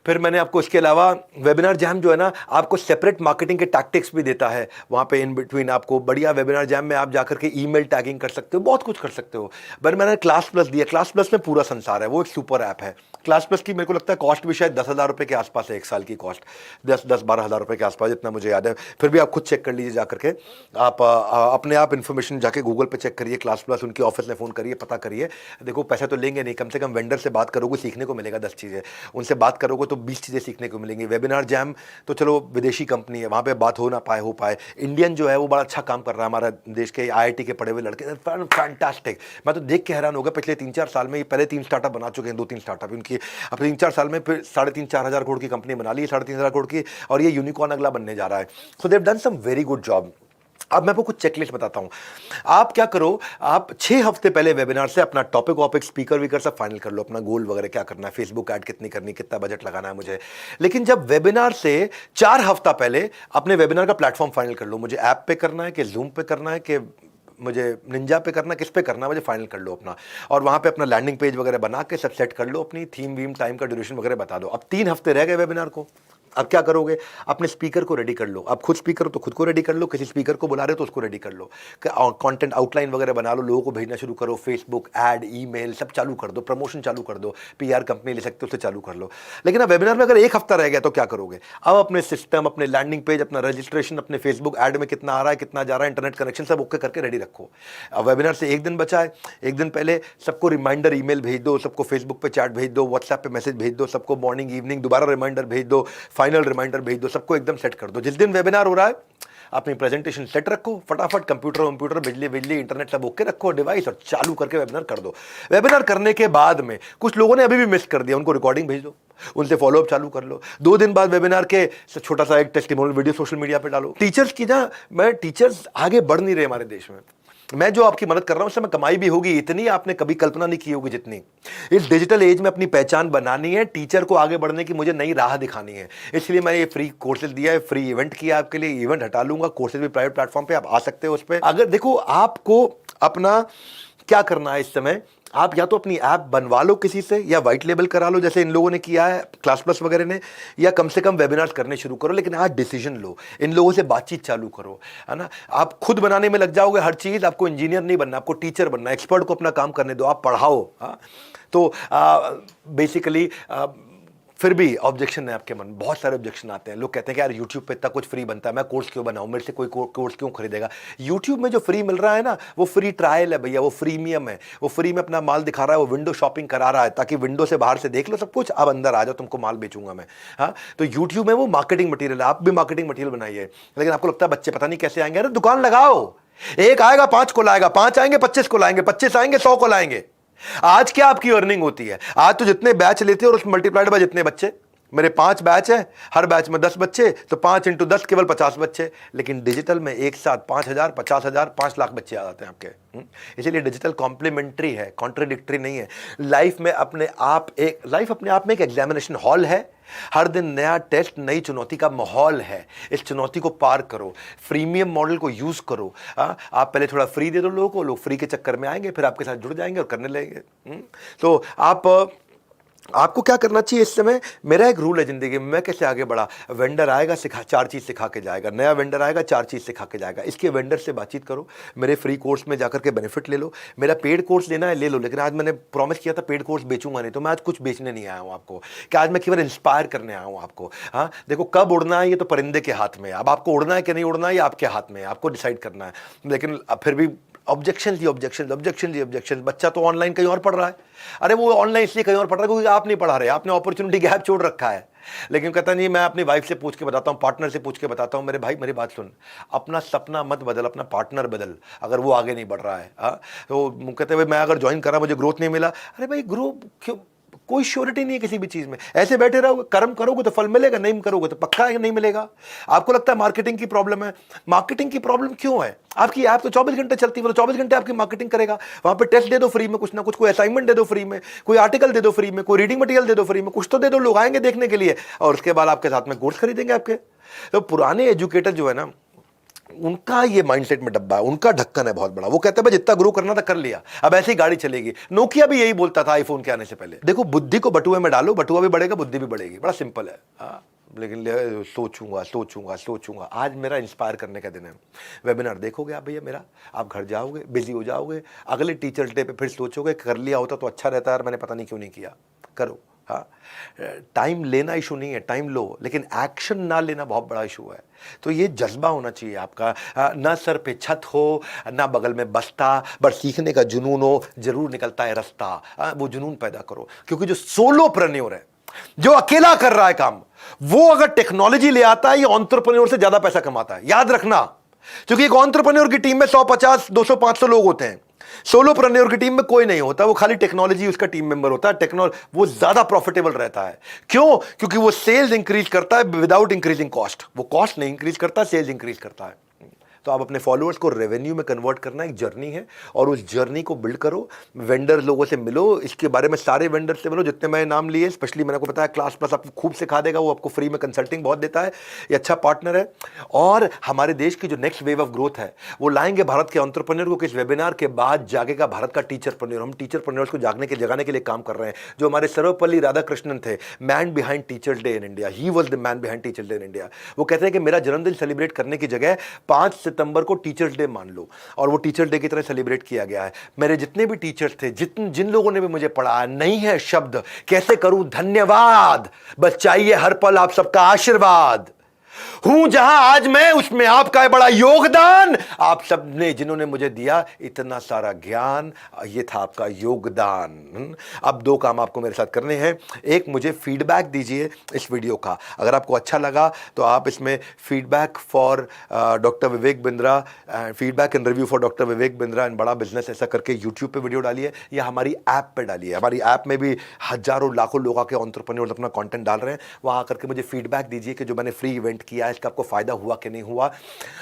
फिर मैंने आपको इसके अलावा वेबिनार जैम जो है ना, आपको सेपरेट मार्केटिंग के टैक्टिक्स भी देता है वहाँ पे इन बिटवीन। आपको बढ़िया वेबिनार जैम में आप जाकर के ईमेल टैगिंग कर सकते हो, बहुत कुछ कर सकते हो। पर मैंने क्लास प्लस दिया, क्लास प्लस में पूरा संसार है, वो एक सुपर ऐप है। क्लास प्लस की मेरे को लगता है कॉस्ट भी शायद 10,000 रुपये के आसपास है, एक साल की कॉस्ट 10-12 हज़ार रुपये के आसपास, जितना मुझे याद है। फिर भी आप खुद चेक कर लीजिए जाकर के, आप अपने आप इन्फॉर्मेशन जाके गूगल पे चेक करिए, क्लास प्लस, उनकी ऑफिस में फ़ोन करिए, पता करिए। देखो पैसा तो लेंगे नहीं, कम से कम वेंडर से बात करोगे सीखने को मिलेगा 10 चीज़ें, उनसे बात करोगे तो 20 चीज़ें सीखने को मिलेंगी। वेबिनार जैम तो चलो विदेशी कंपनी है, वहाँ पे बात हो ना पाए हो पाए, इंडियन जो है वो बड़ा अच्छा काम कर रहा है, हमारा देश के IIT के पढ़े हुए लड़के, फैंटास्टिक। मैं तो देख के हैरान हो गया, पिछले 3-4 साल में ये पहले 3 स्टार्टअप बना चुके हैं, 2-3 स्टार्टअप इनकी, अब 3-4 साल में फिर 3,500-4 हज़ार करोड़ की कंपनी बना ली, 3,500 करोड़ की, और ये यूनिकॉर्न अगला बनने जा रहा है। So they have done some very good job. अब मैं आपको कुछ चेकलिस्ट बताता हूं। आप क्या करो, आप 6 हफ्ते पहले वेबिनार से अपना टॉपिक वॉपिक स्पीकर वीकर सब फाइनल कर लो, अपना गोल वगैरह क्या करना है, फेसबुक ऐड कितनी करनी, कितना बजट लगाना है मुझे। लेकिन जब वेबिनार से 4 हफ्ता पहले अपने वेबिनार का प्लेटफॉर्म फाइनल कर लो, मुझे ऐप पे करना है कि जूम पे करना है कि मुझे निंजा पे करना, किस पे करना, मुझे फाइनल कर लो अपना, और वहां पे अपना लैंडिंग पेज वगैरह बना के सब सेट कर लो, अपनी थीम वीम टाइम का ड्यूरेशन वगैरह बता दो। अब 3 हफ्ते रह गए वेबिनार को, अब क्या करोगे, अपने स्पीकर को रेडी कर लो। आप खुद स्पीकर हो तो खुद को रेडी कर लो, किसी स्पीकर को बुला रहे हो तो उसको रेडी कर लो, कंटेंट आउटलाइन वगैरह बना लो, लोगों को भेजना शुरू करो, फेसबुक ऐड, ईमेल सब चालू कर दो, प्रमोशन चालू कर दो, पीआर कंपनी ले सकते हो उससे चालू कर लो। लेकिन अब वेबिनार में अगर 1 हफ्ता रह गया तो क्या करोगे, अब अपने सिस्टम, अपने लैंडिंग पेज, अपना रजिस्ट्रेशन, अपने फेसबुक ऐड में कितना आ रहा है, कितना जा रहा है, इंटरनेट कनेक्शन सब ओके करके रेडी रखो। अब वेबिनार से 1 दिन बचा है, 1 दिन पहले सबको रिमाइंडर ईमेल भेज दो, सबको फेसबुक पे चैट भेज दो, व्हाट्सएप पे मैसेज भेज दो, सबको मॉर्निंग इवनिंग दोबारा रिमाइंडर भेज दो, फाइनल रिमाइंडर भेज दो, सबको एकदम सेट कर दो। जिस दिन वेबिनार हो रहा है अपनी प्रेजेंटेशन सेट रखो, फटाफट कंप्यूटर बिजली इंटरनेट सब ओके रखो, डिवाइस, और चालू करके वेबिनार कर दो। वेबिनार करने के बाद में कुछ लोगों ने अभी भी मिस कर दिया, उनको रिकॉर्डिंग भेज दो, उनसे फॉलोअप चालू कर लो। 2 दिन बाद वेबिनार के छोटा सा एक टेस्टिमोनियल वीडियो सोशल मीडिया पे डालो। टीचर्स की ना, टीचर्स आगे बढ़ नहीं रहे हमारे देश में। मैं जो आपकी मदद कर रहा हूं उससे मैं कमाई भी होगी, इतनी आपने कभी कल्पना नहीं की होगी जितनी। इस डिजिटल एज में अपनी पहचान बनानी है, टीचर को आगे बढ़ने की मुझे नई राह दिखानी है, इसलिए मैंने ये फ्री कोर्सेज दिया है, फ्री इवेंट किया आपके लिए। इवेंट हटा लूंगा, कोर्सेज भी प्राइवेट प्लेटफॉर्म पे आप आ सकते हो उस पर। अगर देखो आपको अपना क्या करना है इस समय, आप या तो अपनी ऐप बनवा लो किसी से, या व्हाइट लेबल करा लो जैसे इन लोगों ने किया है क्लास प्लस वगैरह ने, या कम से कम वेबिनार्स करने शुरू करो। लेकिन आज डिसीजन लो, इन लोगों से बातचीत चालू करो, है ना। आप खुद बनाने में लग जाओगे हर चीज, आपको इंजीनियर नहीं बनना, आपको टीचर बनना, एक्सपर्ट को अपना काम करने दो, आप पढ़ाओ। तो बेसिकली फिर भी ऑब्जेक्शन है आपके मन में, बहुत सारे ऑब्जेक्शन आते हैं। लोग कहते हैं कि यार यूट्यूब पे इतना कुछ फ्री बनता है, मैं कोर्स क्यों बनाऊं, मेरे से कोई कोर्स क्यों खरीदेगा। यूट्यूब में जो फ्री मिल रहा है ना, वो फ्री ट्रायल है भैया, वो फ्रीमियम है, वो फ्री में अपना माल दिखा रहा है, वो विंडो शॉपिंग करा रहा है, ताकि विंडो से बाहर से देख लो सब कुछ, अब अंदर आ जाओ, तुमको माल बेचूंगा मैं। हाँ, तो यूट्यूब में वो मार्केटिंग मटीरियल है, आप भी मार्केटिंग मटीरियल बनाइए। लेकिन आपको लगता है बच्चे पता नहीं कैसे आएंगे, अरे दुकान लगाओ, 1 आएगा 5 को लाएगा, 5 आएंगे 25 को लाएंगे, 25 आएंगे 100 को लाएंगे। आज क्या आपकी अर्निंग होती है, आज तो जितने बैच लेते हो और उस मल्टीप्लाइड बाय जितने बच्चे, मेरे 5 बैच है, हर बैच में 10 बच्चे, तो 5 × 10 केवल 50 बच्चे। लेकिन डिजिटल में एक साथ 5,000, 50,000, 5 लाख बच्चे आ जाते हैं आपके। इसीलिए डिजिटल कॉम्प्लीमेंट्री है, कॉन्ट्रडिक्टरी नहीं है। लाइफ अपने आप में एक एग्जामिनेशन हॉल है, हर दिन नया टेस्ट, नई चुनौती का माहौल है। इस चुनौती को पार करो, फ्रीमियम मॉडल को यूज करो। आप पहले थोड़ा फ्री दे दो लोगों को, लोग फ्री के चक्कर में आएंगे, फिर आपके साथ जुड़ जाएंगे और करने लगेंगे। तो आपको क्या करना चाहिए इस समय, मेरा एक रूल है जिंदगी में, मैं कैसे आगे बढ़ा, वेंडर आएगा 4 चीज़ सिखा के जाएगा, नया वेंडर आएगा 4 चीज़ सिखा के जाएगा। इसके वेंडर से बातचीत करो, मेरे फ्री कोर्स में जाकर के बेनिफिट ले लो, मेरा पेड कोर्स लेना है ले लो। लेकिन आज मैंने प्रॉमिस किया था पेड कोर्स बेचूंगा नहीं, तो मैं आज कुछ बेचने नहीं आया हूँ आपको, कि आज मैं केवल इंस्पायर करने आया हूँ आपको। हाँ, देखो कब उड़ना है ये तो परिंदे के हाथ में है, अब आपको उड़ना है कि नहीं उड़ना है ये आपके हाथ में है, आपको डिसाइड करना है। लेकिन फिर भी ऑब्जेक्शन। बच्चा तो ऑनलाइन कहीं और पढ़ रहा है, अरे वो ऑनलाइन इसलिए कहीं और पढ़ रहा है क्योंकि आप नहीं पढ़ा रहे, आपने अपॉर्चुनिटी गैप छोड़ रखा है। लेकिन कहता नहीं, मैं अपनी वाइफ से पूछ के बताता हूँ, पार्टनर से पूछ के बताता हूँ। मेरे भाई मेरी बात सुन, अपना सपना मत बदल, अपना पार्टनर बदल, अगर वो आगे नहीं बढ़ रहा है। तो कहते हुए मैं अगर ज्वाइन करा मुझे ग्रोथ नहीं मिला, अरे भाई ग्रो क्यों, कोई श्योरिटी नहीं है किसी भी चीज में। ऐसे बैठे रहोगे, कर्म करोगे तो फल मिलेगा, नहीं करोगे तो पक्का है नहीं मिलेगा। आपको लगता है मार्केटिंग की प्रॉब्लम है, मार्केटिंग की प्रॉब्लम क्यों है? आपकी ऐप तो 24 घंटे चलती है, तो 24 घंटे आपकी मार्केटिंग करेगा। वहां पे टेस्ट दे दो फ्री में, कुछ ना कुछ, कोई असाइनमेंट दे दो फ्री में, कोई आर्टिकल दे दो फ्री में, कोई रीडिंग मटेरियल दे दो फ्री में, कुछ तो दे दो, लोग आएंगे देखने के लिए और उसके बाद आपके साथ में कोर्स खरीदेंगे आपके। तो पुराने एजुकेटर जो है ना, उनका ये माइंडसेट में डब्बा है, उनका ढक्कन है बहुत बड़ा। वो कहते हैं भाई जितना ग्रो करना था कर लिया, अब ऐसी गाड़ी चलेगी। नोकिया भी यही बोलता था आईफोन के आने से पहले। देखो बुद्धि को बटुए में डालो, बटुआ भी बढ़ेगा, बुद्धि भी बढ़ेगी, बड़ा सिंपल है। लेकिन सोचूंगा। आज मेरा इंस्पायर करने का दिन है। वेबिनार देखोगे आप भैया मेरा, आप घर जाओगे, बिजी हो जाओगे, अगले टीचर्स डे पे फिर सोचोगे कर लिया होता तो अच्छा रहता है, मैंने पता नहीं क्यों नहीं किया। करो। हाँ, टाइम लेना इशू नहीं है, टाइम लो, लेकिन एक्शन ना लेना बहुत बड़ा इशू है। तो ये जज्बा होना चाहिए आपका, ना सर पे छत हो, ना बगल में बस्ता, बस सीखने का जुनून हो, जरूर निकलता है रास्ता। वो जुनून पैदा करो, क्योंकि जो सोलोप्रेन्योर है, जो अकेला कर रहा है काम, वो अगर टेक्नोलॉजी ले आता है, ये एंटरप्रेन्योर से ज्यादा पैसा कमाता है, याद रखना। क्योंकि एक एंटरप्रेन्योर की टीम में 150, 200, 500 लोग होते हैं, सोलोप्रेन्योर की टीम में कोई नहीं होता, वो खाली टेक्नोलॉजी उसका टीम मेंबर होता है। वो ज्यादा प्रॉफिटेबल रहता है। क्यों? क्योंकि वो सेल्स इंक्रीज करता है विदाउट इंक्रीजिंग कॉस्ट। वो कॉस्ट नहीं इंक्रीज करता, सेल्स इंक्रीज करता है। तो आप अपने फॉलोअर्स को रेवेन्यू में कन्वर्ट करना एक जर्नी है, और उस जर्नी को बिल्ड करो। वेंडर लोगों से मिलो, इसके बारे में सारे वेंडर से मिलो जितने मैंने नाम लिए, स्पेशली मैंने को बताया क्लास प्लस आपको खूब सिखा देगा, वो आपको फ्री में कंसल्टिंग बहुत देता है, ये अच्छा पार्टनर है। और हमारे देश की जो नेक्स्ट वेव ऑफ ग्रोथ है वो लाएंगे भारत के एंटरप्रेन्योर को। इस वेबिनार के बाद जागेगा भारत का टीचरप्रेन्योर। हम टीचरप्रेन्योर्स को जगाने के लिए काम कर रहे हैं। जो हमारे सर्वपल्ली राधाकृष्णन थे, man behind teachers day in India, he was the man behind teachers day in India. वो कहते हैं कि मेरा जन्मदिन सेलिब्रेट करने की जगह 5 सितंबर को टीचर्स डे मान लो, और वो टीचर्स डे की तरह सेलिब्रेट किया गया है। मेरे जितने भी टीचर्स थे, जिन लोगों ने भी मुझे पढ़ाया, नहीं है शब्द कैसे करूं धन्यवाद, बस चाहिए हर पल आप सबका आशीर्वाद। हूं जहां आज मैं, उसमें आपका है बड़ा योगदान। आप सबने जिन्होंने मुझे दिया इतना सारा ज्ञान, ये था आपका योगदान। अब 2 काम आपको मेरे साथ करने हैं। एक, मुझे फीडबैक दीजिए इस वीडियो का। अगर आपको अच्छा लगा तो आप इसमें feedback for doctor Vivek Bindra, feedback and review for doctor Vivek Bindra and बड़ा बिजनेस ऐसा करके यूट्यूब पे वीडियो डालिए, या हमारी ऐप पे डालिए। हमारी ऐप में भी हजारों लाखों लोग आके एंटरप्रेन्योर्स अपना कंटेंट डाल रहे हैं। वहां आकर के मुझे फीडबैक दीजिए कि जो मैंने फ्री इवेंट किया है इसका आपको फायदा हुआ कि नहीं हुआ।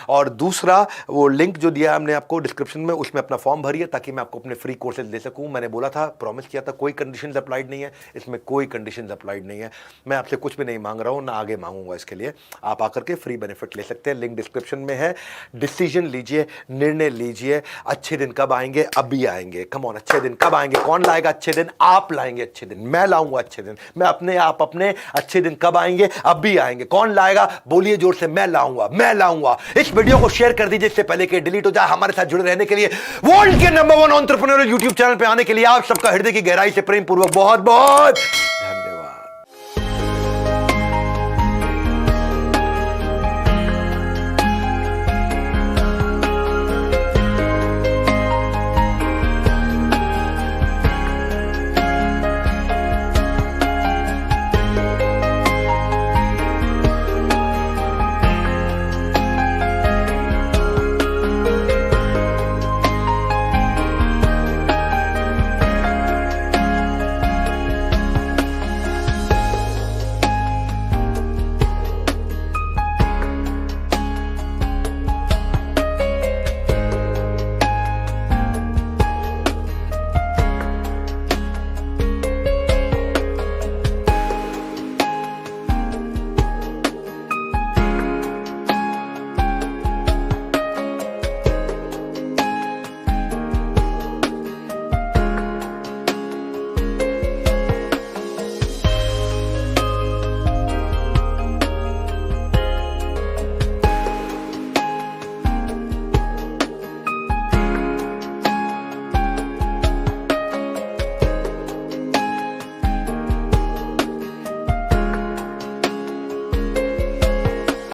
और दूसरा, वो लिंक जो दिया हमने आपको डिस्क्रिप्शन में, उसमें अपना फॉर्म भरिए ताकि मैं आपको अपने फ्री कोर्सेज दे सकूं। मैंने बोला था, प्रॉमिस किया था, कोई कंडीशंस अप्लाइड नहीं है, इसमें कोई कंडीशंस अप्लाइड नहीं है। मैं आपसे कुछ भी नहीं मांग रहा हूं, ना आगे मांगूंगा। इसके लिए आप आकर के फ्री बेनिफिट ले सकते हैं, लिंक डिस्क्रिप्शन में है। डिसीजन लीजिए, निर्णय लीजिए। अच्छे दिन कब आएंगे? अभी आएंगे। कम ऑन, अच्छे दिन कब आएंगे? कौन लाएगा अच्छे दिन? आप लाएंगे अच्छे दिन, मैं लाऊंगा अच्छे दिन। मैं अपने आप अपने अच्छे दिन कब आएंगे? अभी आएंगे। कौन लाएगा? बोलिए जोर से, मैं लाऊंगा, मैं लाऊंगा। इस वीडियो को शेयर कर दीजिए इससे पहले कि डिलीट हो जाए। हमारे साथ जुड़े रहने के लिए, वर्ल्ड के नंबर 1 एंटरप्रेन्योर यूट्यूब चैनल पे आने के लिए आप सबका हृदय की गहराई से प्रेम पूर्वक बहुत बहुत